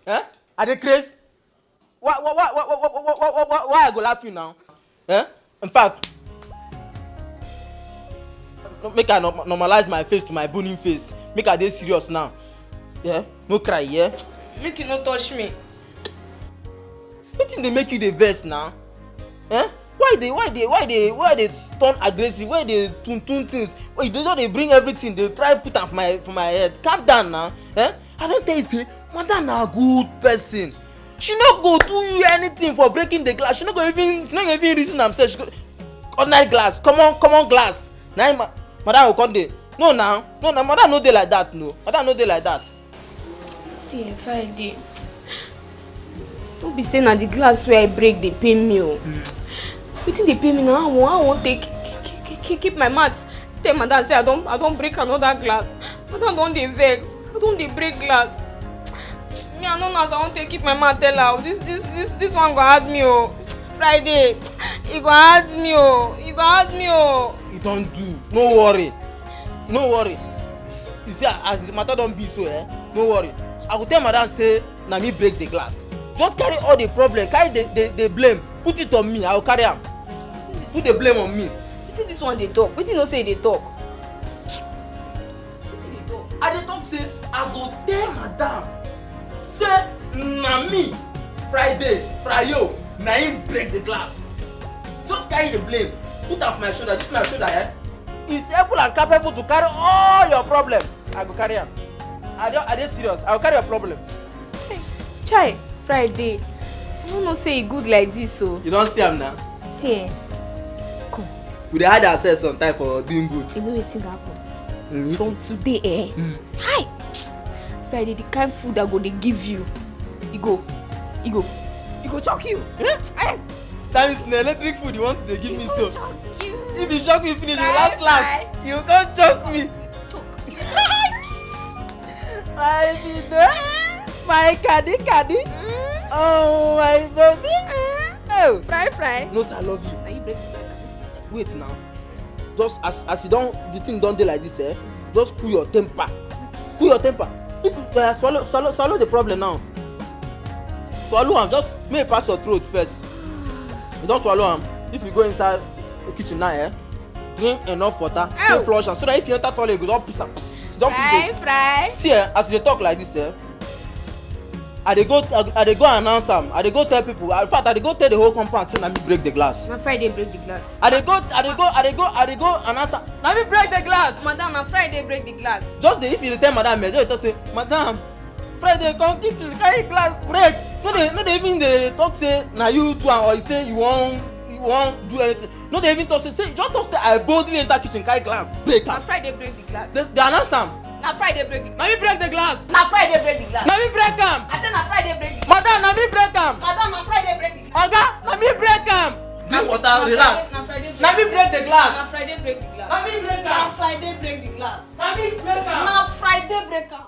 Are they crazy? Why I go laugh you now? In fact, make I normalize my face to my boning face. Make I dey serious now. Yeah, no cry, yeah. Make you no touch me. Wetin dey make you dey vex now? Why they turn aggressive? Why they tune things? Why they just bring everything? They try put am for my head. Calm down now. I don't tell you say, madam na good person. She no go do you anything for breaking the glass. She no go even reason herself. She go ordinary glass, common glass. Now madam go come dey. No, madam no dey like that. No, madam no dey like that. See, Friday. Don't be saying that the glass where I break they pay me. Wetin dey pay me now? I won't keep my mouth. Tell madam say I don't break another glass. Madam don't dey vex. I don't dey break glass. Me I know as I won't keep my mouth tell her. This one go hurt me Friday. It go hurt me It go hurt me You don't do. No worry. You see as the matter don't be so no worry. I will tell madam say na me break the glass. Just carry all the problem, carry the blame, put it on me. I will carry am. Put the blame on me. Wetin this one dey talk? Wetin no say dey talk? I dey talk say I go tell madam say na me Friday, na him break the glass. Just carry the blame, put am for my shoulder. This my shoulder is able and capable to carry all your problem. I go carry am. I dey serious. I will carry your problem. Hey, Chai, Friday. I don't know say e good like this so. You don't see am now? See come. We dey hide ourselves sometimes for doing good. You know wetin go happen? From today hi! Friday, the kind food I go dey give you, e go shock you. That is the electric food you want to give me so. If you shock me finish, you last, you can't choke me. My baby, my caddy. Oh my baby. Oh. Fry. No sir, I love you. Now you break the glass. Wait now. Just as you don't, the thing don't do like this, just cool your temper. If you swallow the problem now. Swallow am, just make it pass your throat first. You don't swallow am. If you go inside the kitchen now, drink enough water, take flush am so that if you enter toilet you go don piss am. Don piss Fry. See as you dey talk like this I dey go announce am. I dey go tell people. In fact, I dey go tell the whole compound say na me break the glass. Na Friday break the glass. I dey go announce am. Na me break the glass. Madam, na Friday break the glass. Just if you dey tell madam, just talk say, madam, Friday come kitchen carry glass break. No dey even dey talk say na you do am or you say you wan do anything. No dey even talk say just talk say I boldly enter kitchen carry glass break am. Na Friday break the glass. They announce am. Na Friday break the glass. Na me break the glass. Na Friday break the glass. Na me break am. I say na Friday break the glass. Madam, na me break am. Madam, na Friday break the glass. Oga, na me break am. Drink water, relax. Na me break the glass. Na Friday break the glass. Na me break am. Na Friday break the glass. Na me break am. Na Friday break am.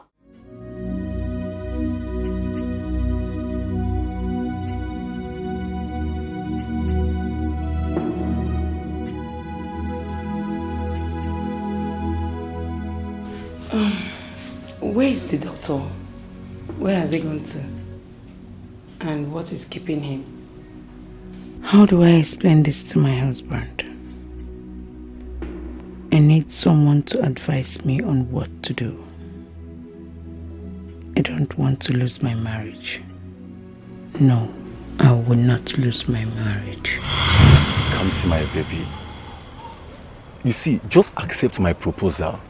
Where is the doctor? Where has he gone to? And what is keeping him? How do I explain this to my husband? I need someone to advise me on what to do. I don't want to lose my marriage. No, I will not lose my marriage. Come see my baby. You see, just accept my proposal.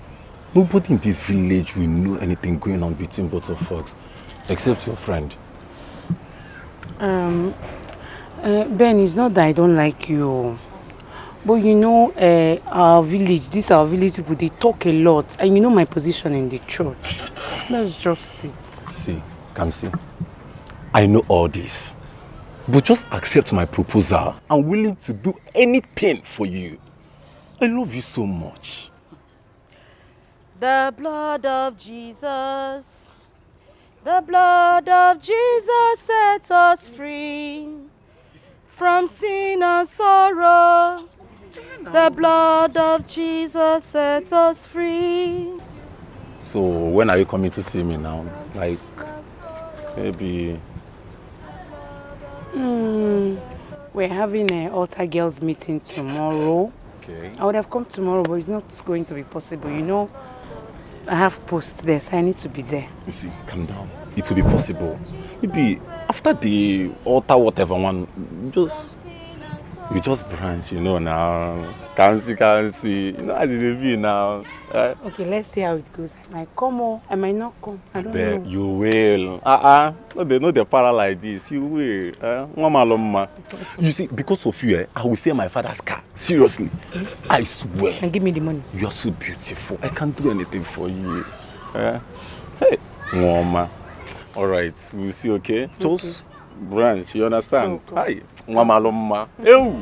Nobody in this village will know anything going on between both of us, except your friend. Ben, it's not that I don't like you. But you know, our village people, they talk a lot. And you know my position in the church. That's just it. See, Kamsi, I know all this. But just accept my proposal. I'm willing to do anything for you. I love you so much. The blood of Jesus, the blood of Jesus sets us free from sin and sorrow. The blood of Jesus sets us free. So when are you coming to see me now? Like, maybe... We're having an altar girls meeting tomorrow. Okay. I would have come tomorrow, but it's not going to be possible. You know, I have post there, so I need to be there. You see, calm down. It will be possible. Maybe after the altar, whatever one, you just branch, you know now. Can't see. You know as it be now. Okay, let's see how it goes. I might come or I might not come. I don't know. You will. They know the para like this. You will. You see, because of you, I will sell my father's car. Seriously. I swear. And give me the money. You are so beautiful. I can't do anything for you. Hey, Mama. All right, we'll see, okay? Just branch, you understand? Hi, Mama Loma. Ew.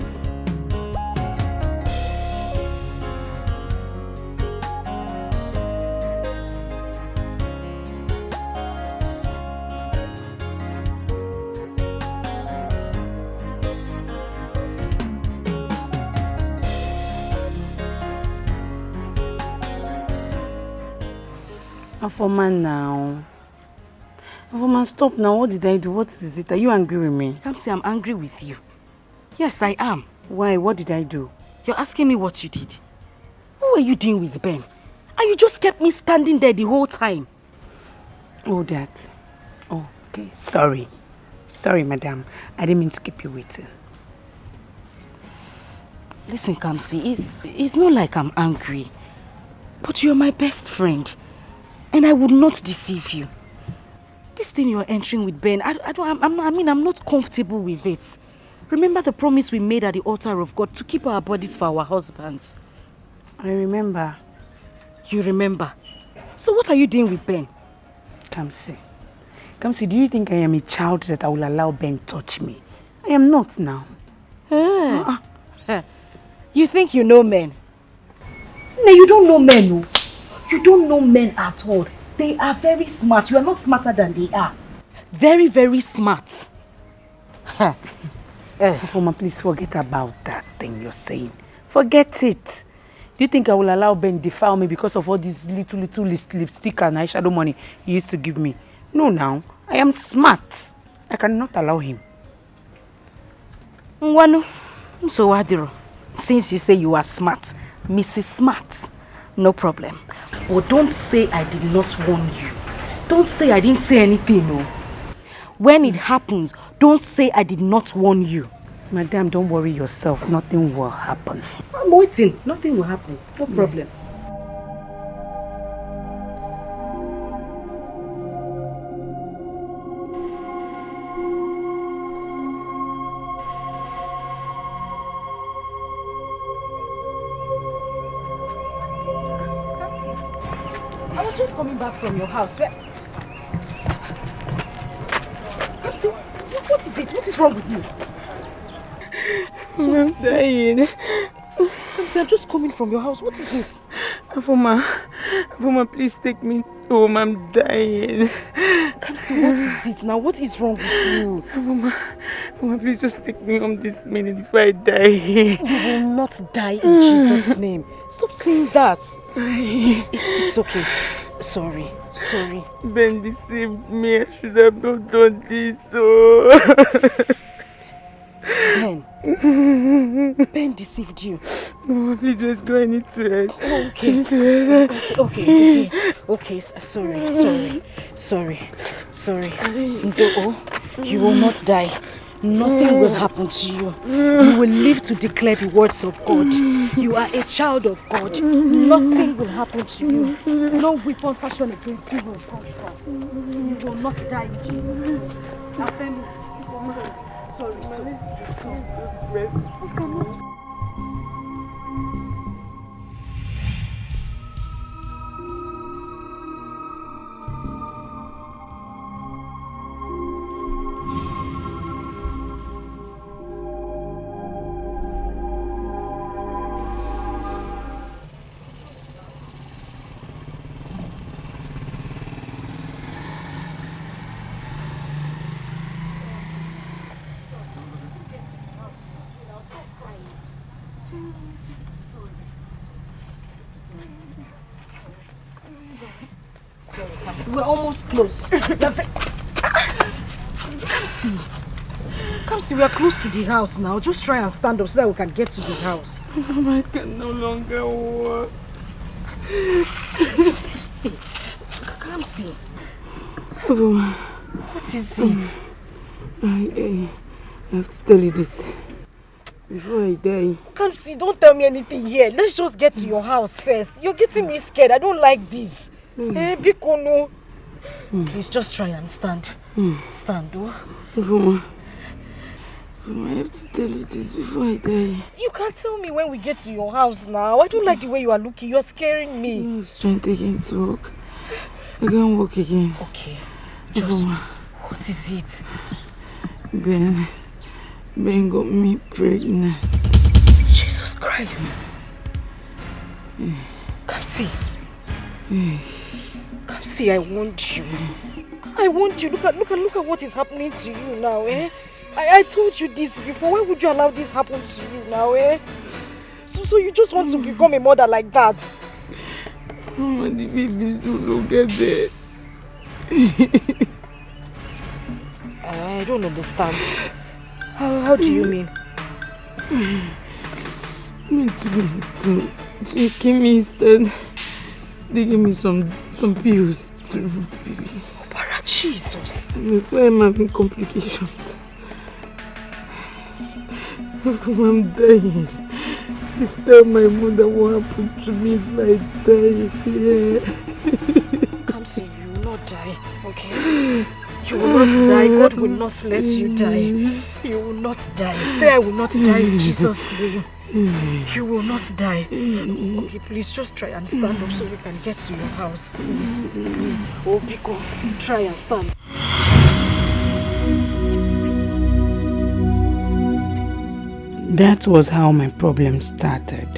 Afoman now. Afoman, stop now. What did I do? What is it? Are you angry with me? Come say I'm angry with you. Yes, I am. Why? What did I do? You're asking me what you did. What were you doing with Ben? And you just kept me standing there the whole time. Oh, that. Oh, okay. Sorry. Sorry, madam. I didn't mean to keep you waiting. Listen, Kamsi, it's not like I'm angry. But you're my best friend. And I would not deceive you. This thing you're entering with Ben, I'm not comfortable with it. Remember the promise we made at the altar of God to keep our bodies for our husbands? I remember. You remember? So what are you doing with Ben? Kamsi, do you think I am a child that I will allow Ben touch me? I am not now. You think you know men? No, you don't know men. No. You don't know men at all. They are very smart. You are not smarter than they are. Very, very smart. Foma, please forget about that thing you're saying. Forget it. Do you think I will allow Ben defile me because of all this little lipstick and eyeshadow money he used to give me? No, now. I am smart. I cannot allow him. Nwanu, so Wadiro, since you say you are smart, Mrs. Smart, no problem. But don't say I did not warn you. Don't say I didn't say anything, no. When it happens, don't say I did not warn you. Madam, don't worry yourself. Nothing will happen. I'm waiting. Nothing will happen. No problem. I was just coming back from your house. What is it? What is wrong with you? I'm dying. I'm just coming from your house. What is it? Afoma, please take me home. I'm dying. Kamsi, what is it now? What is wrong with you? Afoma, please just take me home this minute before I die. You will not die in Jesus' name. Stop saying that. It's okay. Sorry. Ben deceived me. I should have not done this. Ben deceived you. No, please, let's go. I need to rest. Okay. Sorry. Ndo, you will not die. Nothing will happen to you. You will live to declare the words of God. You are a child of God. Nothing will happen to you. No weapon fashioned against you will prosper. You will not die in Jesus. Affirm it. Sorry. We're almost close. Come see, we are close to the house now. Just try and stand up so that we can get to the house. I can no longer walk. Come see. What is it? I have to tell you this before I die. Come see, don't tell me anything here. Let's just get to your house first. You're getting me scared. I don't like this. Biko, no. Please just try and stand. Stand, oh. I have to tell you this before I die. You can't tell me when we get to your house now. I don't like the way you are looking. You are scaring me. I was trying to again to walk. I can't walk again. Okay. Just, what is it? Ben got me pregnant. Jesus Christ. Come see. Come see, I want you. Look at what is happening to you now, eh? I told you this before. Why would you allow this happen to you now, eh? So you just want to become a mother like that? Mama, the babies don't get there. I don't understand. How do you mean? To give me instead. They gave me some pills to remove the baby. Oh, para Jesus. And that's why I'm having complications. I'm dying. Please tell my mother what happened to me if I die here. Come see, you will not die, okay? You will not die. God will not let you die. You will not die. Say I will not die in Jesus' name. You will not die. Okay, please just try and stand up so we can get to your house. Please. Oh, Biko, try and stand. That was how my problem started.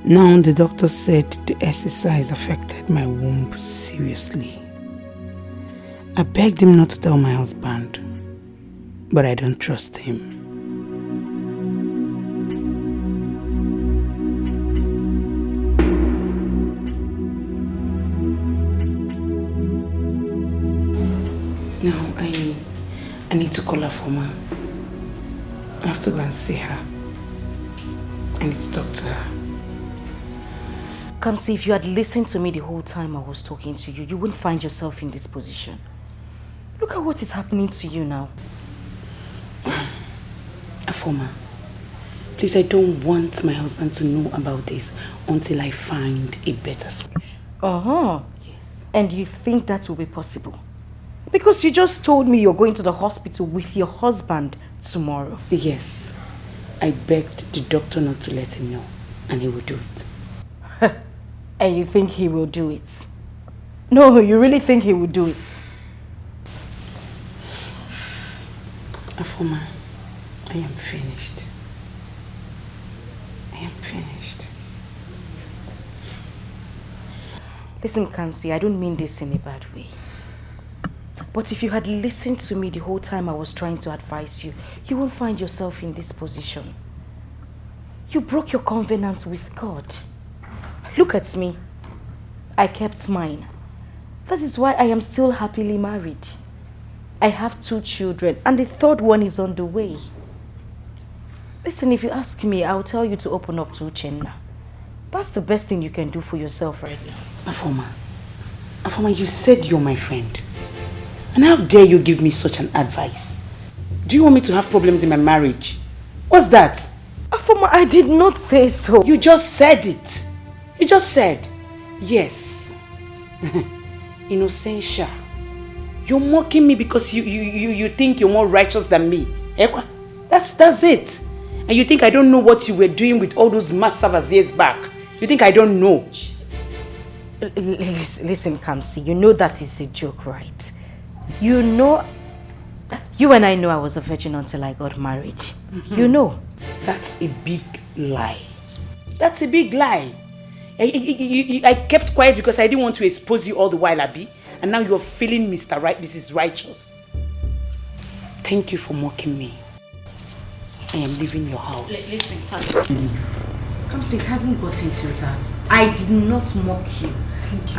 Now the doctor said the exercise affected my womb seriously. I begged him not to tell my husband, but I don't trust him. Now I need to call her for ma. I have to go and see her. I need to talk to her. Come see, if you had listened to me the whole time I was talking to you, you wouldn't find yourself in this position. Look at what is happening to you now. Afoma, please, I don't want my husband to know about this until I find a better solution. Uh-huh. Yes. And you think that will be possible? Because you just told me you're going to the hospital with your husband tomorrow. Yes. I begged the doctor not to let him know, and he will do it. And you think he will do it? No, you really think he will do it? Afoma, I am finished. I am finished. Listen, Kamsi, I don't mean this in a bad way. But if you had listened to me the whole time I was trying to advise you, you won't find yourself in this position. You broke your covenant with God. Look at me. I kept mine. That is why I am still happily married. I have 2 children and the 3rd one is on the way. Listen, if you ask me, I'll tell you to open up to Uchenna. That's the best thing you can do for yourself right now. Afoma, you said you're my friend. And how dare you give me such an advice? Do you want me to have problems in my marriage? What's that? Afoma, I did not say so. You just said it. You just said, yes. Innocentia. You're mocking me because you think you're more righteous than me. That's it. And you think I don't know what you were doing with all those mass servers years back. You think I don't know. Listen, Kamsi, you know that is a joke, right? You know, you and I know I was a virgin until I got married. You know. That's a big lie. That's a big lie. I kept quiet because I didn't want to expose you all the while, Abi. And now you're feeling Mr. Right, Mrs. Righteous. Thank you for mocking me. I am leaving your house. Listen, Kamsi. Kamsi, it hasn't got into that. I did not mock you. Thank you.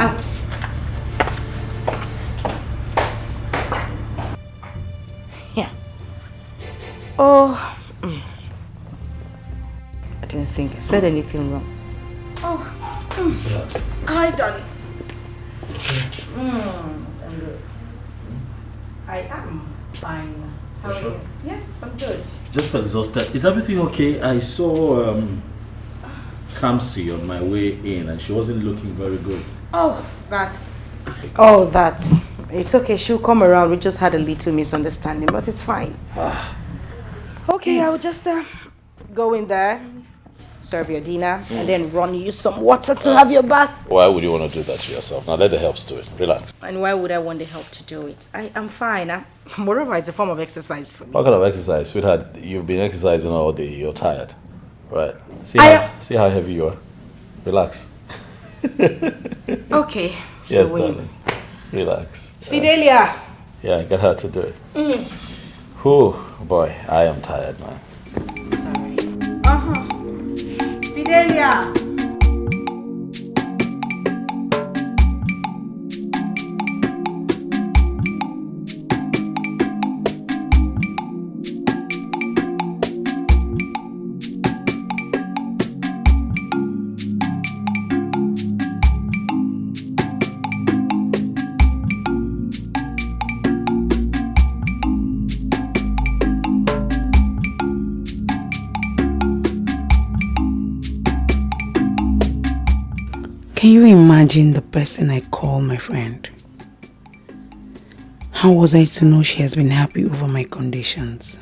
Yeah. Oh. I didn't think I said anything wrong. Oh. Hi, darling. I am fine. How are you? Yes, I'm good. Just exhausted. Is everything okay? I saw Kamsi on my way in and she wasn't looking very good. Oh, that's... It's okay. She'll come around. We just had a little misunderstanding, but it's fine. Okay, I'll just go in there, serve your dinner, and then run you some water to have your bath. Why would you want to do that to yourself? Now let the helps do it. Relax. And why would I want the help to do it? I'm fine. Moreover, it's a form of exercise for me. What kind of exercise? Sweetheart, you've been exercising all day. You're tired. Right. See how heavy you are. Relax. Okay. Yes, darling. Relax. Fidelia. Yeah, get her to do it. Whew, boy, I am tired, man. Sorry. Fidelia. Can you imagine the person I call my friend? How was I to know she has been happy over my conditions?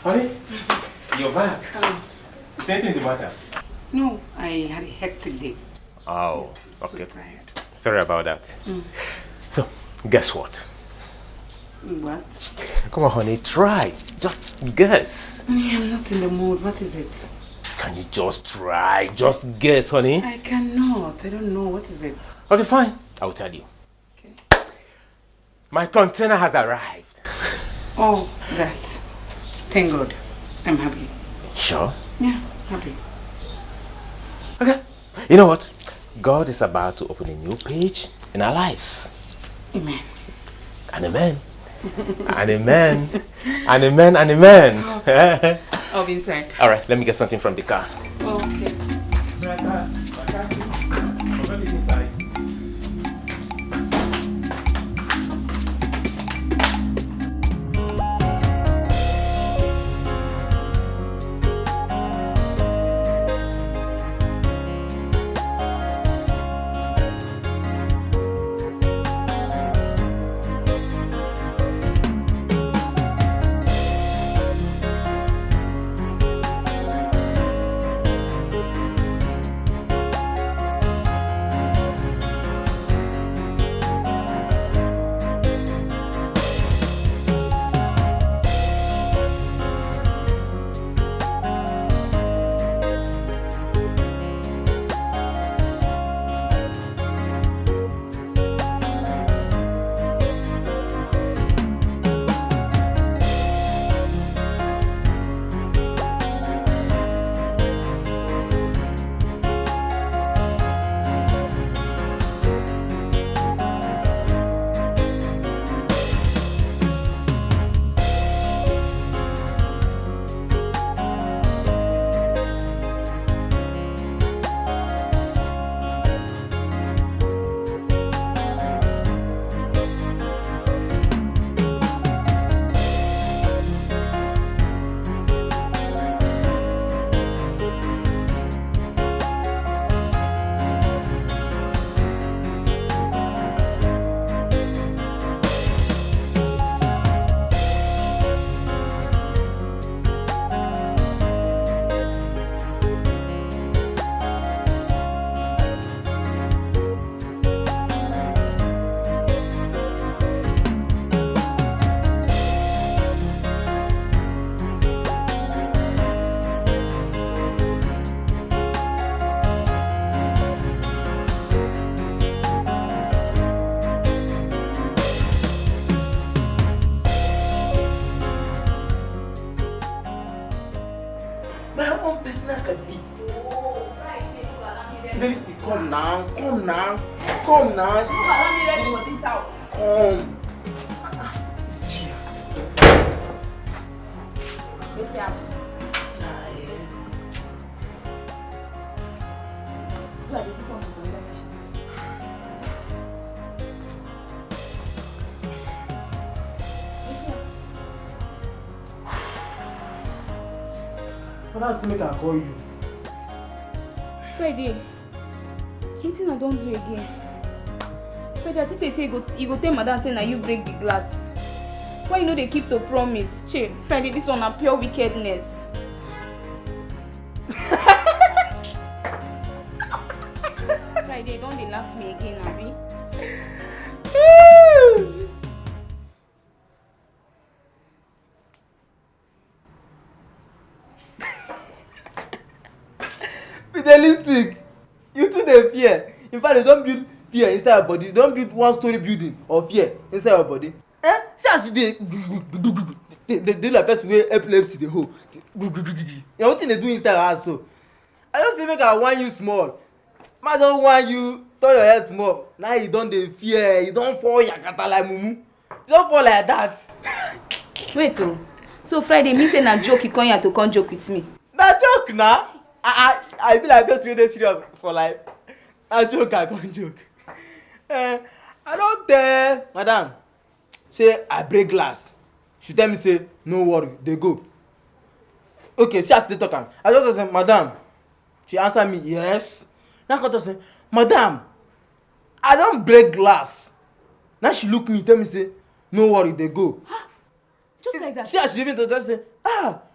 Honey, you're back. Is anything the matter? No, I had a hectic day. Oh, So okay. tired. Sorry about that. So, guess what? What? Come on, honey, try. Just guess. Honey, I'm not in the mood. What is it? Can you just try? Just guess, honey. I cannot. I don't know. What is it? Okay, fine. I'll tell you. Okay. My container has arrived. Oh, that. Thank God. I'm happy. Sure? Yeah, happy. Okay. You know what? God is about to open a new page in our lives. Amen. And amen. And amen. And amen. And amen. I'll be inside. All right, let me get something from the car. Okay. Come now. Come now. Come now. Allow me ready for this house. Come. What's up? But that's make I call you. Friday, anything I don't do again. Friday, I just say you go tell madam say na you break the glass. Why you know they keep to promise? Che, Friday, this one a pure wickedness. Friday, don't they laugh me again, Abi? Fidelistic, you too dey fear. In fact, they don't build fear inside your body. They don't build one-story building of fear inside your body. See as you dey do like person wey epilepsy dey hold. You know wetin dey do inside your house so? I just say make I warn you small. Ma don warn you, turn your head small. Now you don dey fear, you don fall yakata like mumu. You don fall like that. Wait oh, so Friday me say na joke you come here to come joke with me? Na joke na? I be like person wey dey serious for life. Na joke I come joke. I don tell madam say I break glass. She tell me say no worry, dey go. Okay, see as they talk am. I just say madam. She answer me yes. Now I come talk say madam, I don break glass. Now she look me tell me say no worry, dey go. Just like that. See as she even tell say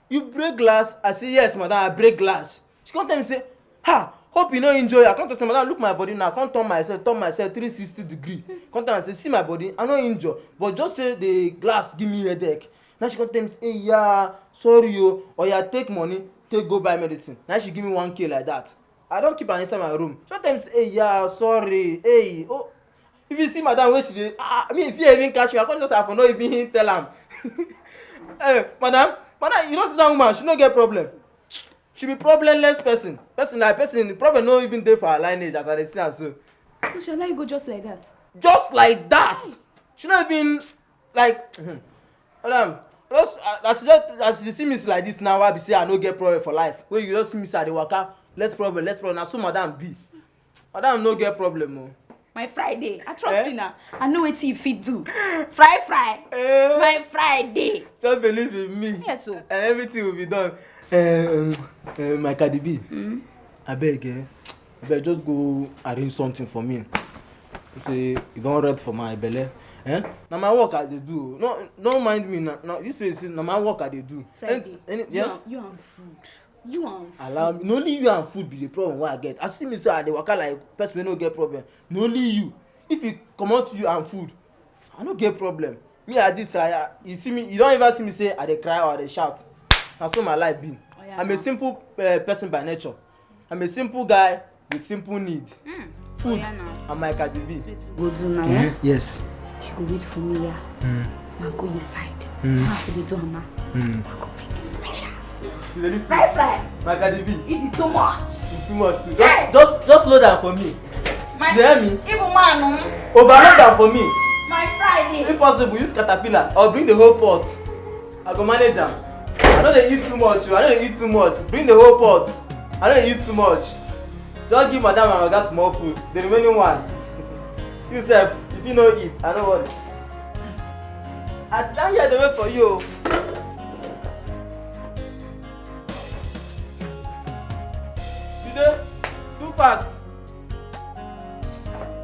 you break glass. I say yes madam, I break glass. She come tell me say hope you no enjoy. I come tell say madam look my body now. I come turn myself 360 degree. Come tell me say see my body, I no injure, but just say the glass give me headache. Now she come tell me say hey, yeah sorry o, or yeah take money take go buy medicine. Now she give me 1K like that. I don keep her inside my room. She tell me say hey yeah sorry hey oh. If you see madam wey she dey if you even catch me, I come just have for no even tell am. Hey madam you know see that woman, she no get problem. She be problemless person. The problem no even there for her lineage as I dey see her so. So shall I go just like that? Just like that? She not even like madam, just as you see me like this now, I be say I no get problem for life. When you just see me say I dey waka, less problem. Na so madam be. Madam no get problem o. My Friday, I trust you now. I know what you fit do. Fry. My Friday. Just believe in me. Yes, so. And everything will be done. My Cardi B. I beg, just go arrange something for me. You say you don't read for my belly. Now my work I dey do. No, don't mind me now. This way, now my work I dey do. Friday. You and food. You and allow me. No only you and food be the problem what I get. I see me say I dey waka like person wey no get problem. No only you. If you come out to you and food, I no get problem. Me at this you see me, you don't even see me say I dey cry or I dey shout. That's what my life be. Oh, yeah, I'm a simple person by nature. I'm a simple guy with simple need. Food and my Cardi B. Go do now, yeah? Yes. You go wait for me, yeah? I'll go inside. That's what they do, Mama. I'll go bring you special. Fry. My Cardi B. Eat it too much. It's too much. Just load am for me. You hear me? Even man. Overload am for me. My Friday. If possible, use caterpillar or bring the whole pot. I go manage am. I don't dey eat too much. Bring the whole pot. I don't eat too much. Just give madam and oga small food. The remaining one. You sef, if you no eat, I no worry. I sit down here dey wait for you. Today, too fast.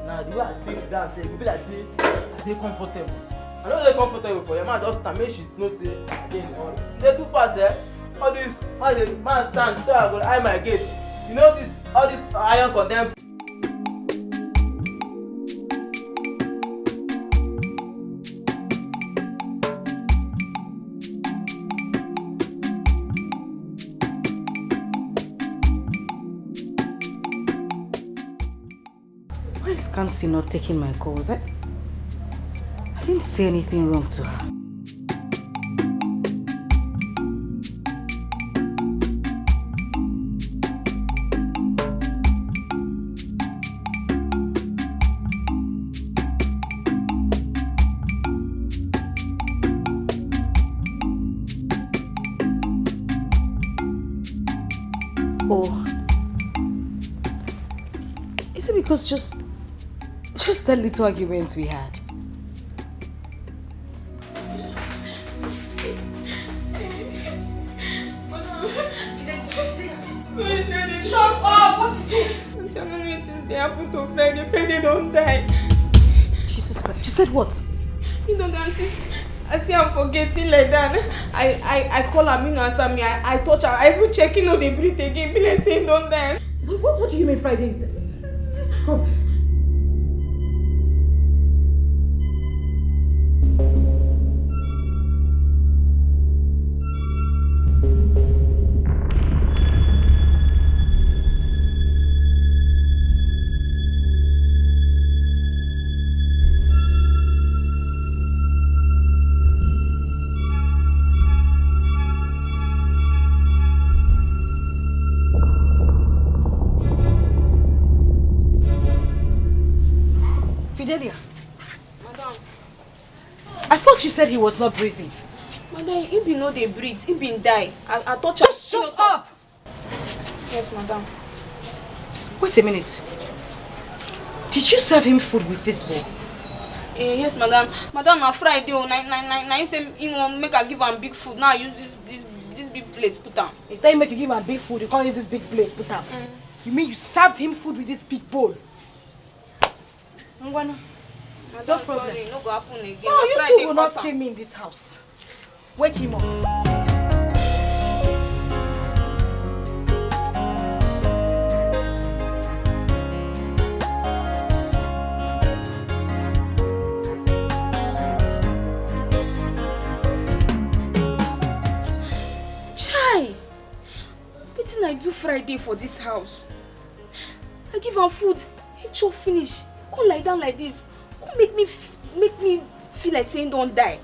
Now the way I stay down, say, you be like say, I dey comfortable. I no dey comfortable for your man just stand make she know say I dey in the morning. Dey too fast, all this man stand so I go eye my gate. You know this all this iron condemn. Why is Kamsi not taking my calls? I didn't say anything wrong to her. Oh, is it because just that little arguments we had? Shut up! What is it? I'm telling you, it's they happen to Friday. Friday don't die. Jesus Christ! You said what? You know that I see I'm forgetting like that. I call her, me no answer me. I touch her. I even check no they breathe again. Be like saying don't die. What do you mean Friday is? Come. Fidelia. Madam. I thought you said he was not breathing. Madam, he be no dey breathe. He been die. I touch her. Just shut up! Yes, madam. Wait a minute. Did you serve him food with this bowl? Yes, madam. Madam, na Friday. Na he say he want make I give am big food. Now I use this big plate put am. He tell you make you give him big food. You can't use this big plate put am. You mean you served him food with this big bowl? Madam, No problem. sorry, no go happen again. No, Na you Friday two will not cause kill me in this house. Wake him up. Chai! Wetin I do Friday for this house? I give am food, he chop finish. Come lie down like this. Come make me feel like saying don't die.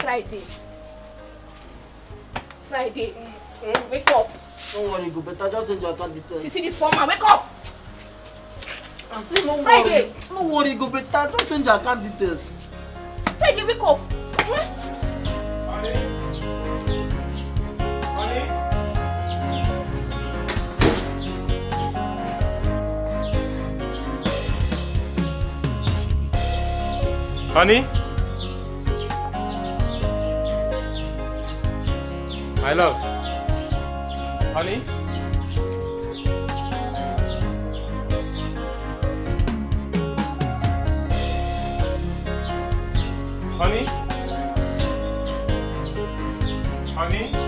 Friday. Wake up. Don't worry, go better. Just send your account details. See this poor man, wake up. I still no Friday. worry. No worry, go better. Just send your account details. Friday, wake up. Honey? My love. Honey? Honey? Honey?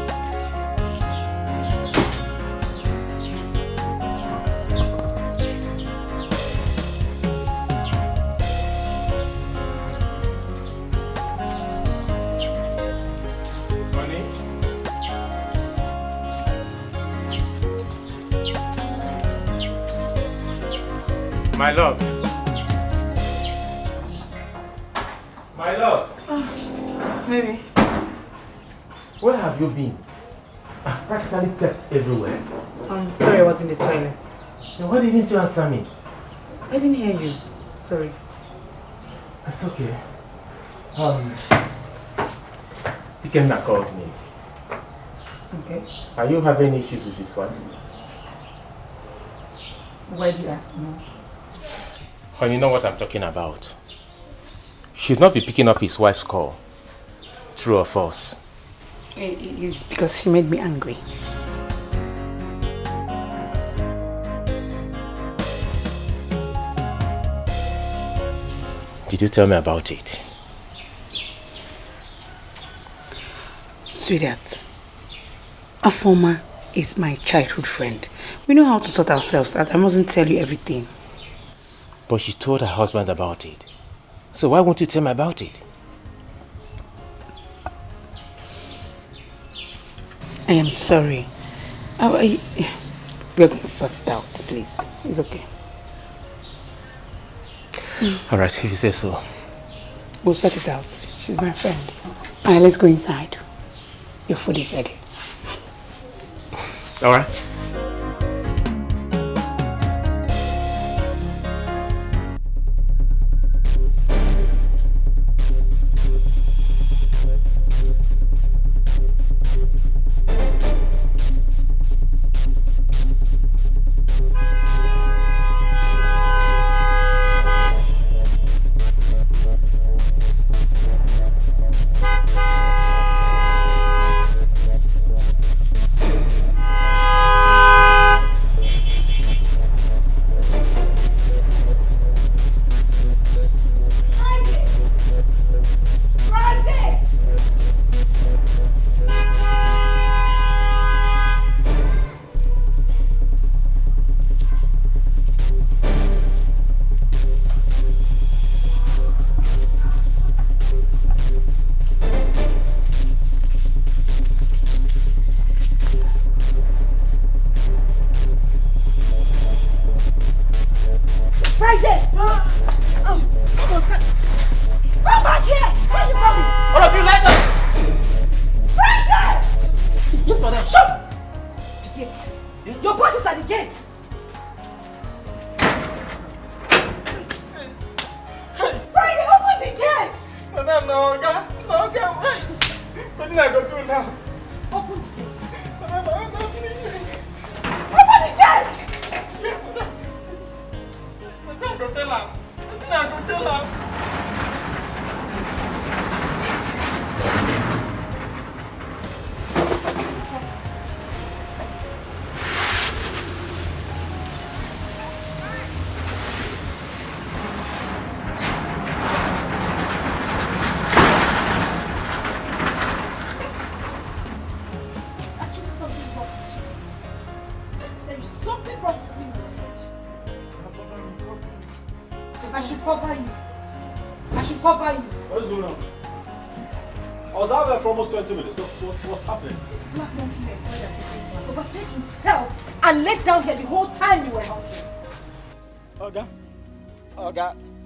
My love. My love. Maybe. Where have you been? I've practically checked everywhere. I'm sorry, I was in the toilet. Then why didn't you answer me? I didn't hear you. Sorry. It's okay. Ikenna called me. Okay. Are you having issues with his wife? Why do you ask me? Honey, you know what I'm talking about. Should not be picking up his wife's call. True or false? It's because she made me angry. Did you tell me about it? Sweetheart, Afoma is my childhood friend. We know how to sort ourselves out. I mustn't tell you everything. But she told her husband about it. So why won't you tell me about it? I am sorry. We're going to sort it out, please. It's okay. Alright, if you say so. We'll sort it out. She's my friend. Alright, let's go inside. Your food is ready. Alright.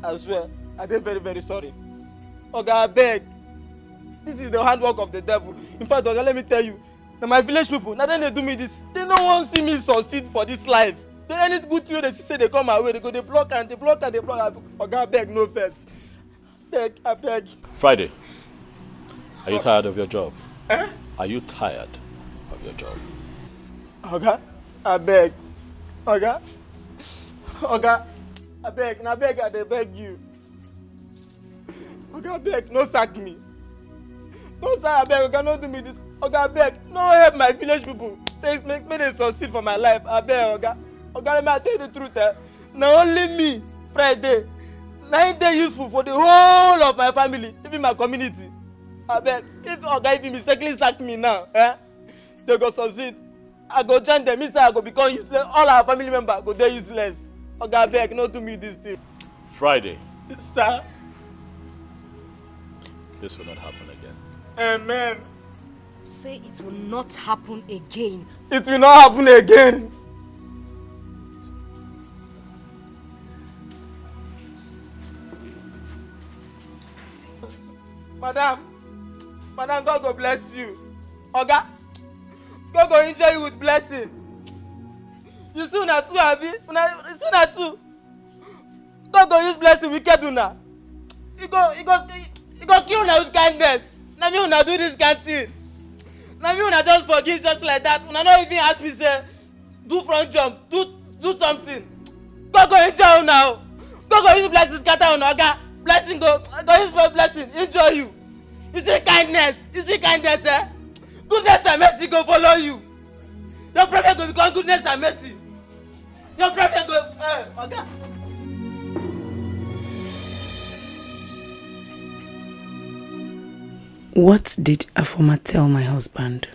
I swear, I did very, very sorry. Oga, I beg. This is the handwork of the devil. In fact, Oga, let me tell you, now my village people, now then they do me this, they don't want to see me succeed for this life. They any good to you, they say they come my way, they go, they block. Oga, beg, no first. I beg. Friday, are you tired of your job? Are you tired of your job? Oga, I beg. Oga, I beg, I beg you. Oga, beg, no sack me. No, sir, I beg, Oga, no do me this. Oga, I beg, no help my village people. Make me they succeed for my life. I beg, Oga. Oga, let me tell you the truth. Now only me, Friday, 9 days useful for the whole of my family, even my community. I beg, if you mistakenly sack me now, they go succeed. I go join them, I go become useless. All our family members go there useless. Oga, I beg, no do me this thing. Friday. Sir. This will not happen again. Amen. Say it will not happen again. It will not happen again. Madam, God go bless you. Oga, God go enjoy you with blessing. You see una too, abi? You see una too. God go use blessing wicked una. He go kill una with kindness. Na me una do this kind thing. Na me una just forgive just like that. Una not even ask me say do front jump, do something. God go enjoy una. God go use blessing scatter una. Oga, blessing go use blessing enjoy you. You see kindness, Goodness and mercy go follow you. Your problem go become goodness and mercy. Your problem go, Oga. What did Afoma tell my husband?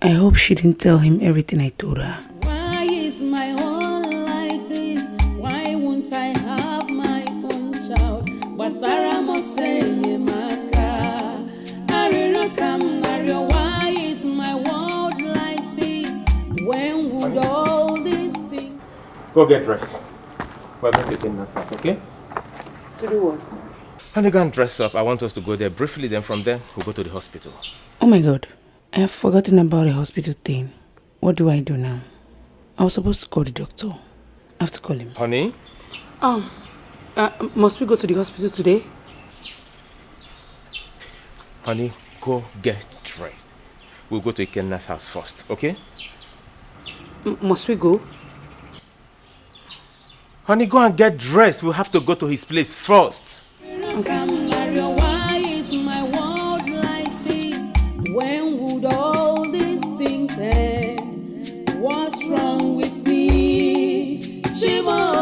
I hope she didn't tell him everything I told her. Why is my own like this? Why won't I have my own child? But Sarah must say, Maka, why is my world like this? When would all these things... Go get dressed. We're going to take Kenna's house, okay? To do what? Honey, go and dress up. I want us to go there briefly, then from there, we'll go to the hospital. Oh my God, I have forgotten about the hospital thing. What do I do now? I was supposed to call the doctor. I have to call him. Honey? Must we go to the hospital today? Honey, go get dressed. We'll go to Kenna's house first, okay? Must we go? Honey, go and get dressed. We'll have to go to his place first. Why is my world like this? When would all these things end? What's wrong with me? Shiva.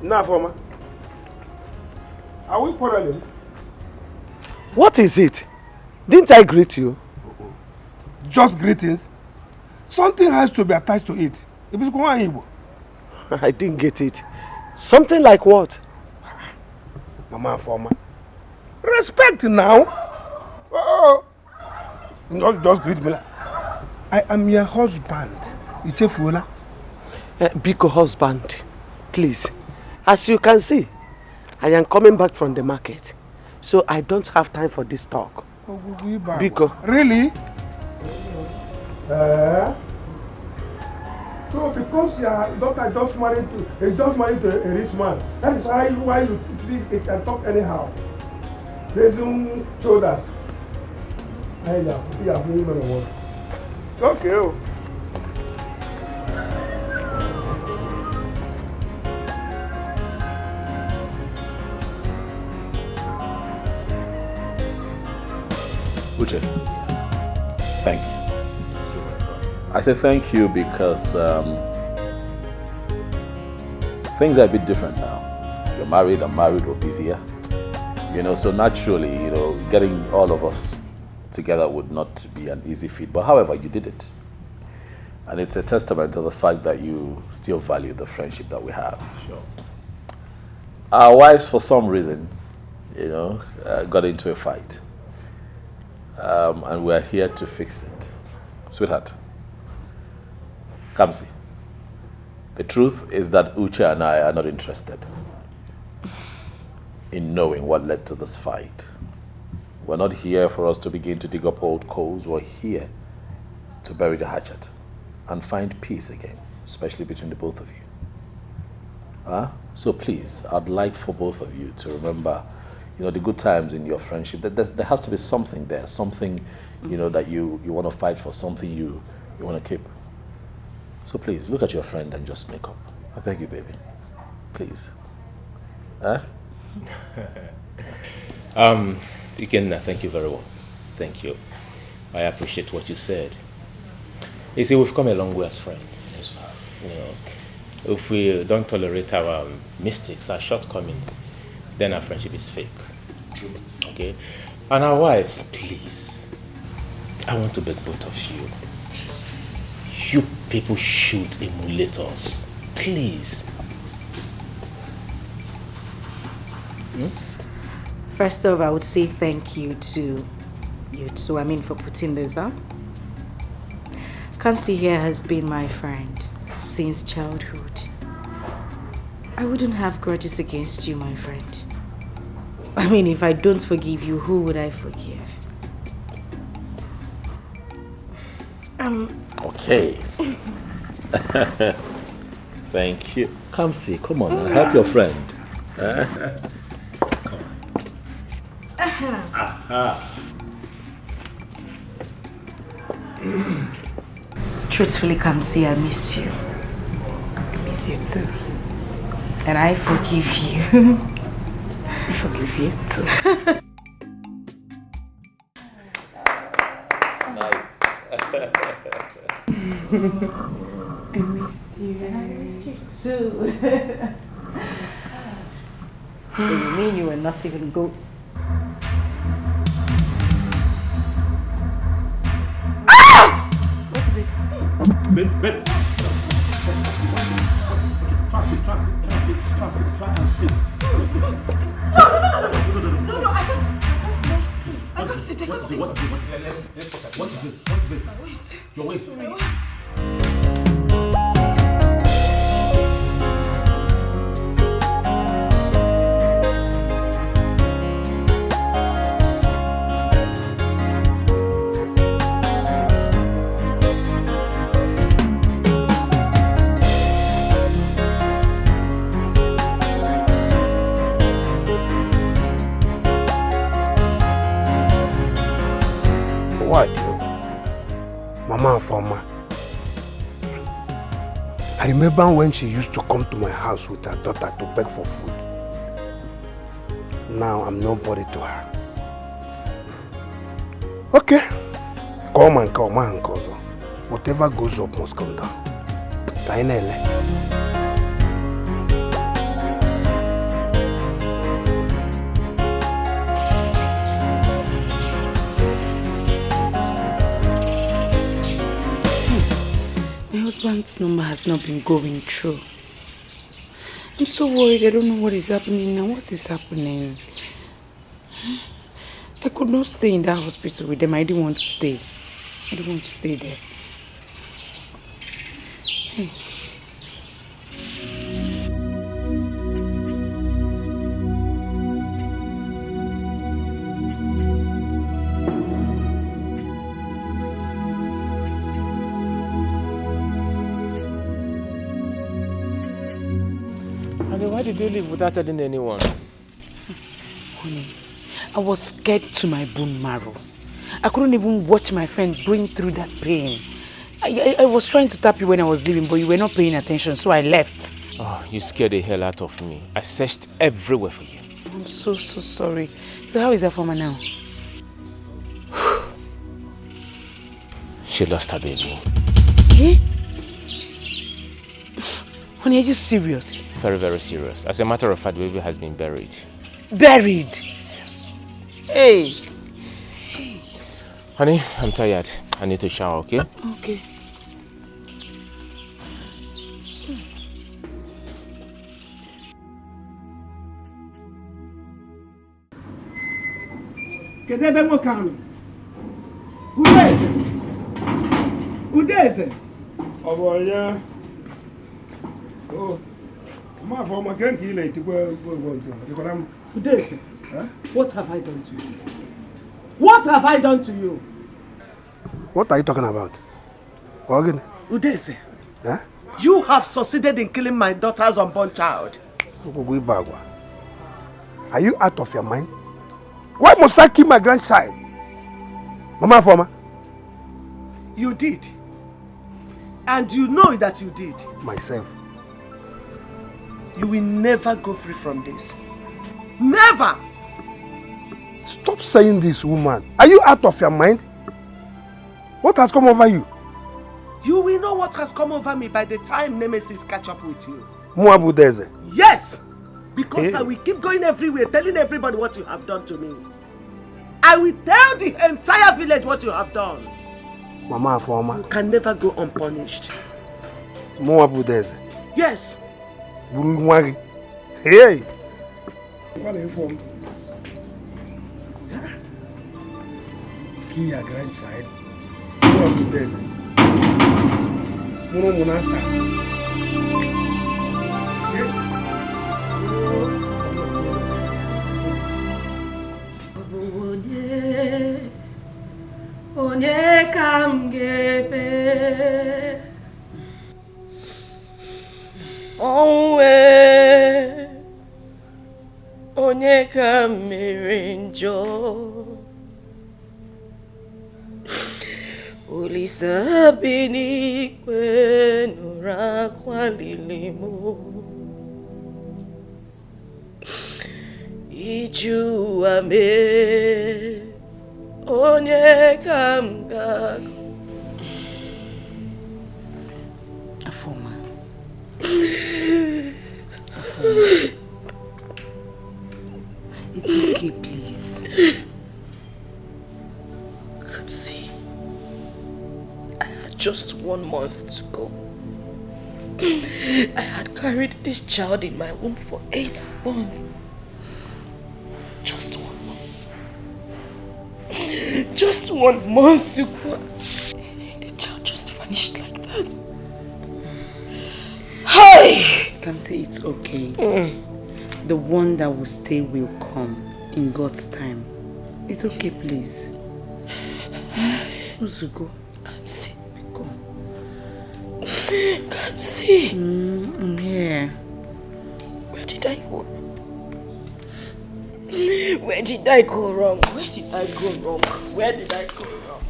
Now, Former, are we quarreling? What is it? Didn't I greet you? Just greetings. Something has to be attached to it. I didn't get it. Something like what? Mama Former. Respect now. Oh. Just greet me. I am your husband. It's a fool. Biko husband, please. As you can see, I am coming back from the market. So I don't have time for this talk. Biko. Really? So because your daughter just married to a rich man, that is why you think it can talk anyhow. Raising shoulders. Okay. Uche, thank you. I say thank you because things are a bit different now. You're married, I'm married, we're busier. You know, so naturally, you know, getting all of us together would not be an easy feat. But however, you did it. And it's a testament to the fact that you still value the friendship that we have. Sure. Our wives, for some reason, you know, got into a fight. And we're here to fix it. Sweetheart, Kamsi, the truth is that Uche and I are not interested in knowing what led to this fight. We're not here for us to begin to dig up old coals. We're here to bury the hatchet and find peace again, especially between the both of you. So please, I'd like for both of you to remember, you know, the good times in your friendship. There has to be something there, something, you know, that you want to fight for, something you want to keep. So please, look at your friend and just make up. I beg you, baby. Please. Again, thank you very well. Thank you. I appreciate what you said. You see, we've come a long way as friends. Yes, you know, if we don't tolerate our mistakes, our shortcomings, then our friendship is fake. True. Okay? And our wives, please, I want to beg both of you. You people should emulate us. Please. First off, I would say thank you to you two, for putting this up. Kamsi here has been my friend since childhood. I wouldn't have grudges against you, my friend. If I don't forgive you, who would I forgive? Okay. Thank you. Kamsi, come on, help your friend. Truthfully, Kamsi, I miss you. I miss you too. And I forgive you. I forgive you too. Nice. I miss you. And I miss you too. So you mean you were not even good? Babe. Try and sit. No, I can't sit. What is it? My waist. Your waist. Mama Foma. I remember when she used to come to my house with her daughter to beg for food. Now I'm nobody to her. Okay. Come on, cousin. Whatever goes up must come down. Tainele. My husband's number has not been going through. I'm so worried. I don't know what is happening now. What is happening? I could not stay in that hospital with them. I didn't want to stay. I didn't want to stay there. Hey. Why did you leave without telling anyone? Honey, I was scared to my bone marrow. I couldn't even watch my friend going through that pain. I was trying to tap you when I was leaving, but you were not paying attention, so I left. Oh, you scared the hell out of me. I searched everywhere for you. I'm so sorry. So how is that farmer now? She lost her baby. Eh? Honey, are you serious? Very, very serious. As a matter of fact, the baby has been buried. Buried? Hey. Honey, I'm tired. I need to shower, okay? Okay. Kedebe Mokami. Udeze. Udeze. Oh, yeah. Oh. Ma for my gank you late to go to. Udeze. What have I done to you? What have I done to you? What are you talking about? Organ. Udeze. Huh? You have succeeded in killing my daughter's unborn child. Are you out of your mind? Why must I kill my grandchild? Mama Forma. You did. And you know that you did. Myself. You will never go free from this. Never! Stop saying this, woman. Are you out of your mind? What has come over you? You will know what has come over me by the time Nemesis catch up with you. Muabudeze. Yes! Because Hey. I will keep going everywhere telling everybody what you have done to me. I will tell the entire village what you have done. Mama Forma. You can never go unpunished. Muabudeze. Yes. Buruwari. Hey. What are you from? Kill your grandchild. Muabudeze. Muno Munasa. Onye kam gebe Onwe Onye kam mere njọ Olisa bi n'ikpe nụrụ akwa lili mụ Iju ame Onye kam gago Afoma. It's okay, please. Come see. I had just 1 month to go. I had carried this child in my womb for 8 months. Just 1 month. Just 1 month to go. The child just vanished like that. Hi! Come say it's okay. The one that will stay will come in God's time. It's okay, please. Uzugo. Come see. Go. Come see. I'm here. Where did I go wrong? Where did I go wrong? Where did I go wrong? Where did I go wrong?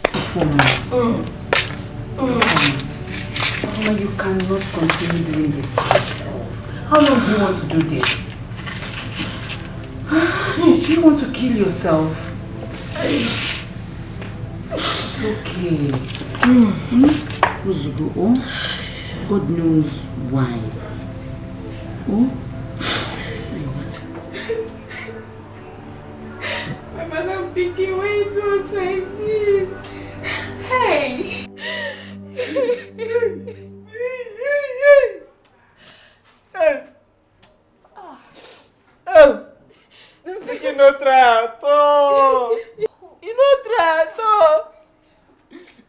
Mama, you cannot continue doing this to yourself. How long do you want to do this? Do you want to kill yourself? It's okay. Uzugo, God knows why. Oh? I'm thinking when it was like this. Hey! This nigga no try at all. He no try at all.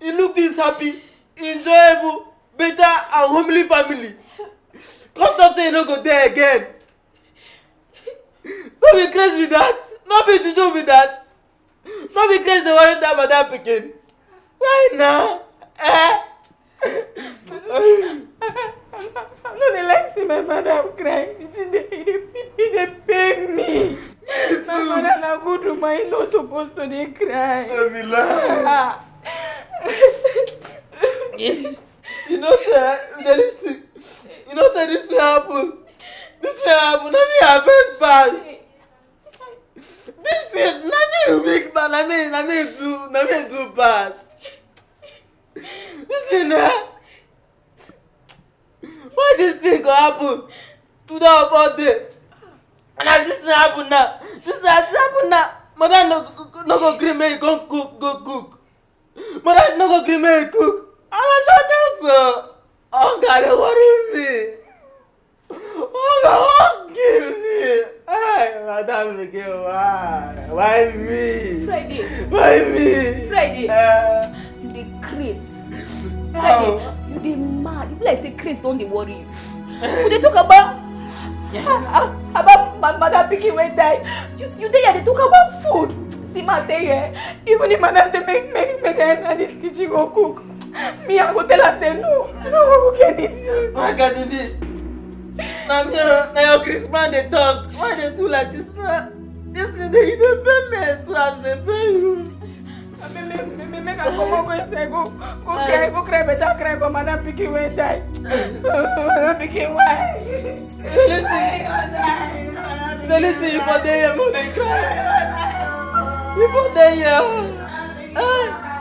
He look this happy, enjoyable, better and homely family. Come not say he no go there again. No be crazy with that. No be juju with that. No be crazy to worry that madam pikin. Why now? I'm not like see my madam cry. They pain me. My mother na good woman, he not supposed to dey cry. You know say this thing. You know say this thing happen. This thing happen. Let me have first pass. This thing, nothing big man. I mean do pass. Listen, why this thing go happen to that about day? And as this thing happen now, mother no go gree me go cook. Mother no go gree me cook. And I said so. Oh God, they worry me. Oh God, give me. Hey, madam again, why? Why me? Friday. Why me? Friday. You dey craze. Friday, you dey mad. You be like say craze don't dey worry you. You dey talk about madam pikin wey die. You dey here dey talk about food. See man tell you, even if madam say make enter this kitchen go cook, me I go tell her say no. I no go get it. Why can't it be? Now your Christmas they talk. Why they do like this? This thing they pay me too as they pay you. Make her come on, go inside, go cry, better cry for madam pikin wey die. Madam pikin why? Listen, you for there, you dey cry. You for there,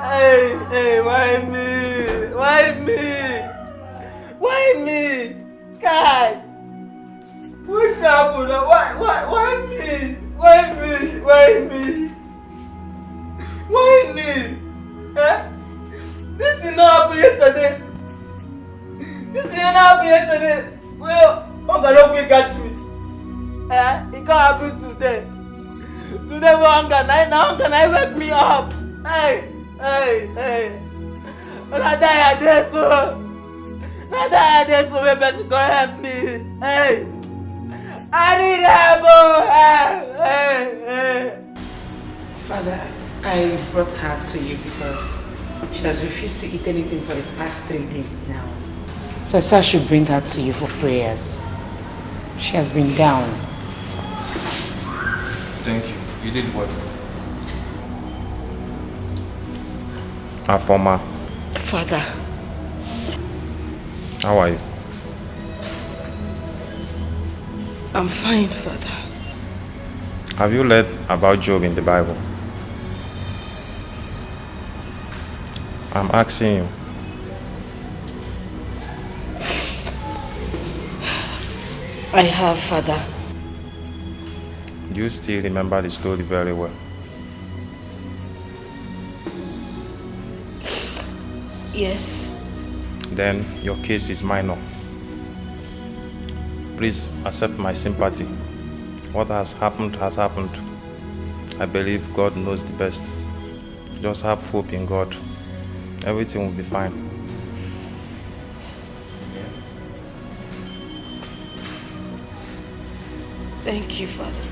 hey, why me? Why me? God, what's happened? Why me? Why me? This did not happen yesterday. Well, hunger no quick catch me. It can't happen today. Today we hunger. Now hunger wake me up. Hey. When I die I dey so. Maybe person go help me. Hey. I need help. Hey. Father, I brought her to you because she has refused to eat anything for the past 3 days now. So I said I should bring her to you for prayers. She has been down. Thank you. You did well. Afoma. Father. How are you? I'm fine, Father. Have you read about Job in the Bible? I'm asking you. I have, Father. Do you still remember the story very well? Yes. Then your case is minor. Please accept my sympathy. What has happened has happened. I believe God knows the best. Just have hope in God. Everything will be fine. Thank you, Father.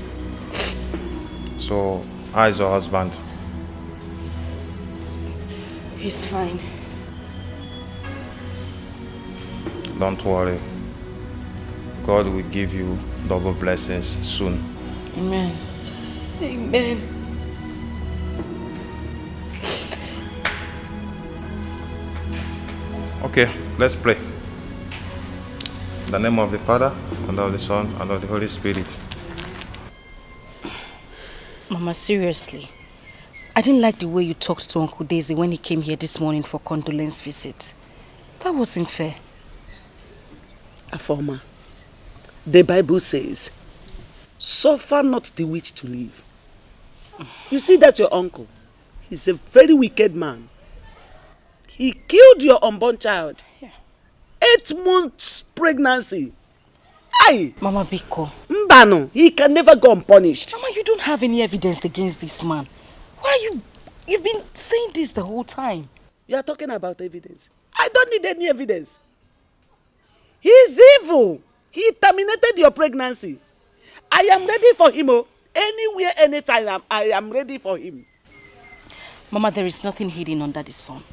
So, how is your husband? He's fine. Don't worry. God will give you double blessings soon. Amen. Amen. Okay, let's pray. In the name of the Father, and of the Son, and of the Holy Spirit. Mama, seriously. I didn't like the way you talked to Uncle Daisy when he came here this morning for condolence visit. That wasn't fair. Afoma, the Bible says, suffer not the witch to live. You see that your uncle, he's a very wicked man. He killed your unborn child. Yeah. 8 months pregnancy. Aye. Mama Biko. Mbano, he can never go unpunished. Mama, you don't have any evidence against this man. Why are you... You've been saying this the whole time. You are talking about evidence. I don't need any evidence. He's evil. He terminated your pregnancy. I am ready for him. Anywhere, anytime, I am ready for him. Mama, there is nothing hidden under the sun.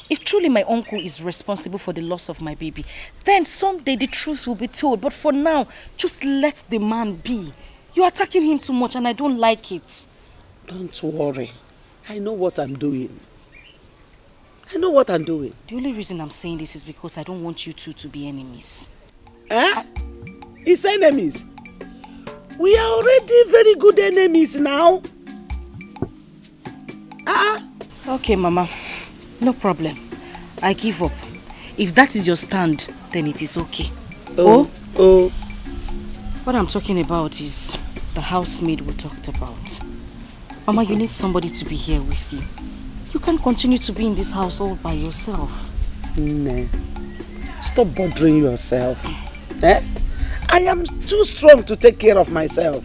If truly my uncle is responsible for the loss of my baby, then someday the truth will be told. But for now, just let the man be. You're attacking him too much and I don't like it. Don't worry. I know what I'm doing. I know what I'm doing. The only reason I'm saying this is because I don't want you two to be enemies. Eh? It's enemies? We are already very good enemies now. Okay, Mama. No problem. I give up. If that is your stand, then it is okay. Oh. What I'm talking about is the housemaid we talked about. Mama, you need somebody to be here with you. You can't continue to be in this house all by yourself. Nah. Stop bothering yourself. Eh? I am too strong to take care of myself.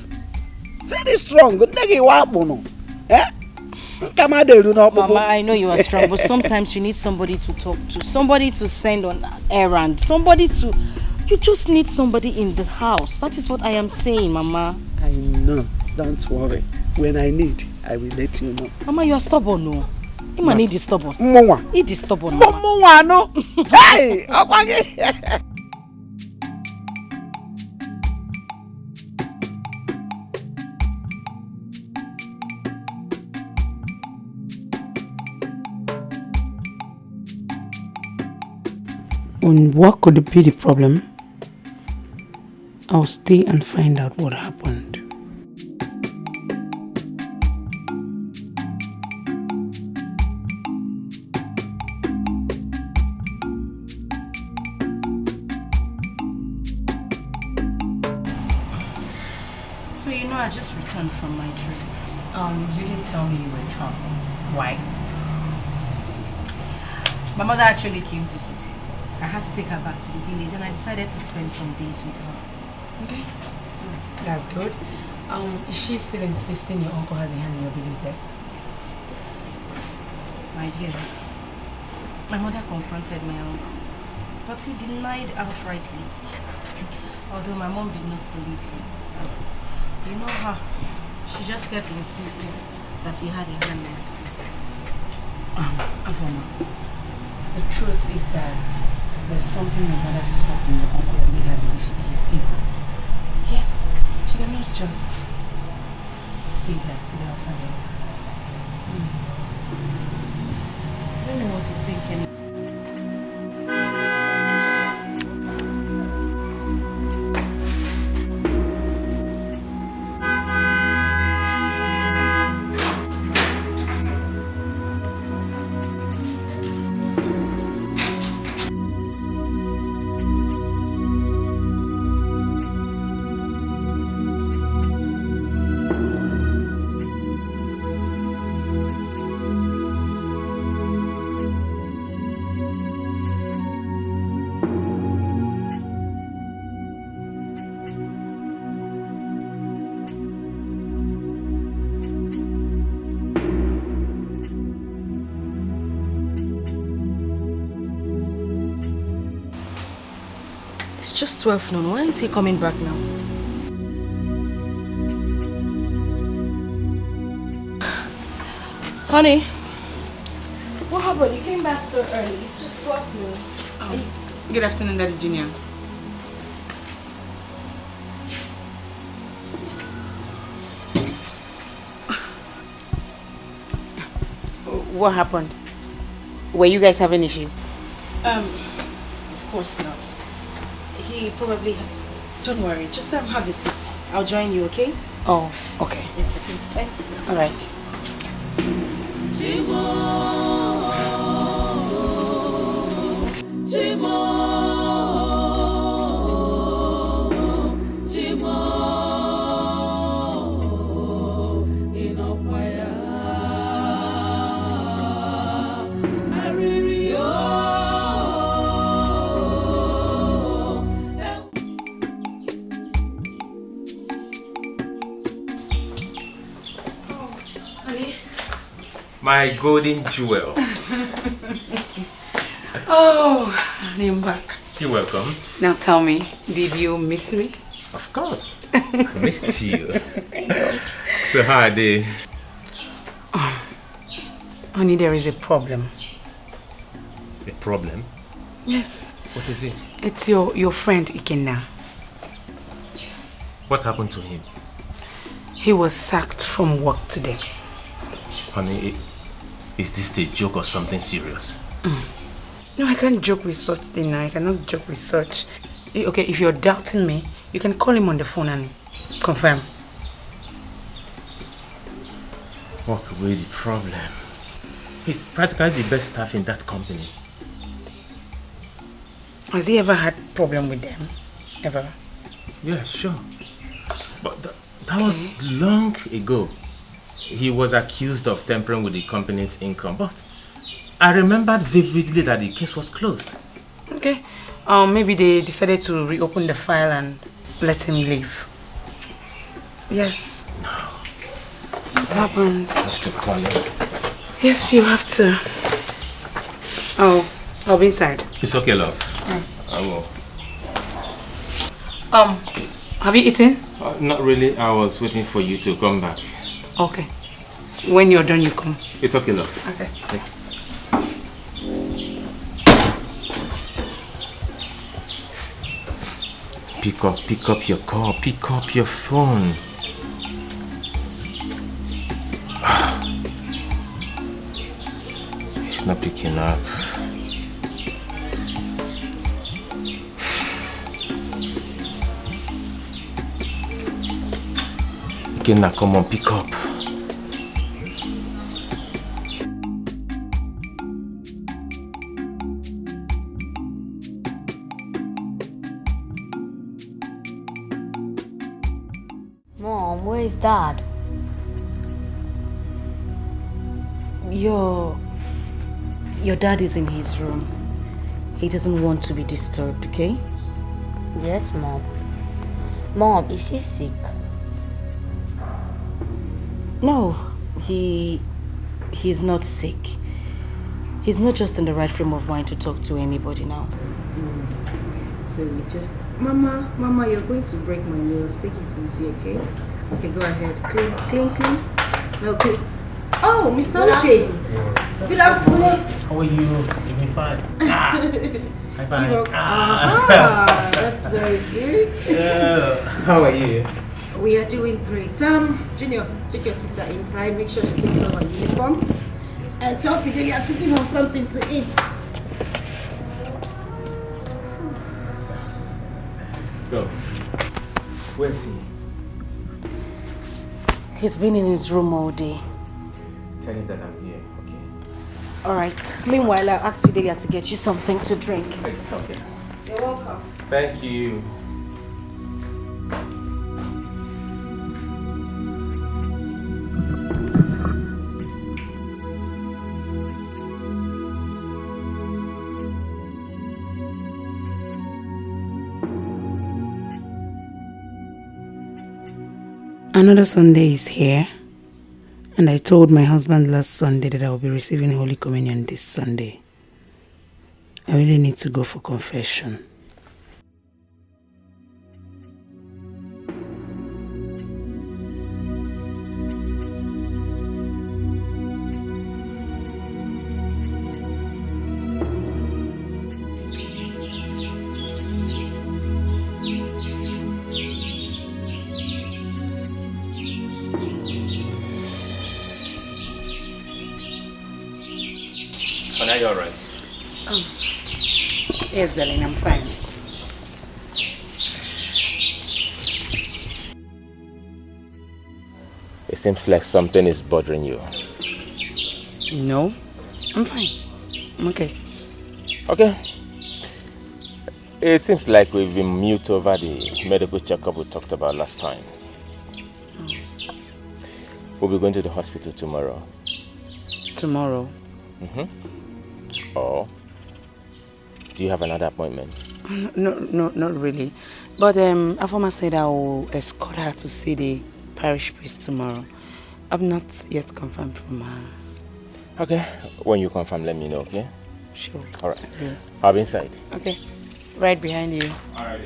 Very strong. Eh? Mama, I know you are strong, but sometimes you need somebody to talk to, somebody to send on errand, somebody to... You just need somebody in the house. That is what I am saying, Mama. I know. Don't worry. When I need, I will let you know. Mama, you are stubborn, no? You might need the stubborn. Mama. Eat the stubborn, Mama. Mama, no. Hey! And what could be the problem? I'll stay and find out what happened. So you know, I just returned from my trip. You didn't tell me you were traveling. Why? My mother actually came visiting. I had to take her back to the village and I decided to spend some days with her. Okay. That's good. Is she still insisting your uncle has a hand in your baby's death? My dear, my mother confronted my uncle, but he denied outrightly. Although my mom did not believe him. You know her. She just kept insisting that he had a hand in his death. Avoma, the truth is that there's something your mother saw in your uncle that made her believe he is evil. Yes, she cannot just say that without having. I don't know what to think anymore. It's just 12 noon. Why is he coming back now? Honey, what happened? You came back so early. It's just 12 noon. Good afternoon, Daddy Junior. What happened? Were you guys having issues? Of course not. He probably... Don't worry, just have a seat. I'll join you, okay? Oh, okay. It's okay. Thank you. All right. My golden jewel. Oh, I'm back. You're welcome. Now tell me, did you miss me? Of course. I missed you. So how are they? Oh, honey, there is a problem. A problem? Yes. What is it? It's your friend Ikenna. What happened to him? He was sacked from work today. Honey, is this a joke or something serious? No, I can't joke with such thing. I cannot joke with such. Okay, if you're doubting me, you can call him on the phone and confirm. What could be the problem? He's practically the best staff in that company. Has he ever had problem with them? Ever? Yeah, sure. But that was long ago. He was accused of tampering with the company's income, but I remembered vividly that the case was closed. Okay. Maybe they decided to reopen the file and let him leave. Yes. No. What happened? I have to call him. Yes, you have to. Oh, I'll be inside. It's okay, love. Mm. I will. Have you eaten? Not really. I was waiting for you to come back. Okay. When you're done, you come. It's okay, love. Okay. Pick up your call. Pick up your phone. It's not picking up. Okay, now come on, pick up. Mom, where is Dad? Your dad is in his room. He doesn't want to be disturbed, okay? Yes, Mom. Mom, is he sick? No, he's not sick. He's not just in the right frame of mind to talk to anybody now. So we just... Mama, you're going to break my nails. Take it easy, okay? Okay, go ahead. Clean. No, clean. Oh, Mr. Uche. Good afternoon. How are you? Give me 5. High five. That's very good. How are you? We are doing great. Junior, take your sister inside. Make sure she takes off her uniform. And tell Fidelia to give her something to eat. So, where's he? He's been in his room all day. Tell him that I'm here, okay? Alright. Meanwhile, I'll ask Fidelia to get you something to drink. It's okay. You're welcome. Thank you. Another Sunday is here, and I told my husband last Sunday that I will be receiving Holy Communion this Sunday. I really need to go for confession. Are you alright? Yes, darling, I'm fine. It seems like something is bothering you. No, I'm fine. I'm okay. Okay. It seems like we've been mute over the medical checkup we talked about last time. We'll be going to the hospital tomorrow. Tomorrow? Or do you have another appointment? No, not really. But Afoma said I will escort her to see the parish priest tomorrow. I've not yet confirmed from her. Okay. When you confirm, let me know, okay? Sure. Alright. Yeah. I'll be inside. Okay. Right behind you. Alright.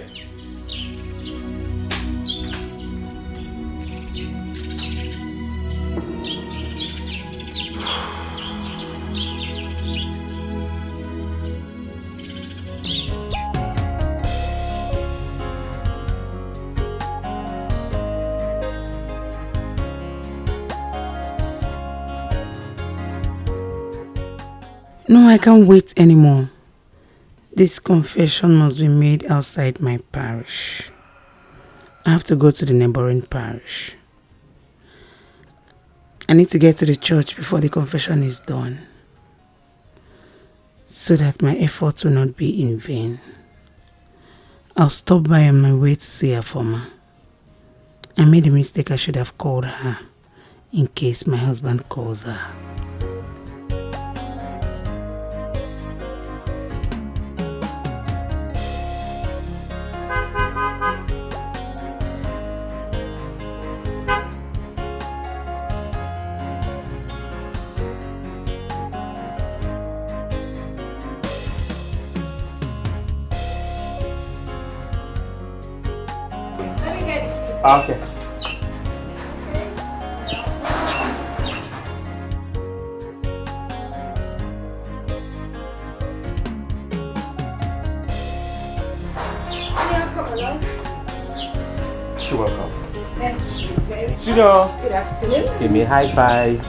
No, I can't wait anymore. This confession must be made outside my parish. I have to go to the neighboring parish. I need to get to the church before the confession is done, so that my efforts will not be in vain. I'll stop by on my way to see her former. I made a mistake. I should have called her in case my husband calls her. Okay. You're welcome. Thank you very much. Good afternoon. Give me a high five.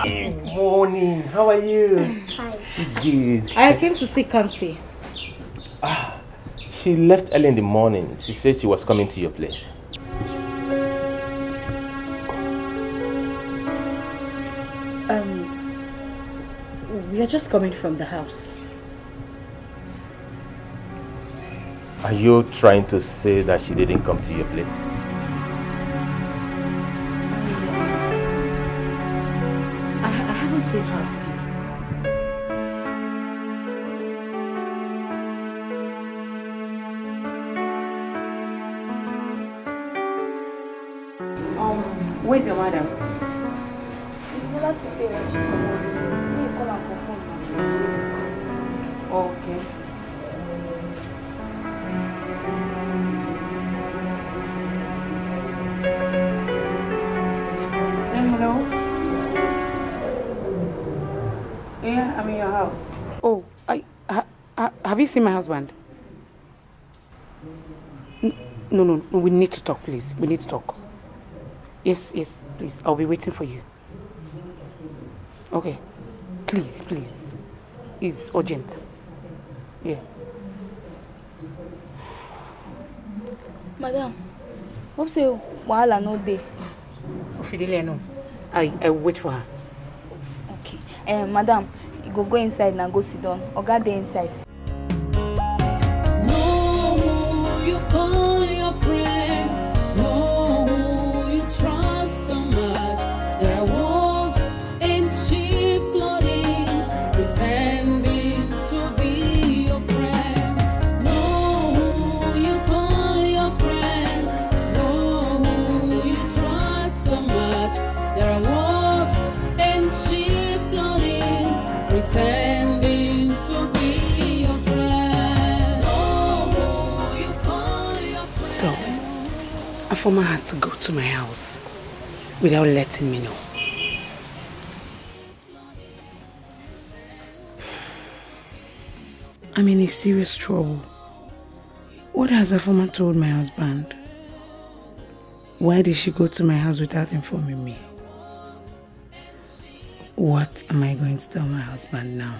Good morning. How are you? Hi. Good. I came to see Kansi. She left early in the morning. She said she was coming to your place. We are just coming from the house. Are you trying to say that she didn't come to your place? I haven't seen her today. Where's your madam? Okay. Hello? Yeah, I'm in your house. Oh, have you seen my husband? No, we need to talk, please. We need to talk. Yes, please. I'll be waiting for you. Okay. Please. It's urgent. Yeah. Madam, hope say wahala no dey. Fidelia, no. I wait for her. Okay. Madam, you go inside and go sit down. Oga dey inside. No, you call your friend. No, you trust so much. There are wolves in sheep clothing, pretending to be your friend. No, you call your friend. No, you trust so much. There are wolves in sheep clothing, pretending to be your friend. No, you call your friend. So, Afoma had to go to my house without letting me know. I'm in a serious trouble. What has Afoma told my husband? Why did she go to my house without informing me? What am I going to tell my husband now?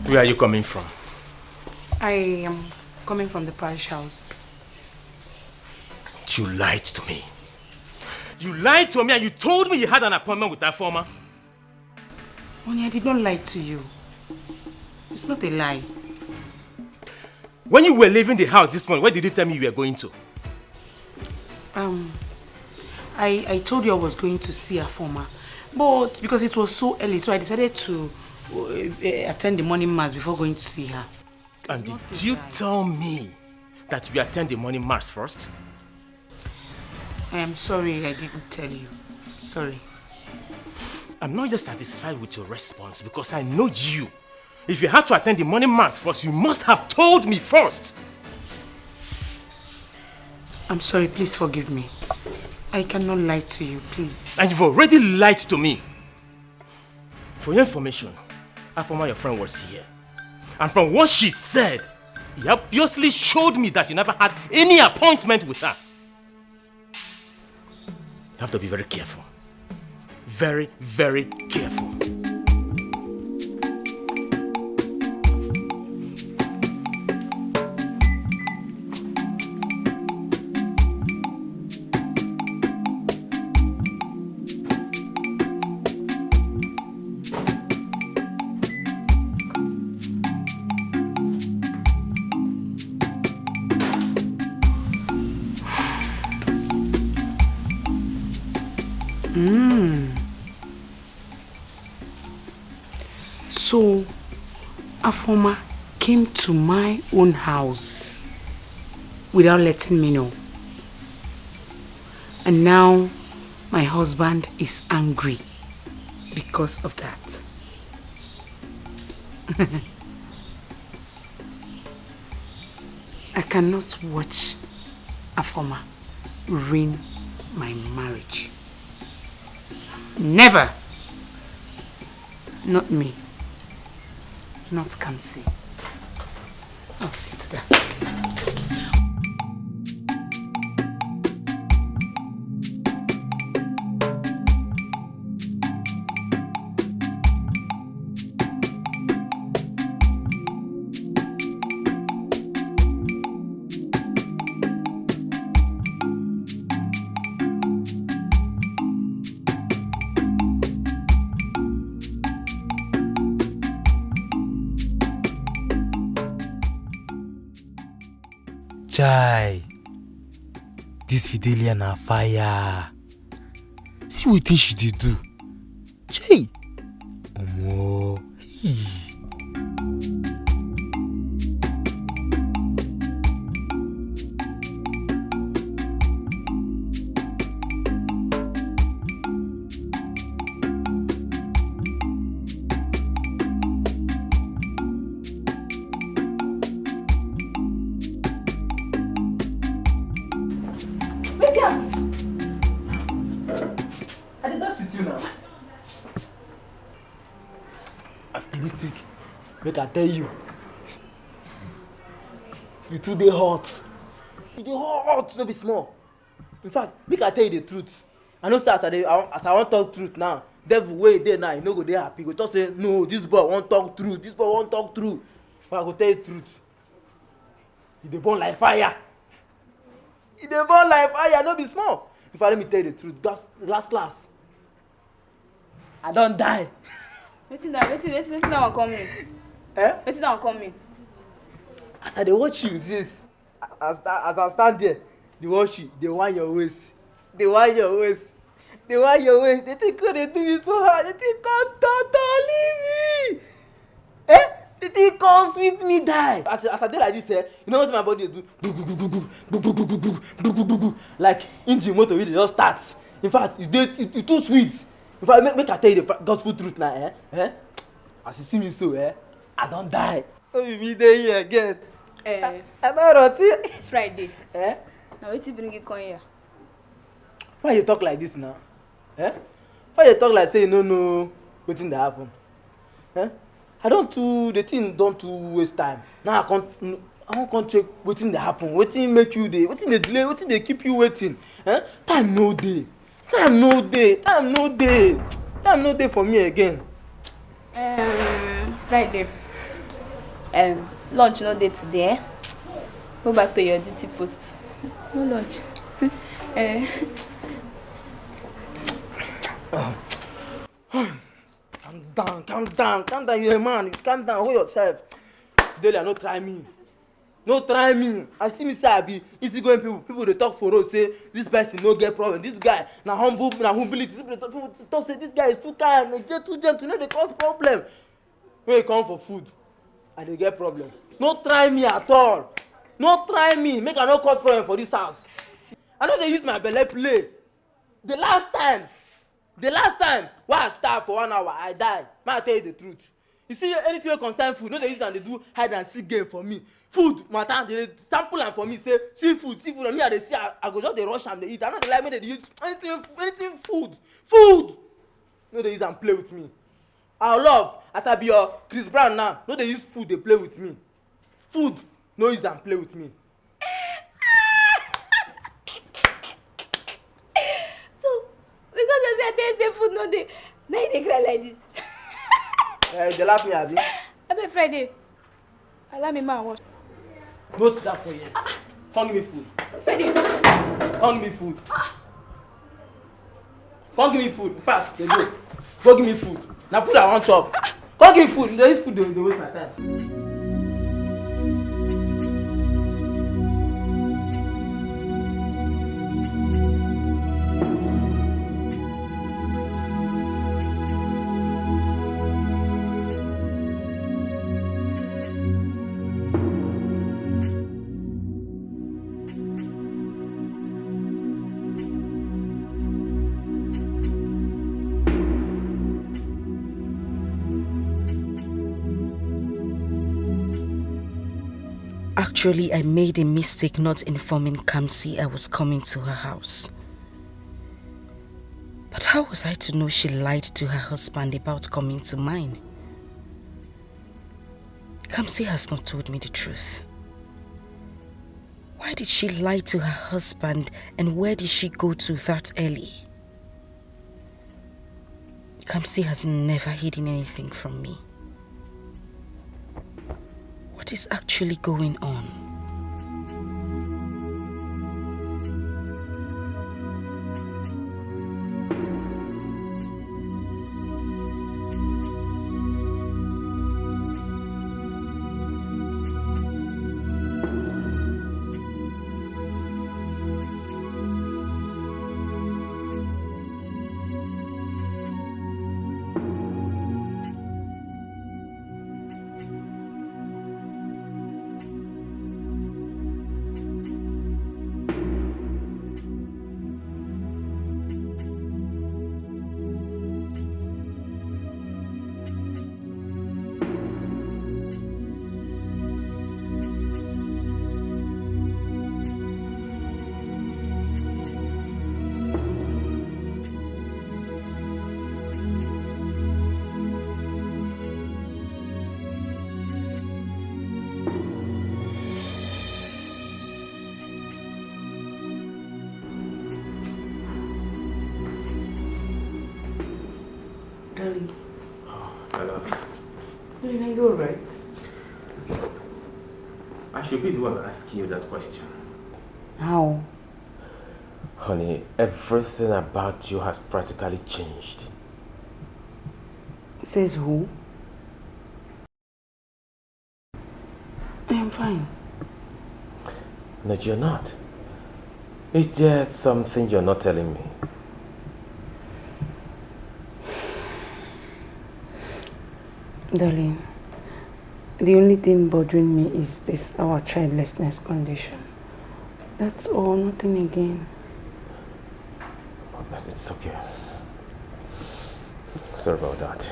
Where are you coming from? I am coming from the parish house. You lied to me. You lied to me and you told me you had an appointment with that former. Honey, I did not lie to you. It's not a lie. When you were leaving the house this morning, where did you tell me you were going to? I told you I was going to see a former, but because it was so early, so I decided to attend the morning mass before going to see her. And did you tell me that you attend the morning mass first? I am sorry I didn't tell you. Sorry. I'm not just satisfied with your response because I know you. If you had to attend the morning mass first, you must have told me first. I'm sorry, please forgive me. I cannot lie to you, please. And you've already lied to me. For your information, Afoma, your friend, was here. And from what she said, he obviously showed me that you never had any appointment with her. You have to be very careful. Very, very careful. So, Afoma came to my own house without letting me know. And now my husband is angry because of that. I cannot watch Afoma ruin my marriage. Never. Not me. Not Kamsi. I'll see to that. Chai, this Fidelia na fire. See wetin she dey do. Chai, omo. Make I tell you, you too dey hot. You dey hot, no be small. In fact, make I tell you the truth. I know say as I wan talk truth now, devil wey dey now, you no go dey happy. You go just say, no, this boy wan talk truth. This boy wan talk truth. But I go tell you the truth. You dey burn like fire. You dey burn like fire, no be small. In fact, let me tell you the truth. Last, I don die. Wetin that one come mean? Wetin that one come mean? As I dey watch you, sis, as I stand there, dey watch you, dey whine your waist. Dey whine your waist. Dey whine your waist. They think God dey do me so hard. They think God totally me. They think God sweet me die. As I dey like this, you know what my body dey do? Like engine motor wey dey just start. In fact, e too sweet. In fact, make I tell you the gospel truth now, as you see me so, I don die. No be me dey here again. I don rot. Friday. Na wetin bring you come here? Why you talk like this now? Why you talk like say you no know wetin dey happen? The thing don too waste time. Now I wan come check wetin dey happen. Wetin make you dey? Wetin dey delay? Wetin dey keep you waiting? Time no dey. Time no dey for me again. Friday. Lunch no dey today. Go back to your duty post. No lunch. Calm down, you're a man. Calm down, hold yourself. Delia, no try me. I see me say I be easygoing people they talk for us, say this person no get problem. This guy na humility. People talk say this guy is too kind, too gentle, no dey cause problem. When you come for food, and they get problem. No try me at all. No try me, make I no cause problem for this house. I know they use my belle play. The last time, why I start for 1 hour, I die. May I tell you the truth. You see anything wey concern food, no dey use am dey do hide and seek game for me. Food matter, they sample am for me, say seafood, and me I dey see, I go just dey rush am dey eat. I no dey like make they use anything food. No dey use am play with me. Our love, as I be your Chris Brown now, no dey use food dey play with me. Food, no use am play with me. So, because you say I say food no dey, now you dey cry like this. They laugh me, abi? Abi Friday, allow me man watch. Go sit down for here. Come give me food. Friday. Come give me food. Come give me food. Fast, dey go. Go give me food. Na food I wan chop. Come give me food. This food dey waste my time. Actually, I made a mistake not informing Kamsi I was coming to her house. But how was I to know she lied to her husband about coming to mine? Kamsi has not told me the truth. Why did she lie to her husband, and where did she go to that early? Kamsi has never hidden anything from me. What is actually going on? Darling. Hello. Are you alright? I should be the one asking you that question. How? Honey, everything about you has practically changed. Says who? I am fine. No, you're not. Is there something you're not telling me? Darling, the only thing bothering me is this, our childlessness condition. That's all, nothing again. It's okay. Sorry about that.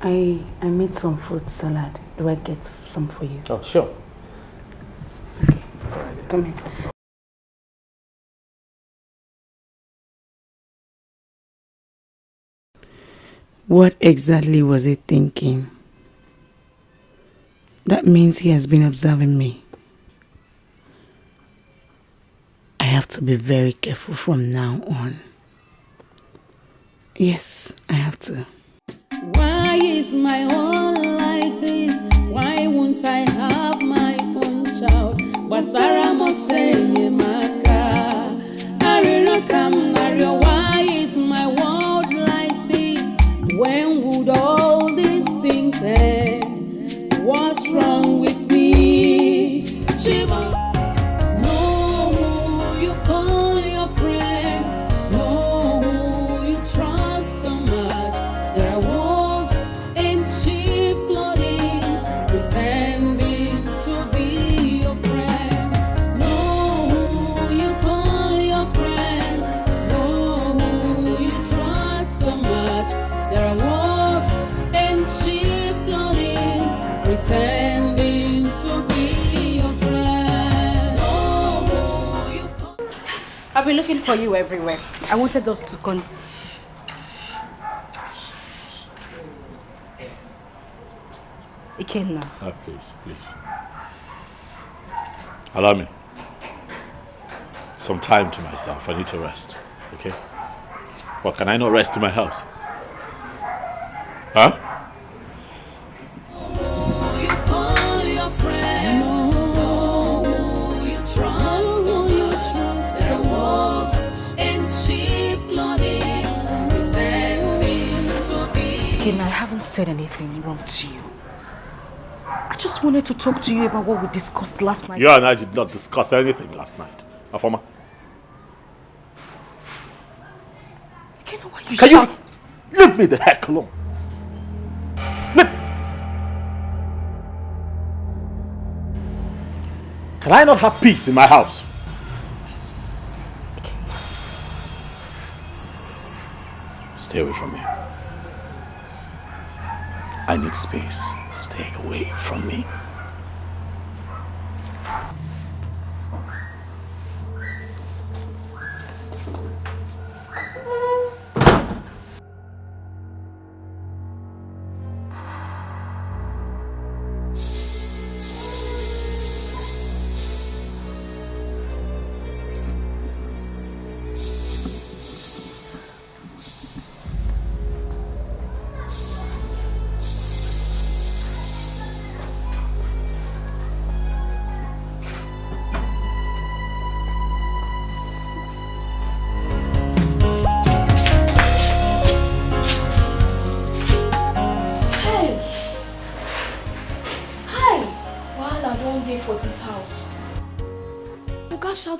I made some fruit salad. Do I get some for you? Oh, sure. Okay, come here. What exactly was he thinking? That means he has been observing me. I have to be very careful from now on. Yes, I have to. Why is my own like this? Why won't I have my own child? But Sarah must say, Maka, why is my world like this? When would all these things end? What's wrong with me? Shiva, know who you call your friend, know who you trust so much. There are wolves in sheep clothing, pretending to be your friend. Know who I've been looking for you everywhere. I wanted us to Ikenna. Please. Allow me some time to myself. I need to rest. Okay? Well, can I not rest in my house? Huh? I haven't said anything wrong to you. I just wanted to talk to you about what we discussed last night. You and I did not discuss anything last night. Afoma. Why you Can shout? you leave me the heck alone? Can I not have peace in my house? Stay away from me. I need space. Stay away from me.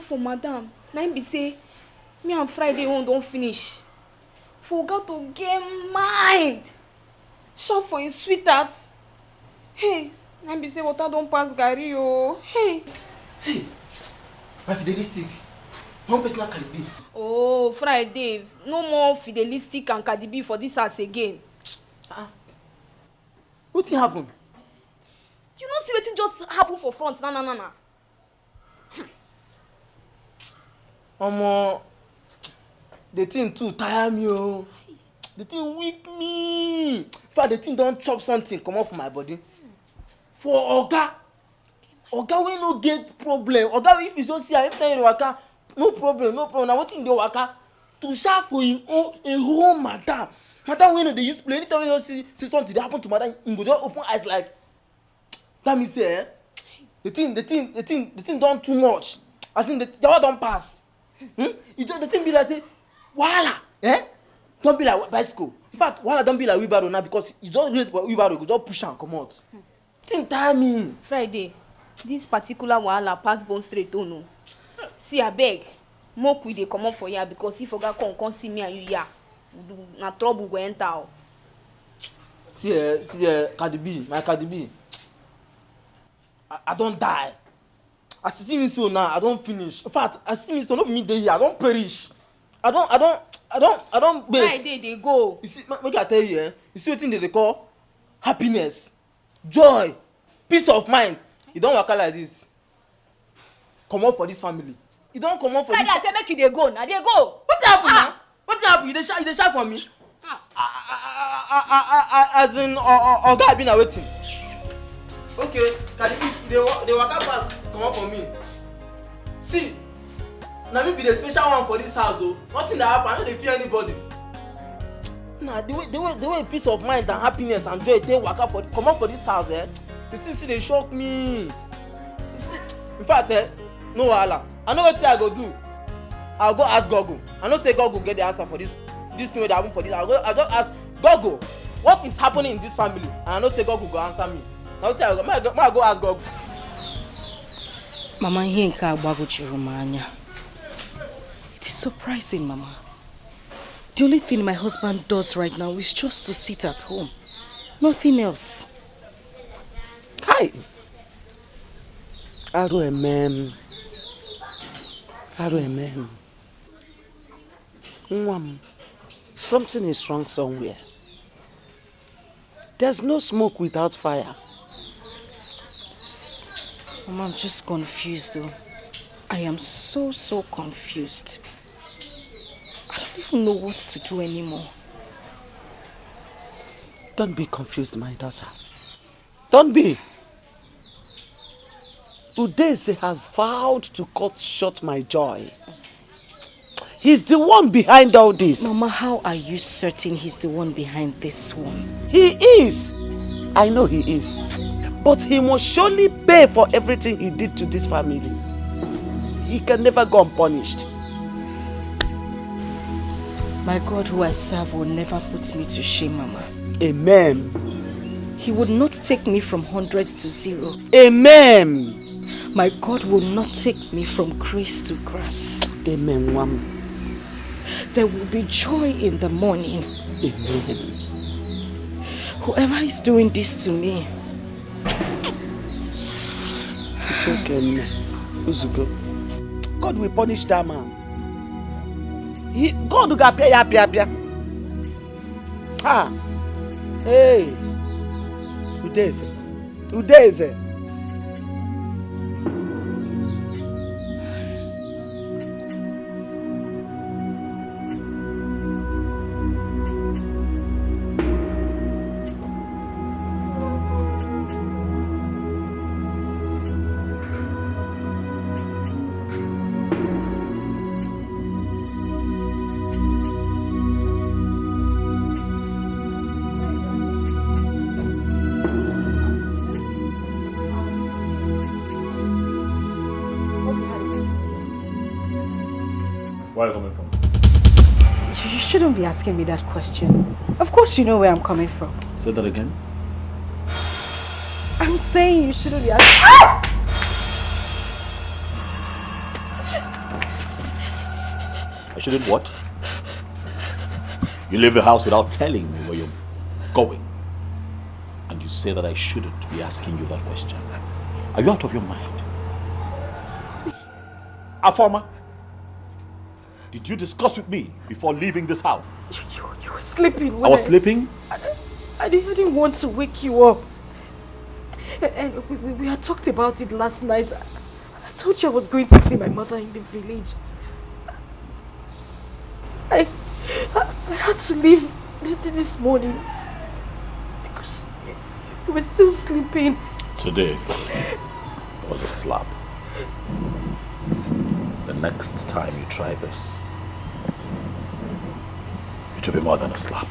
For madam, na him be say me and Friday own don't finish. Forgot to get mind. Shout for his sweetheart. Hey, na him be say water don't pass Gary oh. Hey, my fidelistic. One personal Cardi B. Oh, Friday, no more fidelistic and Cardi B for this house again. What thing happen? You know see wetin just happen for front na. The thing too tire me oh. The thing weak me. In fact, the thing don't chop something come off my body. For Oga we no get problem. Oga if you so see every time you waka, no problem. Now what thing dey waka to shout for him own a whole madam. Madam we no dey use play. Anytime you see something dey happen to madam, he go just open eyes like. That means say the thing don't too much. As in the hour don't pass. It just the thing be like say, wahala, don't be like bicycle. In fact, wahala don't be like wheelbarrow now because you just raise wheelbarrow, you just push and come out. Thing tire me. Friday, this particular wahala pass bone straight oh no. See abeg, make we dey comot for here because if Oga come see me and you here, na trouble go enter oh. See Cardi B, my Cardi B. I don't die. As you see me so now, I don't finish. In fact, as you see me so, not me dey here, I don't perish. I don't base. Friday they go. You see, make I tell you, you see what thing they call happiness, joy, peace of mind. You don't work out like this. Come out for this family. You don't come out for Friday, this. I say make you dey go. Now they go. What happened now? What happened? You dey shy for me? As in, Oga I been waiting. Okay, Cardi B, they waka pass, come on for me. See, now me be the special one for this house, oh. Nothing that happen, I don't fear anybody. Nah, the way peace of mind and happiness and joy they waka for come on for this house, The thing see they shock me. In fact, no wahala. I know what I go do. I'll go ask Gogo. I know say Gogo get the answer for this thing that happen for this. I'll just ask Gogo, what is happening in this family? And I know say Gogo go answer me. Now I go ask Gogo. Mama, here in Romania. It is surprising, Mama. The only thing my husband does right now is just to sit at home. Nothing else. Hi. RMM. Something is wrong somewhere. There's no smoke without fire. Mama, I'm just confused though. I am so confused. I don't even know what to do anymore. Don't be confused, my daughter. Don't be. Udeze has vowed to cut short my joy. He's the one behind all this. Mama, how are you certain he's the one behind this one? He is. I know he is. But he must surely pay for everything he did to this family. He can never go unpunished. My God who I serve will never put me to shame, Mama. Amen. He would not take me from 100 to 0. Amen. My God will not take me from grace to grass. Amen, Mama. There will be joy in the morning. Amen. Whoever is doing this to me. It's okay, Uzugo. God will punish that man. God will get pay. Ah. Hey. Udeze. Where are you coming from? You shouldn't be asking me that question. Of course you know where I'm coming from. Say that again. I'm saying you shouldn't be asking. I shouldn't what? You leave the house without telling me where you're going. And you say that I shouldn't be asking you that question. Are you out of your mind? Afoma, did you discuss with me before leaving this house? You were sleeping. I was sleeping? I didn't want to wake you up. And we had talked about it last night. I told you I was going to see my mother in the village. I had to leave this morning because you were still sleeping. Today was a slap. The next time you try this, it will be more than a slap.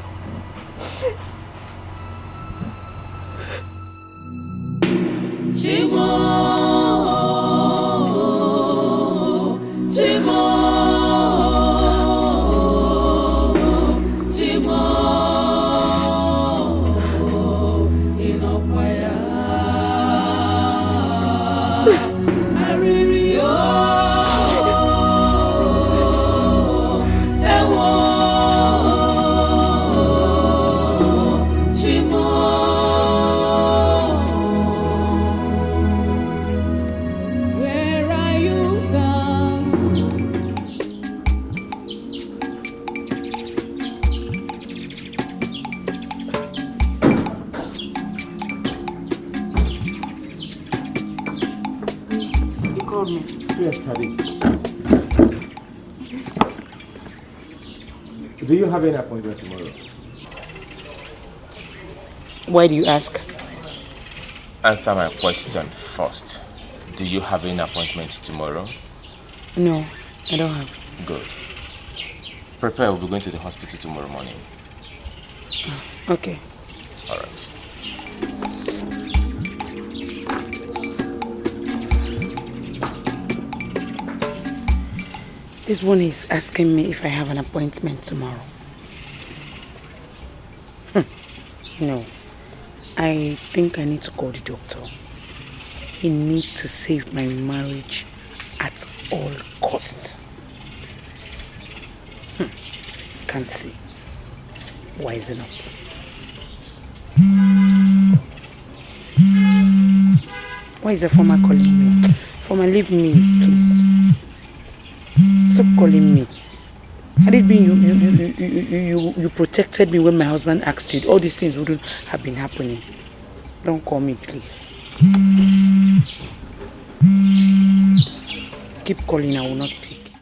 Chimo, Chimo, Chimo, Inokwaya, Aririo, Ewo, Chimo. Where are you gone? You called me? Yes, Daddy. Do you have any appointment tomorrow? Why do you ask? Answer my question first. Do you have any appointment tomorrow? No, I don't have. Good. Prepare, we'll be going to the hospital tomorrow morning. Okay. All right. This one is asking me if I have an appointment tomorrow. No. I think I need to call the doctor. He needs to save my marriage at all costs. Can't see. Wisen up. Why is the former calling me? Former, leave me, please. Stop calling me. Had it been you protected me when my husband asked you, all these things wouldn't have been happening. Don't call me, please. keep calling, I will not pick.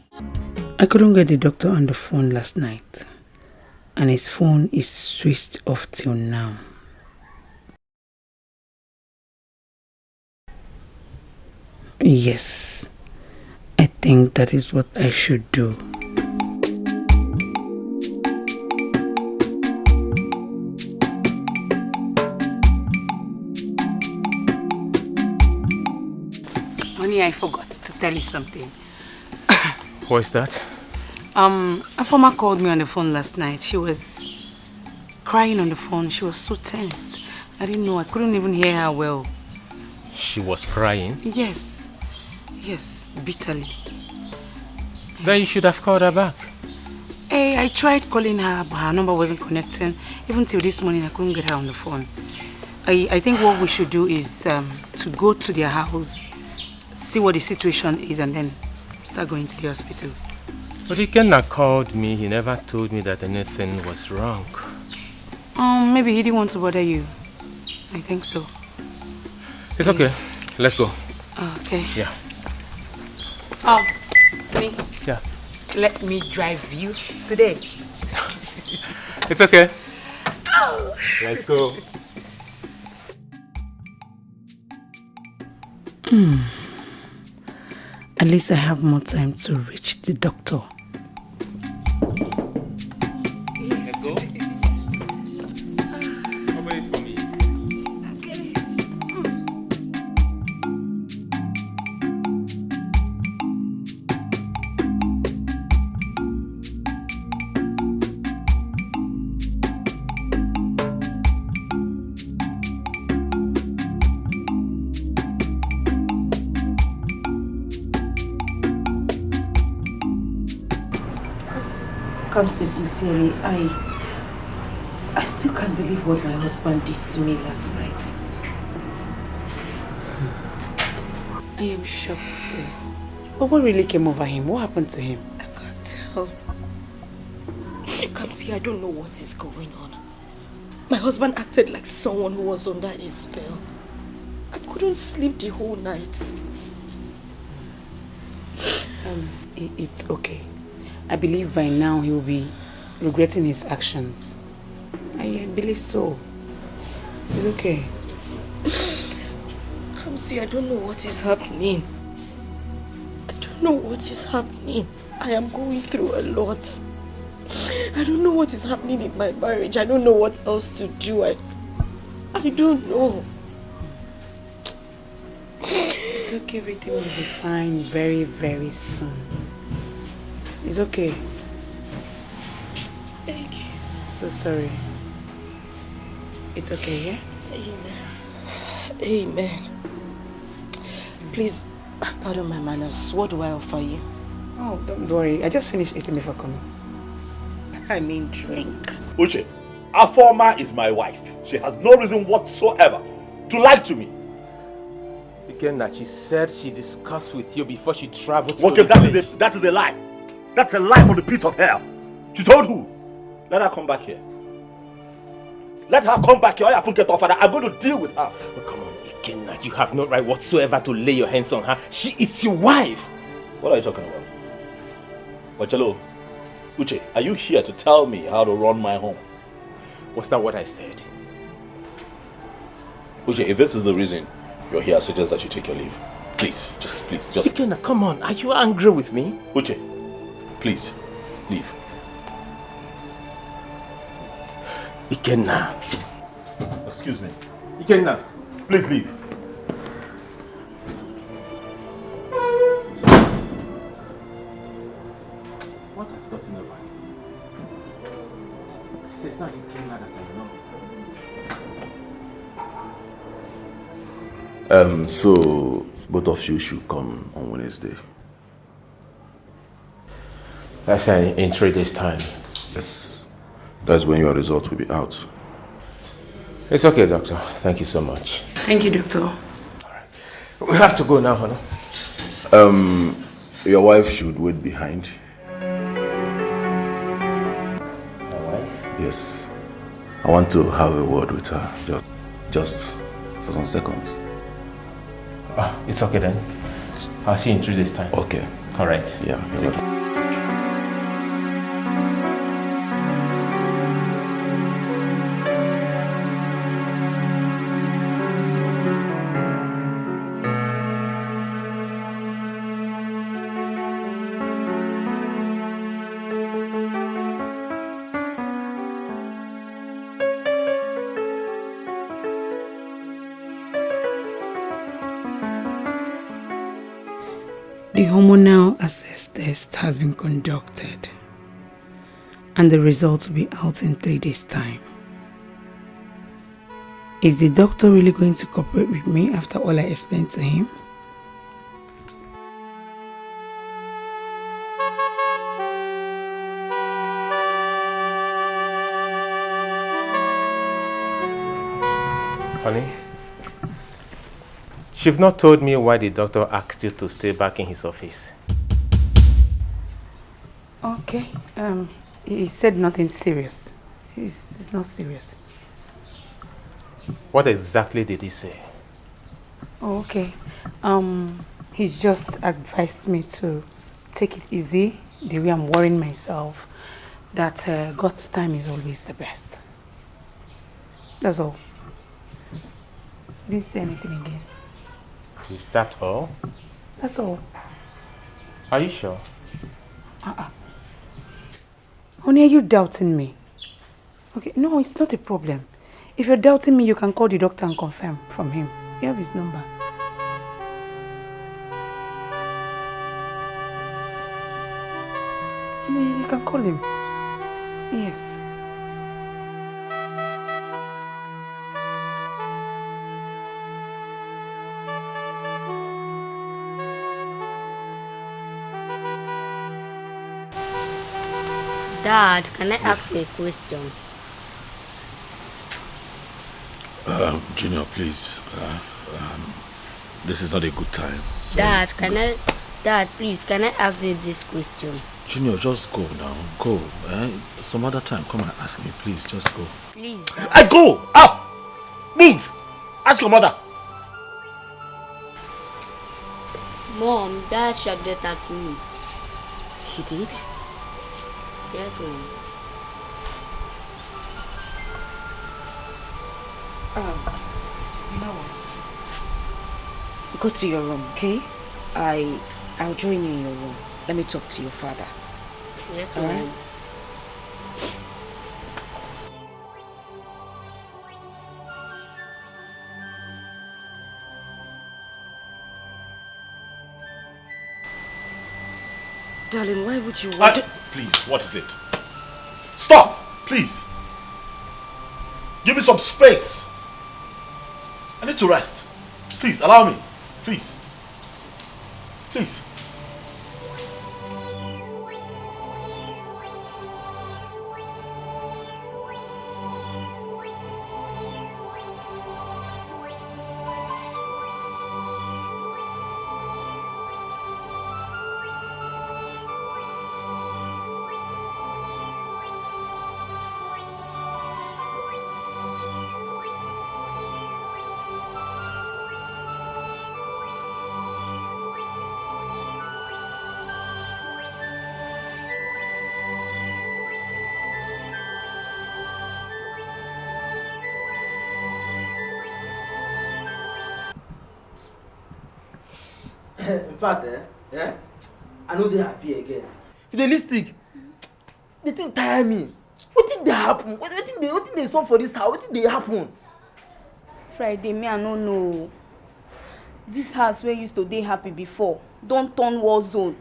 I couldn't get the doctor on the phone last night. And his phone is switched off till now. Yes, I think that is what I should do. Honey, I forgot to tell you something. What's that? A former called me on the phone last night. She was crying on the phone. She was so tensed. I didn't know. I couldn't even hear her well. She was crying? Yes. Yes, bitterly. Then you should have called her back. Hey, I tried calling her, but her number wasn't connecting. Even till this morning, I couldn't get her on the phone. I think what we should do is to go to their house, see what the situation is, and then start going to the hospital. But Ikenna called me. He never told me that anything was wrong. Maybe he didn't want to bother you. I think so. It's okay. Let's go. Okay. Yeah. Honey. Yeah. Let me drive you today. It's okay. Let's go. At least I have more time to reach the doctor. Let's go. Open it for me. Come see, sincerely, I still can't believe what my husband did to me last night. I am shocked too. But what really came over him? What happened to him? I can't tell. Come see, I don't know what is going on. My husband acted like someone who was under a spell. I couldn't sleep the whole night. It's okay. I believe by now he will be regretting his actions. I believe so. It's okay. Come see, I don't know what is happening. I don't know what is happening. I am going through a lot. I don't know what is happening in my marriage. I don't know what else to do. I don't know. It's okay, everything will be fine very, very soon. It's okay. Thank you. So sorry. It's okay, yeah? Amen. Amen. Please, pardon my manners. What do I offer you? Oh, don't worry. I just finished eating before coming. I mean drink. Uche, Afoma is my wife. She has no reason whatsoever to lie to me. Again, that she said she discussed with you before she traveled to Okay, the that village. is a lie. That's a lie from the pit of hell. She told who? Let her come back here. Let her come back here. I'm going to deal with her. Oh, come on, Ikenna. You have no right whatsoever to lay your hands on her. She is your wife. What are you talking about? Wachalo, Uche, are you here to tell me how to run my home? Was that what I said? Uche, if this is the reason you're here, I suggest that you take your leave. Please, just. Ikenna, come on. Are you angry with me? Uche, please, leave. Ikenna. Excuse me. Ikenna. Please leave. What has gotten over you? This is not Ikenna that I know. So both of you should come on Wednesday. That's in 3 days' time. Yes. That's when your result will be out. It's okay, doctor. Thank you so much. Thank you, doctor. Alright. We have to go now, Hannah. Your wife should wait behind. My wife? Yes. I want to have a word with her. Just for some seconds. Oh, it's okay then. I'll see you in 3 days' time. Okay. All right. Yeah. Take care. The hormonal assess test has been conducted and the results will be out in 3 days' time. Is the doctor really going to cooperate with me after all I explained to him? Honey, you've not told me why the doctor asked you to stay back in his office. Okay. He said nothing serious. It's not serious. What exactly did he say? Oh, okay. He just advised me to take it easy, the way I'm worrying myself, that God's time is always the best. That's all. He didn't say anything again. Is that all? That's all. Are you sure? Honey, are you doubting me? Okay, no, it's not a problem. If you're doubting me, you can call the doctor and confirm from him. You have his number. You can call him. Yes. Dad, can I ask you a question? Junior, please. This is not a good time. So Dad, please, can I ask you this question? Junior, just go now. Go. Some other time, come and ask me. Please, just go. Please. I go! Out! Move! Ask your mother. Mom, Dad shouted at me. He did? Yes, Mom. You know what? Go to your room, okay? I'll join you in your room. Let me talk to your father. Yes, All Mom. right? Darling, why would you want to... Please, what is it? Stop! Please! Give me some space! I need to rest. Please, allow me. Please. Please. In fact, I know they happy again. Realistic. The thing tire me. What did they happen? What did they saw for this house? What did they happen? Friday, me I no know. This house where used to dey happy before don't turn war zone.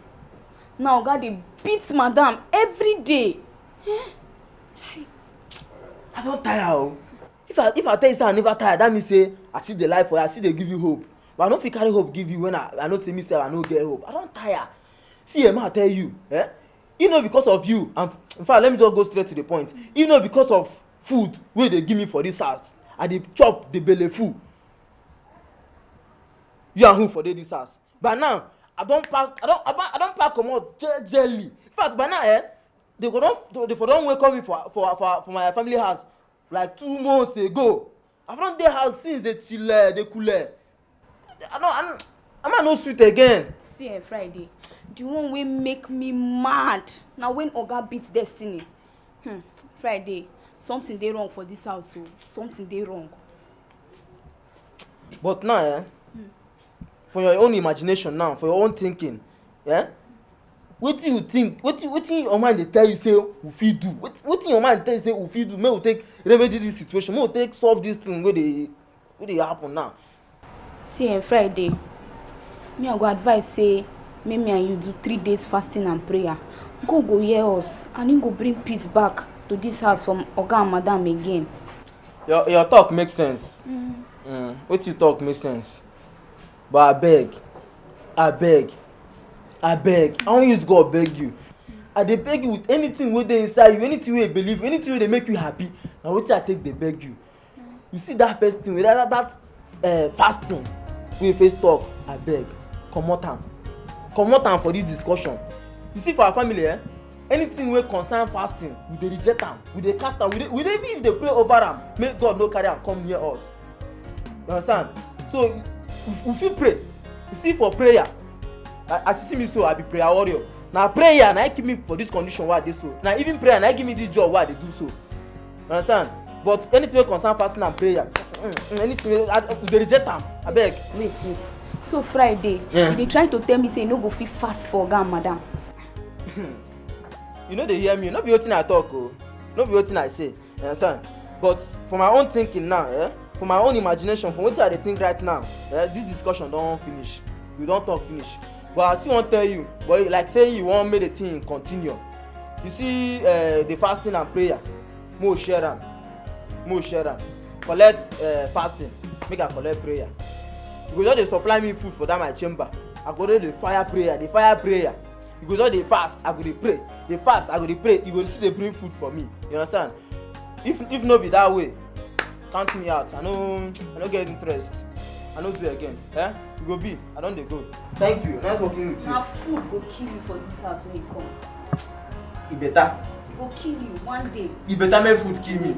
Now God dey beat madam every day. I don't tire. If I tell you say I never tire, that means say I see the life for you, I see they give you hope. But I don't fit carry hope give you when I know say me say I no get hope. I don't tire. See, I tell you, you know because of you, and in fact let me just go straight to the point. You know because of food wey they give me for this house, I dey chop the belle full. You and who for this house? But now I don't pack comot jelly. In fact, by now they don't welcome me for my family house like 2 months ago. I don't dey house since they chill, they cool. Am I no sweet again? See, Friday, the one wey make me mad na when Oga beat Destiny. Friday, something dey wrong for this house, so something dey wrong. But now, for your own imagination now, for your own thinking, wetin you think? Wetin your mind dey tell you say we fit do? Wetin your mind tell you say we fit do? Make we take remedy this situation. Make we take solve this thing wey dey happen now. See, Friday, me I go advise say make me and you do 3 days fasting and prayer. God go hear us and him go bring peace back to this house from Oga and Madam again. Your talk makes sense. What you talk makes sense. But I beg, I wan use God beg you. I dey beg you with anything wey dey inside you, anything wey you believe, anything wey dey make you happy. Na wetin I take dey beg you. You see that first thing, that fasting wey you first talk, I beg, comot am for this discussion. You see for our family, anything wey concern fasting, we dey reject am, we dey cast am, we dey even if dey pray over am, make God no carry am come near us. You understand? So we fit pray. You see for prayer, as you see me so, I be prayer warrior. Na prayer na keep me for this condition wey I dey so. Na even prayer na give me this job wey I dey do so. You understand? But anything wey concern fasting and prayer, anything we dey reject am. Abeg. Wait. So Friday, you dey try to tell me say you no go fit fast for Oga and Madam. You no dey hear me. No be wetin I talk o. No be wetin I say. You understand? But for my own thinking now, for my own imagination, from wetin I dey think right now, this discussion don finish. We don talk finish. But I still wan tell you, but like say you wan make the thing continue. You see the fasting and prayer, mo share am. Collect fasting, make I collect prayer. You go just dey supply me food for that my chamber. I go dey fire prayer. You go just dey fast, I go dey pray. Dey fast, I go dey pray. You go still dey bring food for me. You understand? If no be that way, count me out. I no get interest. I no do again. You go be. I don dey go. Thank you. Nice working with you. Na food go kill you for this house when you come. E better. E go kill you one day. E better make food kill me.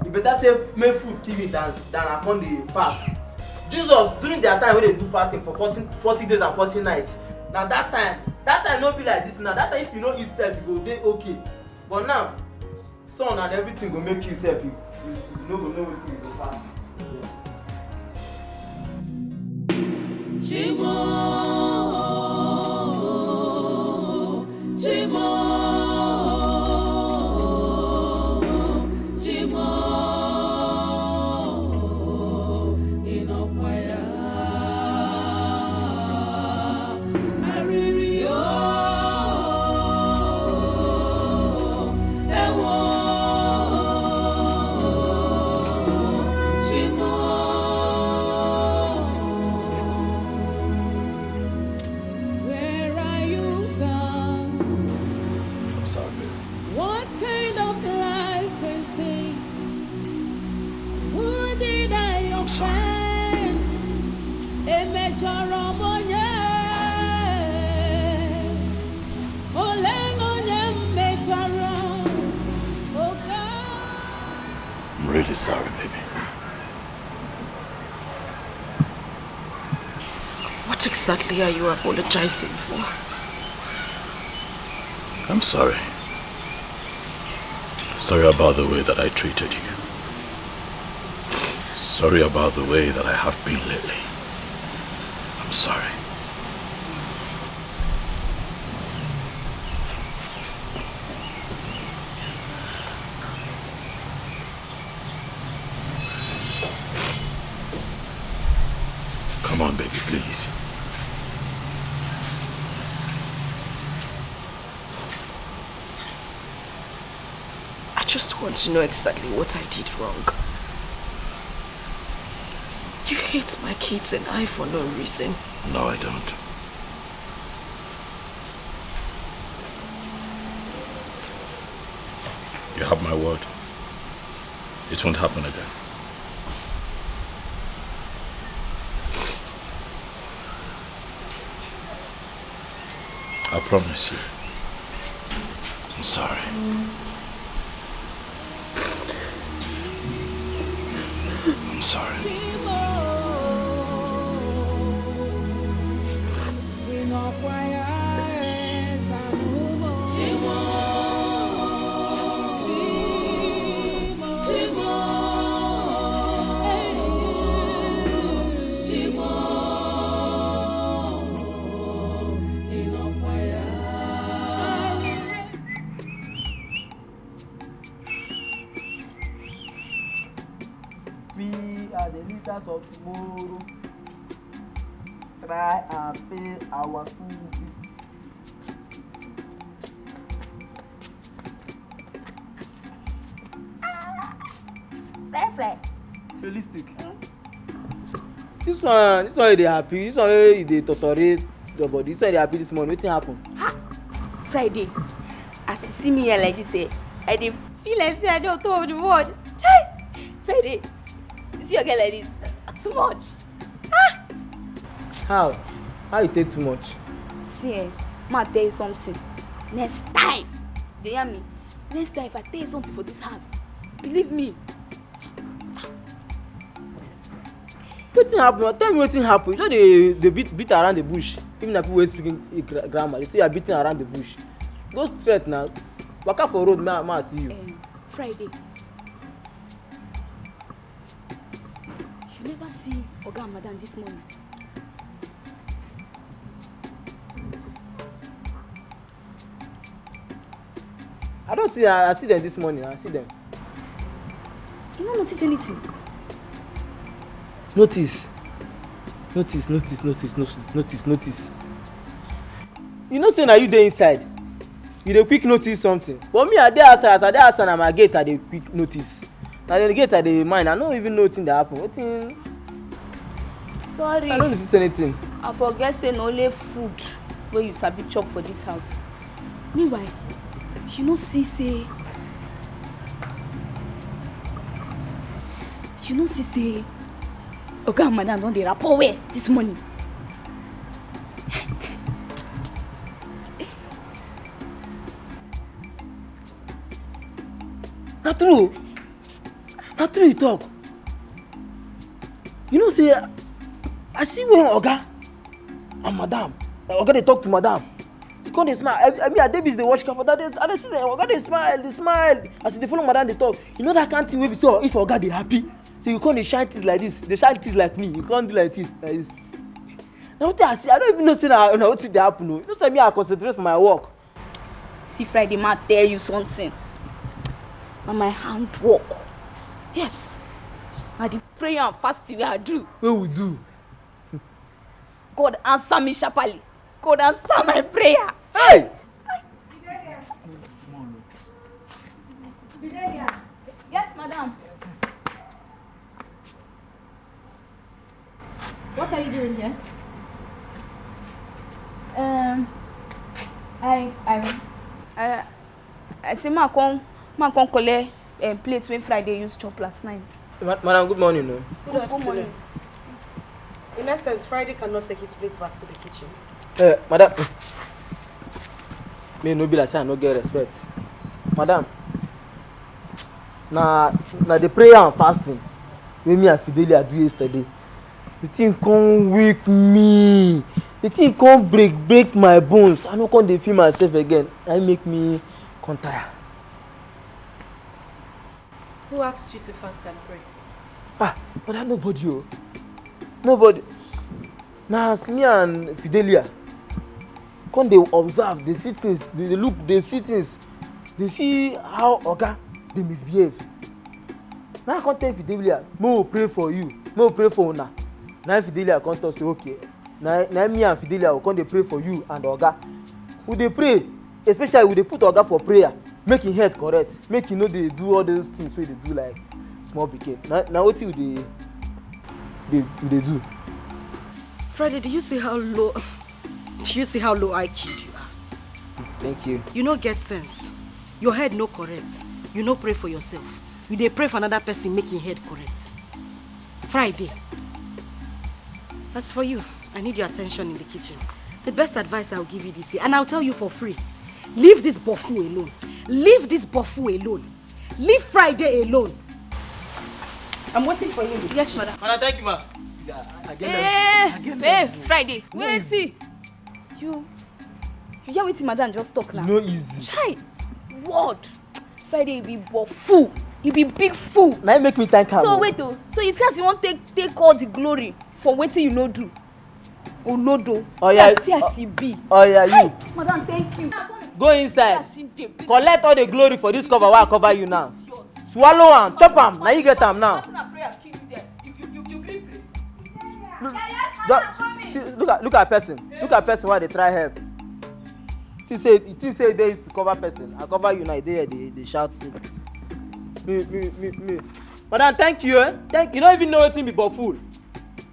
E better say make food kill me than I come dey fast. Jesus during their time wey dey do fasting for 40 days and 40 nights. Na that time no be like this now. That time if you no eat sef, you go dey okay. But now, sun and everything go make you sef. You no go know wetin you go fast. I'm really sorry, baby. What exactly are you apologizing for? I'm sorry. Sorry about the way that I treated you. Sorry about the way that I have been lately. I'm sorry. Come on, baby, please. I just want to know exactly what I did wrong. You hate my kids and I for no reason. No, I don't. You have my word. It won't happen again. I promise you. I'm sorry. I'm sorry. are the leaders of tomorrow. Try and pay our school fees. Fly. Realistic. This one they happy. This one they tolerate your body. This one they happy this morning. Wetin happen? Friday. As you see me here like this, I dey feel like say I dey on top of the world. Chai! Friday. You see your girl like this? Too much. How you take too much? See, ma tell you something. Next time, they hear me. Next time, if I tell you something for this house, believe me. Wetin happen? Tell me wetin happen. You know they beat around the bush. Even if people wey speaking grammar, they say you are beating around the bush. Go straight now. Waka for road, ma see you. Friday. You never see Oga and Madam this morning. I don't see. I see them this morning. I see them. You don't notice anything? Notice. You know, say now you dey inside. You dey quick notice something. But me, I dey outside. As I dey outside, na my gate I dey quick notice. Na the gate I dey mind. I don't even know wetin dey happen. Wetin? Sorry. I don't notice anything. I forget say na only food wey you sabi chop for this house. Meanwhile, you no see say Oga and Madam don dey rapport well this morning. Na true you talk. You know say I see when Oga and Madam, Oga dey talk to Madam. You come dey smile. I mean, Davis dey watch car for that day. I dey see them. Oga dey smile. As they follow Madam dey talk, you know that kind of thing wey be so if Oga dey happy, so you come dey shine teeth like this. Dey shine teeth like me. You come do like this. Na wetin I see. I don't even know say na wetin dey happen o. You know say me I concentrate for my work. See, Friday, ma tell you something. Na my handwork. Yes. Na the prayer and fasting wey I do. Wey we do? God answer me sharply. God answer my prayer. Hey! Yes, madam. What are you doing here? I say ma come collect plate when Friday used chop last night. Madam, good morning. No? Good morning. In essence, Friday cannot take his plate back to the kitchen. Madam, me no be like say I no get respect. Madam, na the prayer and fasting wey me and Fidelia do yesterday. The thing come weak me. The thing come break my bones. I no come dey feel myself again. That make me come tire. Who asked you to fast and pray? But nobody. Nobody. Now as me and Fidelia come dey observe, they see things, they look, they see things, they see how Oga dey misbehave. Now I come tell Fidelia, "Mo pray for you, mo pray for una." Now Fidelia come talk say, "Okay." Now me and Fidelia will come dey pray for you and Oga. We dey pray, especially we dey put Oga for prayer, make him head correct, make him no dey do all those things wey dey do like small pikin. Now wetin we dey do? Friday, do you see how low IQ you are? Thank you. You no get sense. Your head no correct. You no pray for yourself. You dey pray for another person, make him head correct. Friday. As for you, I need your attention in the kitchen. The best advice I'll give you this year, and I'll tell you for free. Leave this bofu alone. Leave this bofu alone. Leave Friday alone. I'm waiting for you. Yes, madam. Madam, thank you, ma. Friday, wait, see. You hear wetin madam just talk now? No easy. Chai, word. Friday, he be fool. He be big fool. Now make me thank her. So wait, so you say as you want take all the glory for wetin you no do. Oh no do. Oh yeah. See as he be. Oh yeah, you. Madam, thank you. Go inside. Collect all the glory for this cover. Why I cover you now? Swallow am, chop am. Now you get am now. look at person. Look at person why they try help. He say they to cover person. I cover you now. They shout. Me. Madam, thank you. Thank you. Don't even know anything about food.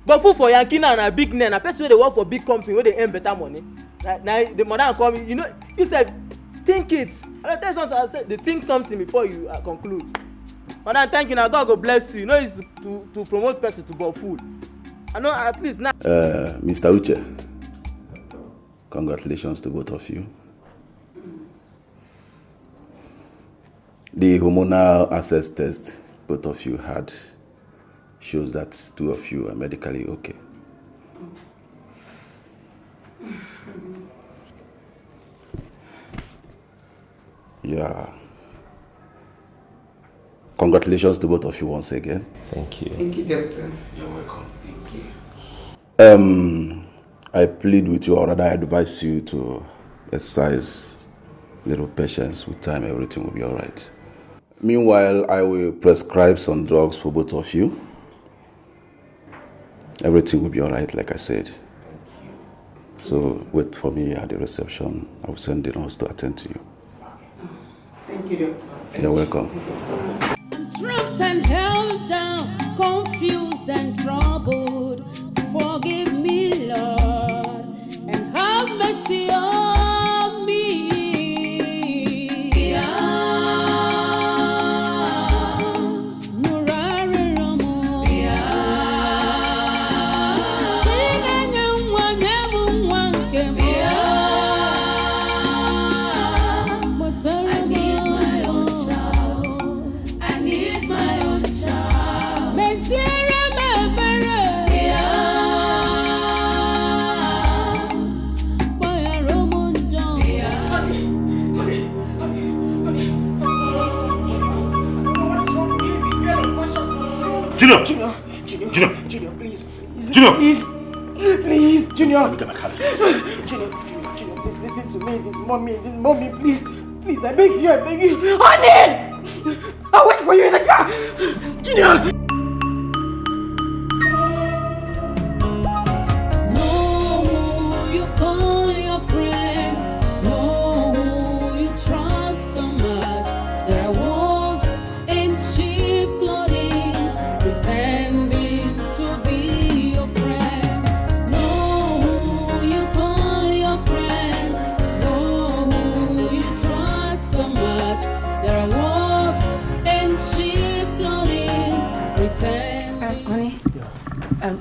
But food for Yankee now and a big name. A person where they work for big company where they earn better money. Now the madam call me. You know, he said, think it. I tell you something. I said, they think something before you conclude. Madam, thank you. Now God go bless you. You know, it's to promote person to buy food. I know at least now. Mr. Uche, congratulations to both of you. The hormonal access test both of you had shows that two of you are medically okay. Yeah. Congratulations to both of you once again. Thank you. Thank you, doctor. You're welcome. Thank you. I plead with you, or rather I advise you to exercise little patience. With time, everything will be all right. Meanwhile, I will prescribe some drugs for both of you. Everything will be all right, like I said. So wait for me at the reception. I will send the nurse to attend to you. Thank you, doctor. You're welcome. Thank you so much. Trapped and held down, confused and troubled. Forgive me, Lord, and have mercy on me. Junior, please. Junior. Please, Junior. Let me get my card. Junior, please listen to me. This mommy, please, I beg you. Honey! I'll wait for you in the car. Junior.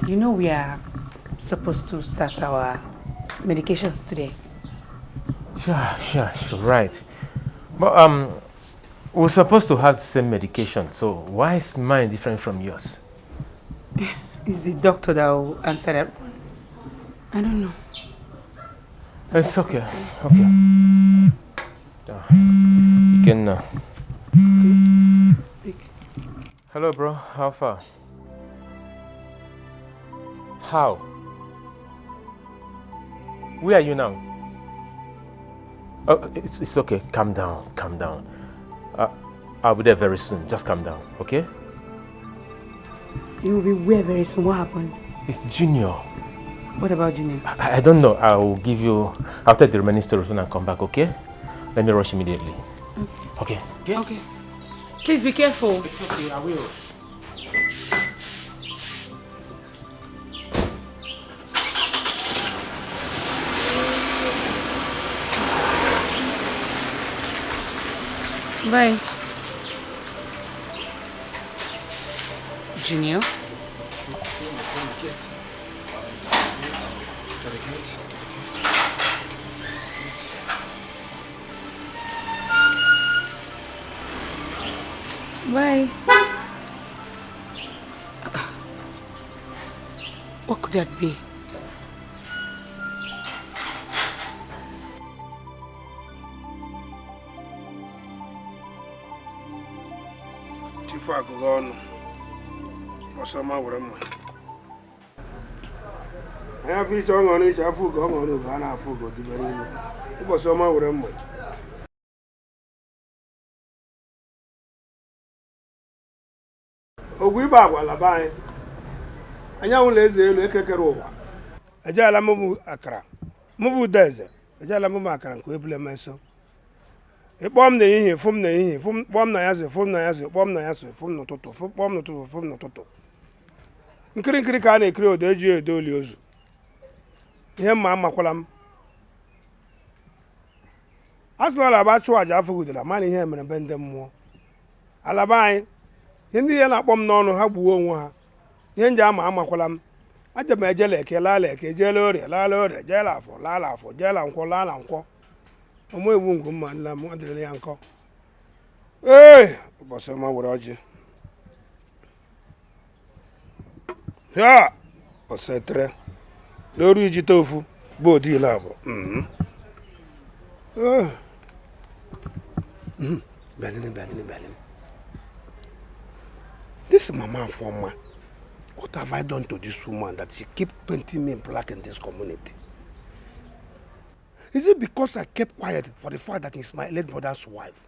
You know we are supposed to start our medications today. Sure, right. But we're supposed to have the same medication, so why is mine different from yours? It's the doctor that will answer that one. I don't know. It's okay. You can Hello, bro. How far? How? Where are you now? Oh, it's okay. Calm down. I'll be there very soon. Just calm down, okay? You will be where very soon? What happened? It's Junior. What about Junior? I don't know. I'll take the remaining stories when I come back, okay? Let me rush immediately. Okay. Please be careful. It's okay, I will. Bye. Junior? Bye. What could that be? Gone. Osama Warama. I have it on each. I forgot on the Ghana. I forgot the Berlin. It was Osama Warama. Oh, we back while I buy. anya ụlọ eze elu ekekere ụwa ejela m akara m bụ udeze ejela m akara nke ebule meso ịkpọ m n'ehihie fụ m n'ehihie kpọọ m na ya kpọọ m na ya kpọọ m na ya fụ m n'ụtụtụ kpọọ m n'ụtụtụ fụ m n'ụtụtụ nkiri nkiri ka a na-ekiri odo eji edo oli ozu ihe mma amakwala m asịla alaba chụọ aja afọ gudela mana ihe mere be ndị mmụọ alaba anyị ihe ndị ihe na-akpọ m n'ọnụ ha gbuo onwe ha ihe nje amakwala m aja m ejela eke laala eke jeela orie laala orie jeela afọ laala afọ jeela nkwọ laala nkwọ ọmụ egbu ngwu mma nla m adịrịla ya nkọ ụbọchị ọma were ọjị ya ọsetere n'oru iji tofu bụ odile abụ bịalịnị this mama Afoma, what have I done to this woman that she keep painting me black in this community? Is it because I kept quiet for the fact that he's my late brother's wife?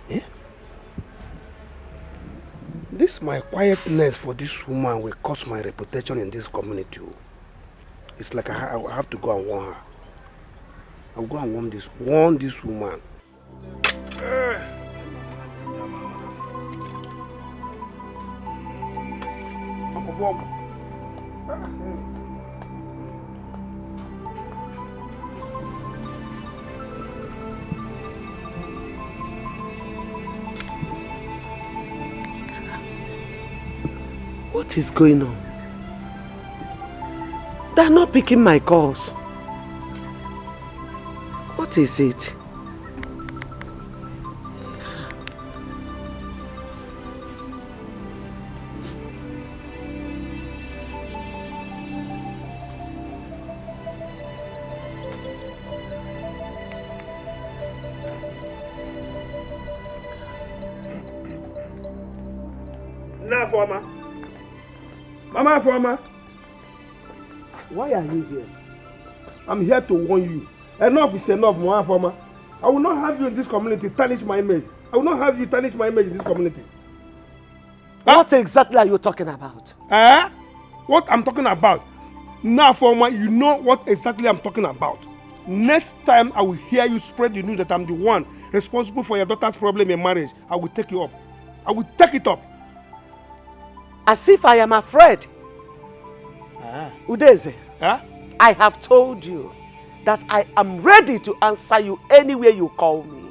Eh? This my quietness for this woman will cost my reputation in this community. It's like I have to go and warn her. I'll go and warn this woman. What is going on? They're not picking my calls. What is it? Mama Afoma, why are you here? I'm here to warn you. Enough is enough, Mama Afoma. I will not have you in this community tarnish my image. I will not have you tarnish my image in this community. What exactly are you talking about? What I'm talking about? Now, Afoma, you know what exactly I'm talking about. Next time I will hear you spread the news that I'm the one responsible for your daughter's problem in marriage, I will take you up. I will take it up. As if I am afraid. Udeze, I have told you that I am ready to answer you anywhere you call me.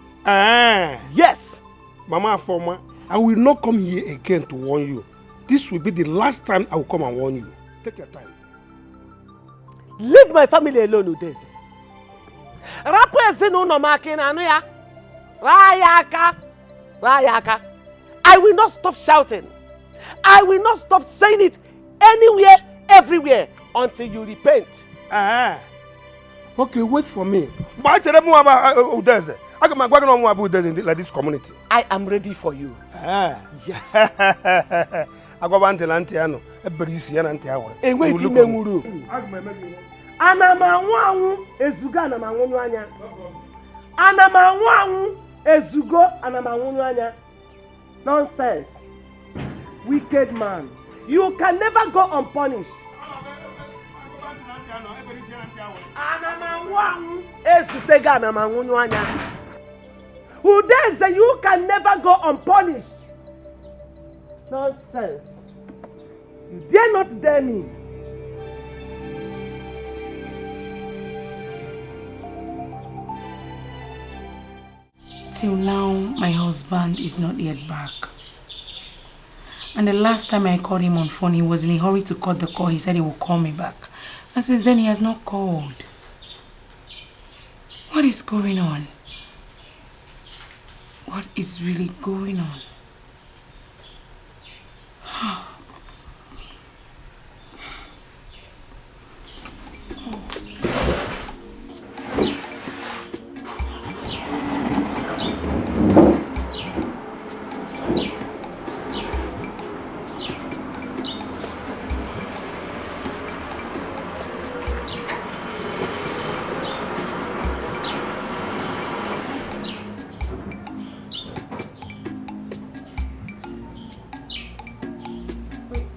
Yes. Mama Afoma, I will not come here again to warn you. This will be the last time I will come and warn you. Take your time. Leave my family alone, Udeze. I will not stop shouting. I will not stop saying it anywhere, everywhere, until you repent. Okay, wait for me. Like this community. I am ready for you. Yes. Nonsense. Wicked man. You can never go unpunished. Udeze, you can never go unpunished. Nonsense. You dare not dare me. Till now, my husband is not yet back. And the last time I called him on phone, he was in a hurry to cut the call. He said he would call me back. And since then, he has not called. What is going on? What is really going on?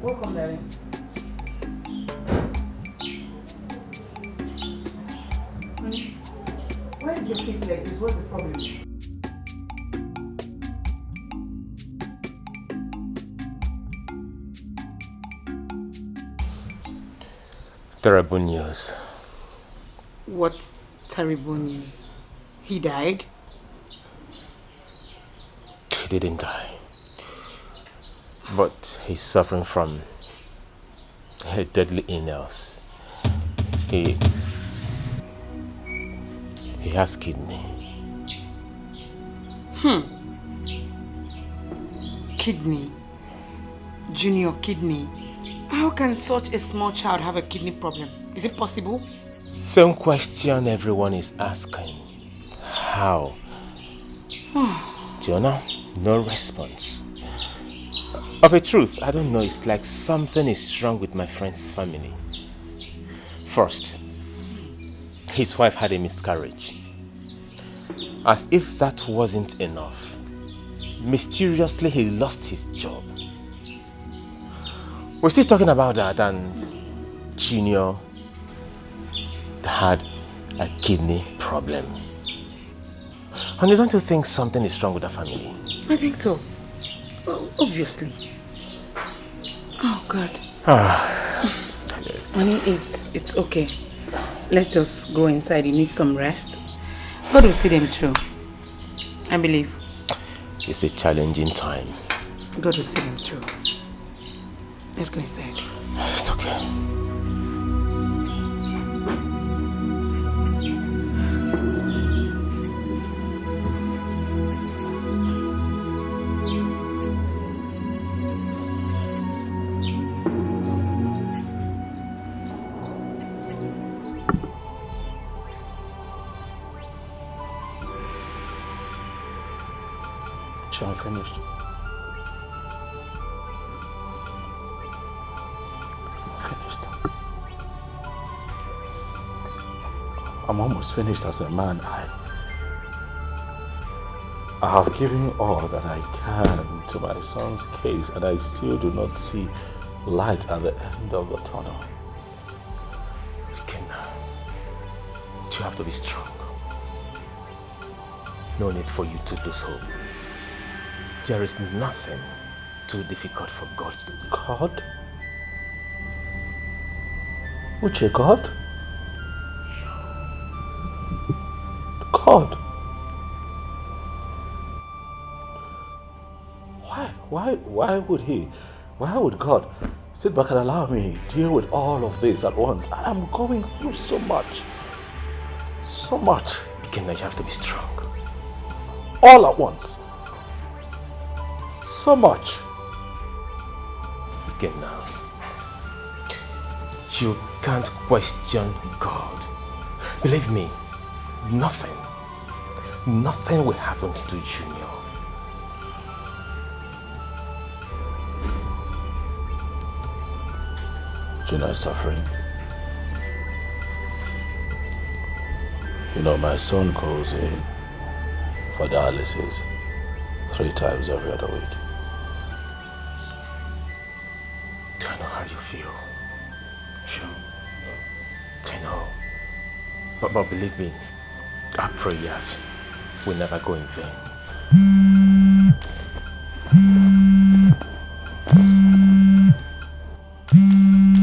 Welcome, darling. What's the problem? Terrible news. What terrible news? He died? He didn't die. But he's suffering from a deadly illness. He has kidney. Kidney. Junior kidney. How can such a small child have a kidney problem? Is it possible? Same question everyone is asking. How? Tiona, no response. Of a truth, I don't know. It's like something is wrong with my friend's family. First, his wife had a miscarriage. As if that wasn't enough, mysteriously he lost his job. We're still talking about that, and Junior had a kidney problem. And you don't you think something is wrong with the family? I think so. Obviously. Oh God. Honey, it's okay. Let's just go inside. You need some rest. God will see them through. I believe. It's a challenging time. God will see them through. Let's go inside. It's okay. I'm finished. I'm almost finished as a man. I have given all that I can to my son's case, and I still do not see light at the end of the tunnel. You have to be strong. No need for you to lose hope. There is nothing too difficult for God to do. God? Uche, God? God? Why would God sit back and allow me to deal with all of this at once? I am going through so much. So much. Again, you have to be strong. All at once. So much. Again now. You can't question God. Believe me, nothing will happen to Junior. Junior is suffering. You know, my son goes in for dialysis 3 times every other week. I know how you feel. Sure. I know. But believe me, our prayers will never go in vain.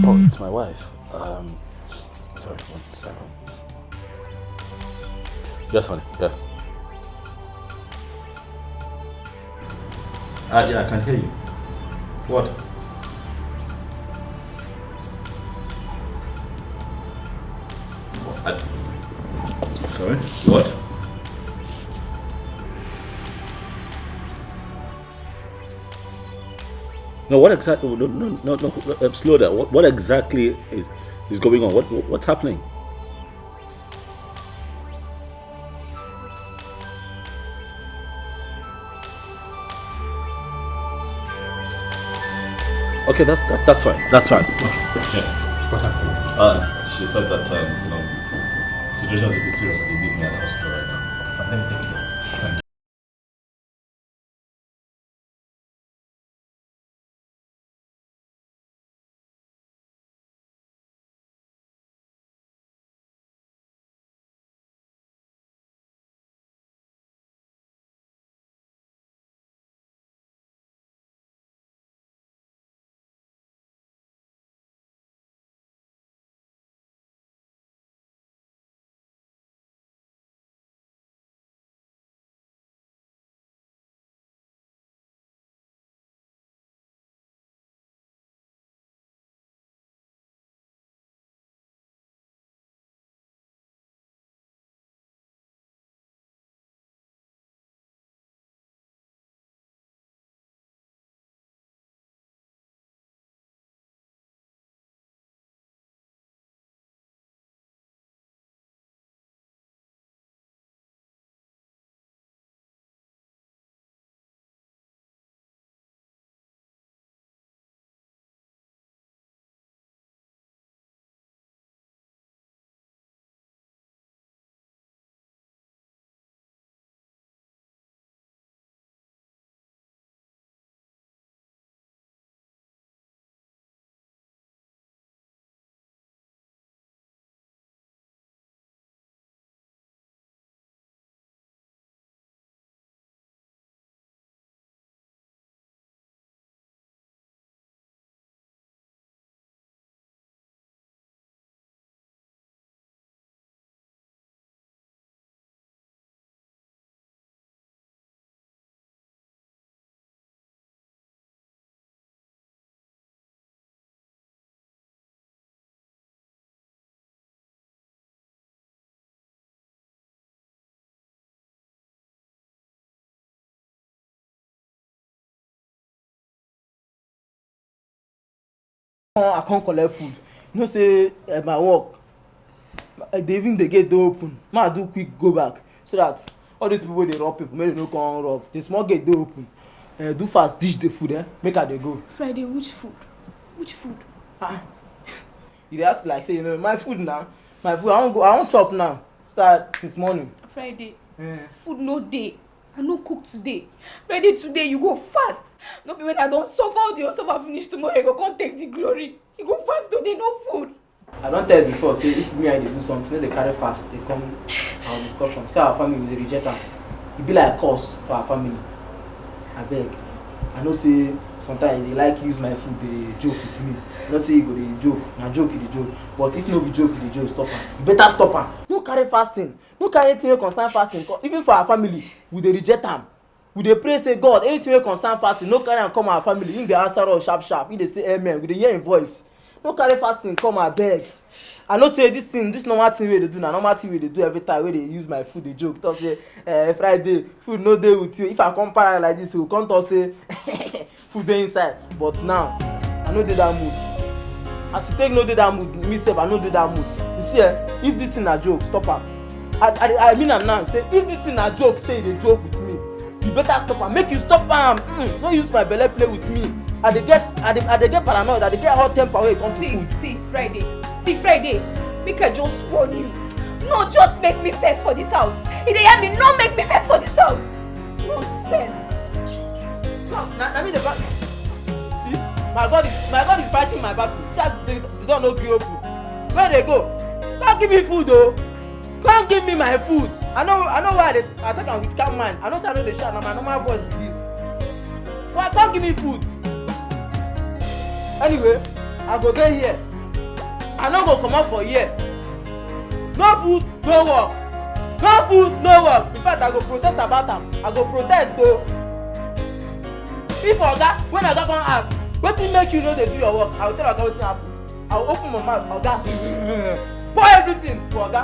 Oh, it's my wife. Sorry, 1 second. Yes, honey, yeah. Yeah, I can hear you. What? Sorry? What? No, what exactly? No, slow down. What exactly is going on? What's happening? Okay, that's fine. That's fine. Yeah. What happened? She said that situation is a bit serious and they need me at the hospital right now. Okay, fine. Let me take it. I can't collect food. You know, say my work, even the gate don't open. I do quick go back so that all these people they rob people, maybe they no come rob. The small gate don't open. Do fast, dish the food, make her they go. Friday, which food? Which food? You ask like say, you know, my food now. My food, I won't chop now. Start since morning. Friday, food no day. I no cook today. Friday today you go fast. No be when I don't suffer, you suffer finish tomorrow. You go come take the glory. You go fast today, no food. I don't tell you before, say if me and they do something, they carry fast, they come our discussion. Say our family will reject them. It be like a curse for our family. I beg. I know say sometimes they like use my food, they joke with me. I know say you go they joke, na joke is the joke. But if no be joke, the joke, stop her. You better stop her. No carry fasting. No carry anything concern fasting. Even for our family, we they reject them. We dey pray say God, anything wey concern fasting, no carry am come our family. Him dey answer us sharp sharp. He dey say amen. We dey hear him voice. No carry fasting come abeg. I know say this normal thing wey dey do na normal thing wey dey do every time wey dey use my food dey joke. Talk say Friday food no dey with you. If I come para like this, we go come talk say food dey inside. But now I no dey that mood. As you take no dey that mood, me sef I no dey that mood. You see if this thing na joke, stop am. I mean am now. Say if this thing na joke, say you dey joke with me. You better stop am. Make you stop am. Don't use my belle play with me. I dey get paranoid. I dey get hot temper when it comes to food. See Friday. Make I just warn you. No, just make me vex for this house. If they hear me, no make me vex for this house. Nonsense. No, I mean the battle. See, my God is fighting my battle. See, the door no gree open. Where they go? Come give me food, though. Come give me my food. I know why I talk am with calm mind. I know say I no dey shout, na my normal voice be this. Why come give me food? Anyway, I go dey here. I no go comot for here. No food, no work. No food, no work. In fact, I go protest about am. I go protest o. If when Oga come ask, wetin make you no dey do your work? I go tell Oga wetin happen. I go open my mouth, Oga. Pour everything for Oga.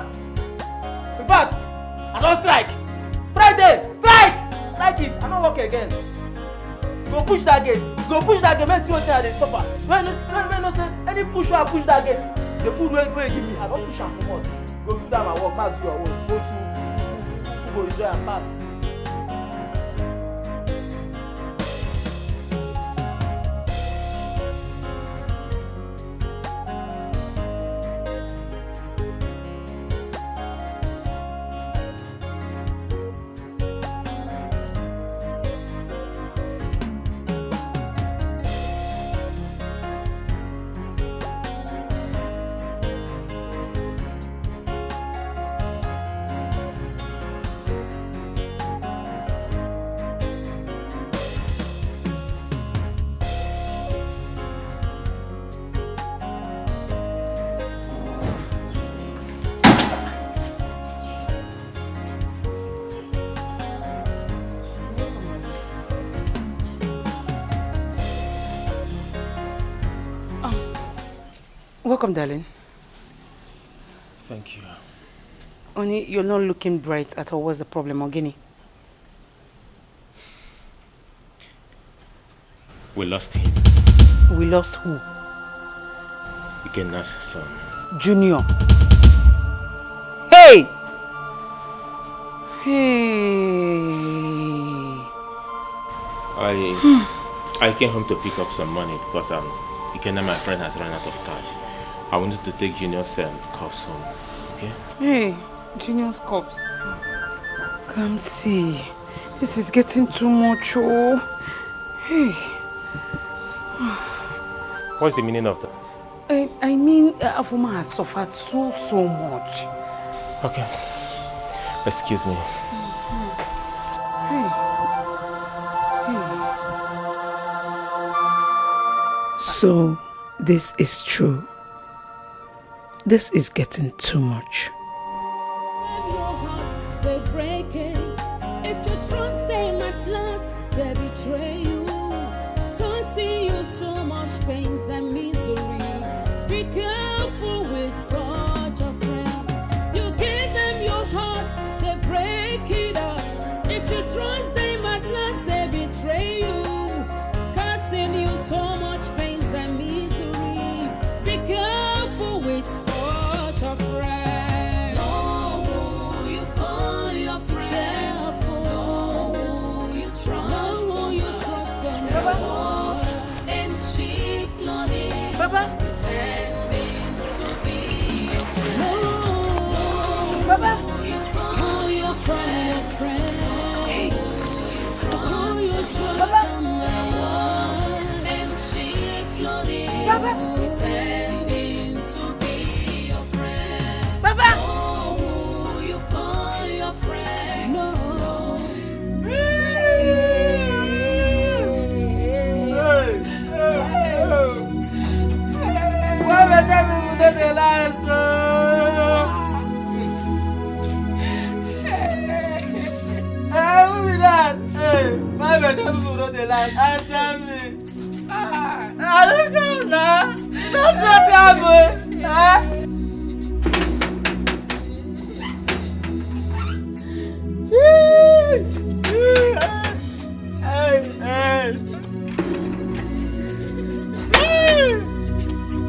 In fact, I don strike. Friday, strike it. I no work again. Go push that gate. Make see wetin I dey suffer. When no say any push wey I push that gate, the food wey you give me, I don push am comot. Go do that my work, ma do your work. Go go enjoy am pass. Welcome, darling. Thank you. Only you're not looking bright at all. What's the problem, Ogini? We lost him. We lost who? Ikenna's son. Junior. Hey! I came home to pick up some money because Ikenna, my friend, has run out of cash. I wanted to take Junior's cups home. Okay? Hey, Junior's cups. Come see. This is getting too much, oh. Hey. What's the meaning of that? I mean, Afoma has suffered so much. Okay. Excuse me. So, this is true. This is getting too much. They break it. If you trust them at last, they betray you. Causing you so much pains and misery. Be careful with such a friend. You give them your heart, they break it up. If you trust them at last, they betray you. Causing you so much pains and misery. Baba. Pretending to be your friend. Baba. Call your friend a friend. You trust someone else and sheep clothing. Pretending to be your friend. Baba. Oh, you call your friend. No. Why the devil will not the last? Who be that? Hey, why the devil will not the last? Answer me. I don't know now. That's what happened. Huh?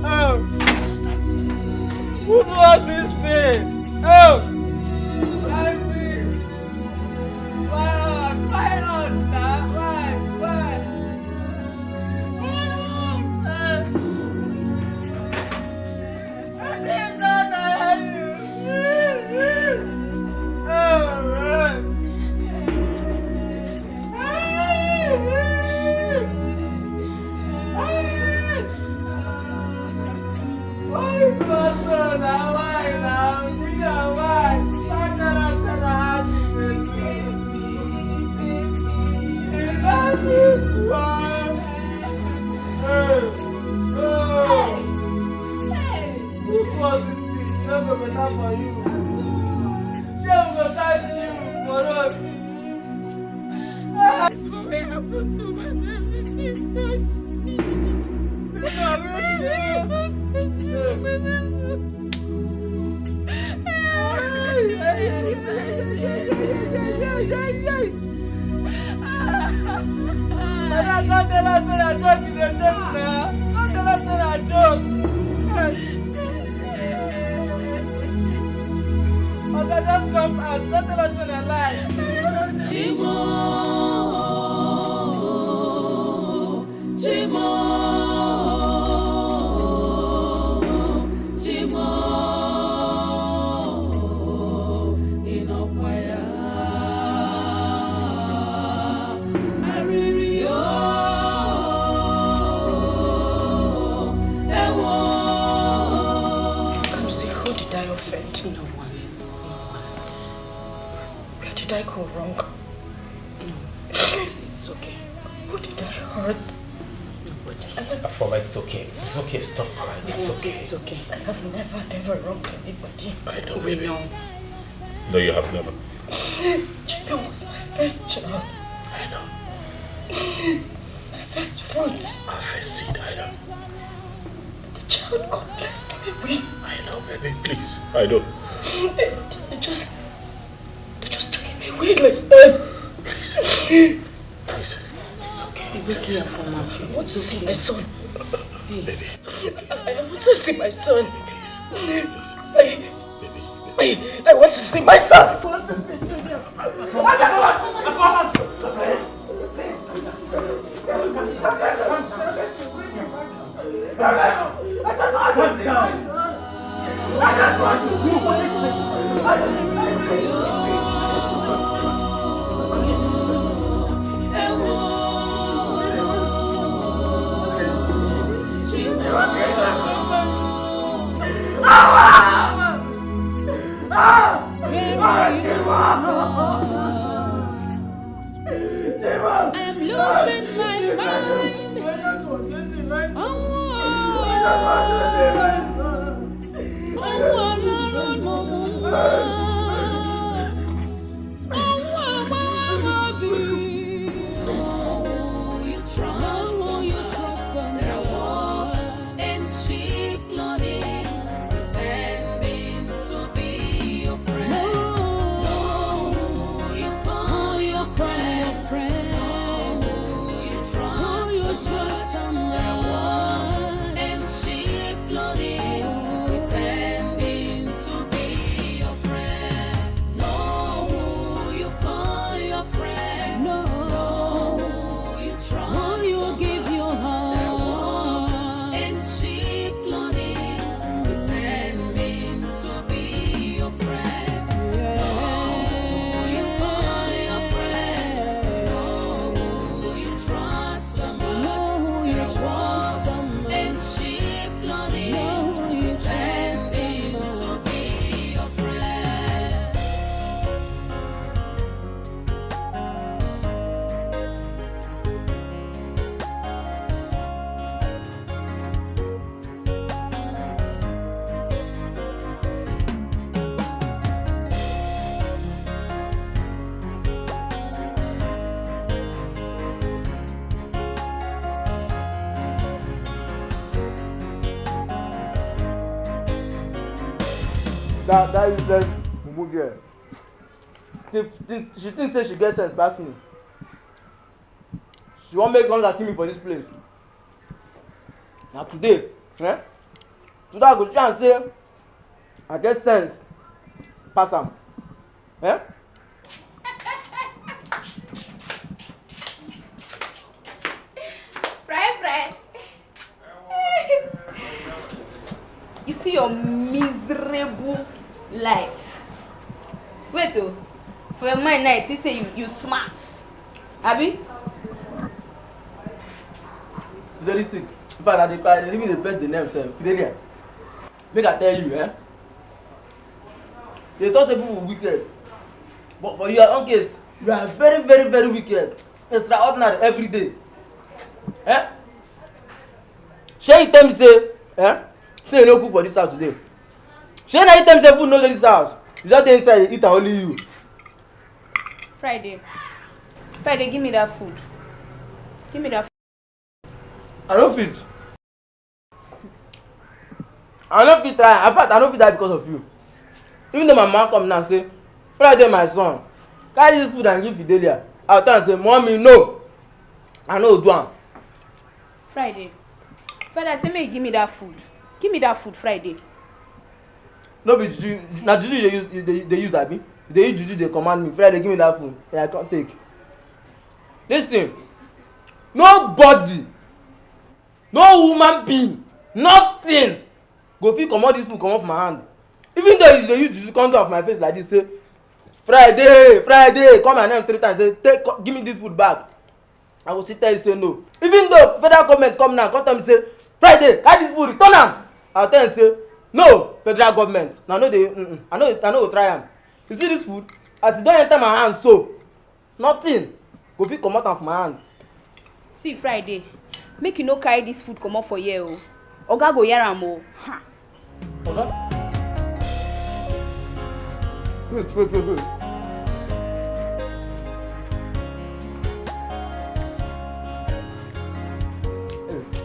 Oh, who does this thing? Oh, why me? Why not now? Why? I didn't know that I had you. Why is my son now? Why now? Junior, why? Why not I said I had you? Is that this one? Who was this thing? Never better for you. She will thank you for us. That's what happened to my family. They touched me. Just come and don't tell us in a lie. Chimo. Inokwaya. Aririo. Ewo. Come see, who did I offend? No one. Where did I go wrong? No. It's okay. Who did I hurt? Afoma, it's okay. It's okay. Stop crying. It's okay. It's okay. I have never ever wronged anybody. I know, We baby. know. No, you have never. Chicken was my first child. I know. My first fruit. Our first seed, I know. The child God blessed me with. I know, baby. Please. I know. They just took him away like that. Please. Please. It's okay. It's okay, Afoma. I want to see my son. Baby. I want to see my son. I want to see my son. I want to see Junior. I'm losing my mind. You trust there are wolves in sheep clothing, pretending to be your friend. No, you call your friend a friend. You trust there are wolves in sheep clothing. That useless mumu girl. She thinks say she gets sense past me. She won't make hunger kill me for this place. Now today, today I go try and say I get sense pass am. Fry. You see your miserable life. Wait though, for your mind now, it say you smart. Abi? Realistic. In fact, they even the pet the name self. Fidelia. Make I tell you, they thought people were wicked. But for your own case, you are very, very, very wicked. Extraordinary every day. Shey you tell me say, say you no cook for this house today. Shey na you tell me say food no dey this house. You just dey inside eat and only you. Friday, give me that food. Give me that food. I no fit try. In fact, I no fit die because of you. Even though my mom come now and say, Friday my son, carry this food and give Fidelia. I will tell her say, Mommy, no. I no do am. Friday, I say make you give me that food. Give me that food, Friday. No be juju. Na juju they use abi. They use juju they command me. Friday give me that food. Yeah, I can't take. Listen, nobody, no human being, nothing go fit comot this food comot from my hand. Even though they use juju come off my face like this, say Friday, call my name 3 times, say give me this food back. I will sit there and say no. Even though federal government come now, come tell me say Friday, carry this food, return am. I will tell them say no, federal government. Now no dey, I know go try am. You see this food, as e don enter my hand so, nothing go fit comot am from my hand. See Friday, make you no carry this food comot for here o. Oga go hear am o. Oga? Wait.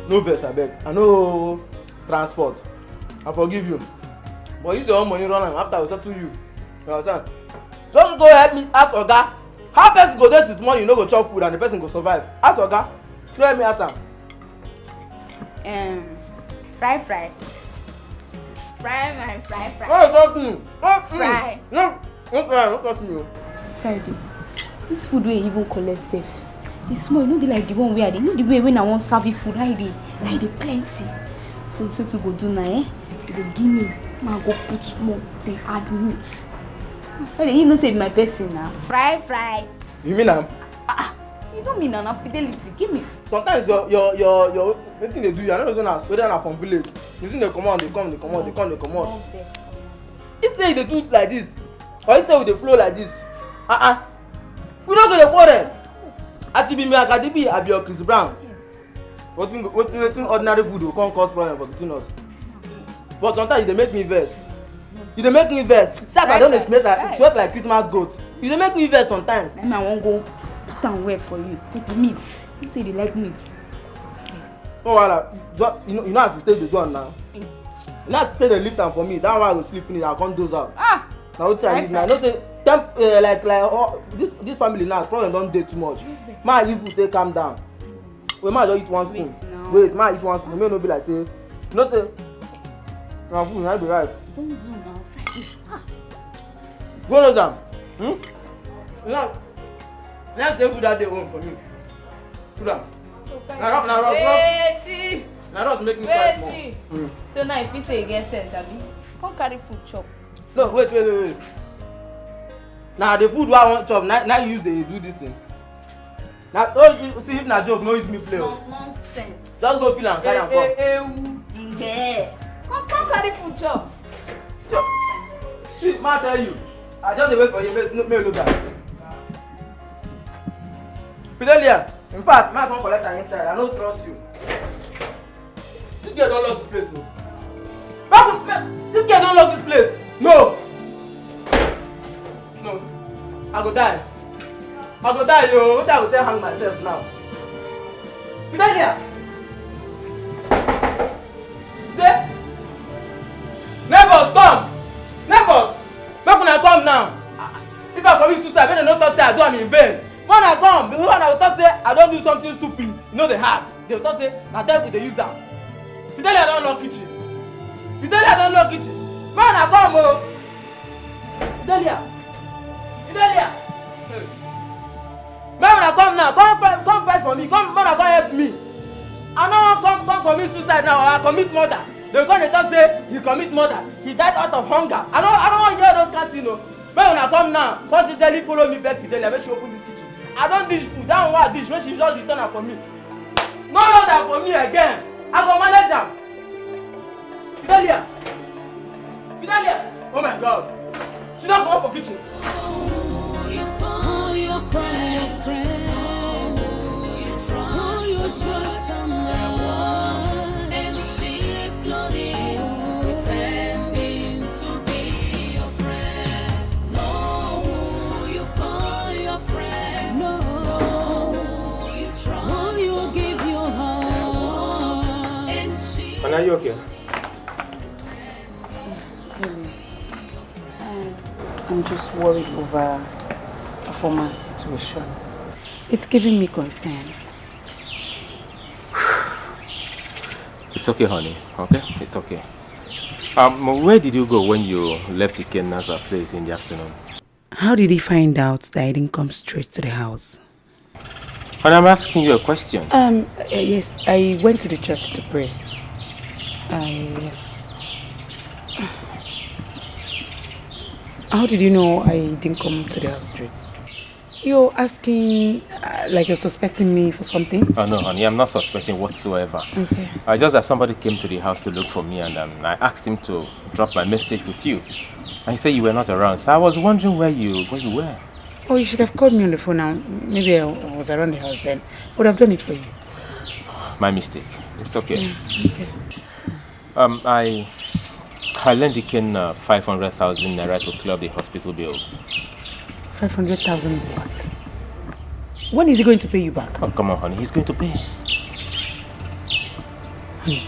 No vex abeg, I no transport. I forgive you. But use your own money run am after I will settle you. You understand? Just go help me ask Oga. How person go dey this morning no go chop food and the person go survive? Ask Oga. Show help me ask am. Fry. Oh, talk to me. Fry. No talk to me. Friday, this food wey you even collect safe. The small, no be like the one where they know the way when I want serve you food, how they plenty. So to go do now, you go give me, I go put more, they add meat. Friday, you know say my person now. Fry. You mean am? You don't mean na fidelity. Give me. Sometimes your wetin dey do you, I don't know whether na from village. You see they come out, they come. This day they do it like this, or you say we dey flow like this. We no go dey quarrel. As you be me Akadibi, I be your Chris Brown. Wetin ordinary food will come cause problem for between us. But sometimes they make me vex. You dey make me vex. See as I don dey sweat like Christmas goat. You dey make me vex sometimes. Then I wan go put am well for you. Take meat. You say they like meat. No wahala. You know as you take the gun now. You know as you take the lift am for me. That one I go sleep finish. I come doze out. Na wetin I need now. I know say this family now problem don dey too much. Ma leave food take calm down. Wait, ma just eat one spoon. Wait, ma eat one spoon. Make no be like say, you know say, na food na be right. Don't do now. Go know down. Let's take food that day home for me. Sit down. Na rush make me fight more. So now if you say you get sense, abi, come carry food chop. No, wait. Now the food wey I want chop, now you use dey do this thing. Now see if na joke, no use me play. Nonsense. Just go feel am, carry am come. Come carry food chop. See, ma tell you, I just dey wait for you, make you look at. Fidelia, in fact, ma come collect her inside, I no trust you. This girl don lock this place o. This girl don lock this place. No, I go die yo. Wetin I go tell hang myself now? Fidelia! Neighbors come! Neighbors! come now. If I commit suicide, when they don't talk say I do am in vain. When I come, when I will talk say I don't do something stupid. You know the heart. They will talk say na devil dey use am. Fidelia don't lock kitchen. Fidelia don't lock kitchen. When I come, oh. Fidelia. Hey. When I come now, come fight for me. Come, when I come help me. I don't want come commit suicide now. I commit murder. They come and talk say he commit murder. He died out of hunger. I don't want to hear those kind of things. When I come now, come to Delhi follow me back to Delhi. When she open this kitchen, I don't dish food. That one what dish when she just return her for me. No order for me again. I go manage her. Fidelia. Oh my God. She don't come up for kitchen. You call your friend. You trust someone and sheep clothing, pretending to be your friend. No, you call your friend. No, you trust you give your heart and sheep. Are you okay? I'm just worried over a former situation. It's giving me concern. It's okay, honey. Okay? It's okay. Where did you go when you left Ikenna's place in the afternoon? How did he find out that I didn't come straight to the house? And I'm asking you a question. Yes, I went to the church to pray. Yes. How did you know I didn't come to the house straight? You're asking, like you're suspecting me for something? Oh no, honey, I'm not suspecting whatsoever. Okay. Just that somebody came to the house to look for me and I asked him to drop my message with you. And he said you were not around, so I was wondering where you were. Oh, you should have called me on the phone now. Maybe I was around the house then. I would have done it for you. My mistake. It's okay. Okay. I lent Iken 500,000 naira to clear the hospital bills. 500,000 what? When is he going to pay you back? Oh, come on, honey. He's going to pay. Honey,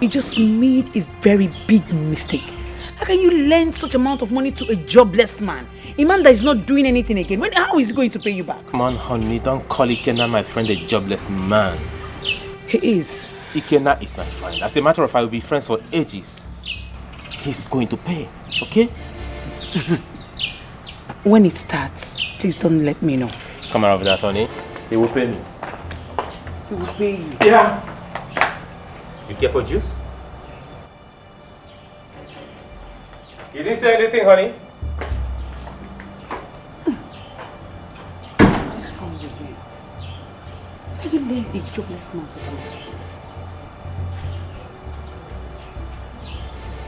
you just made a very big mistake. How can you lend such amount of money to a jobless man? A man that is not doing anything again. How is he going to pay you back? Come on, honey. Don't call Ikenna my friend a jobless man. He is. Ikenna is my friend. As a matter of fact, we'll be friends for ages. He's going to pay, okay? When it starts, please don't let me know. Come around with that, honey. He will pay me. He will pay you? Yeah. You care for juice? You didn't say anything, honey? What is wrong with you? Can you lend a jobless man such a money?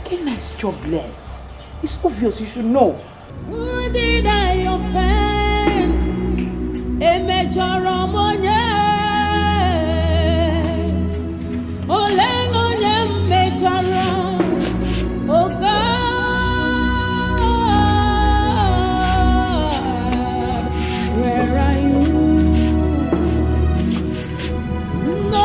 Kenna is jobless. It's obvious, you should know. Who did I offend? A major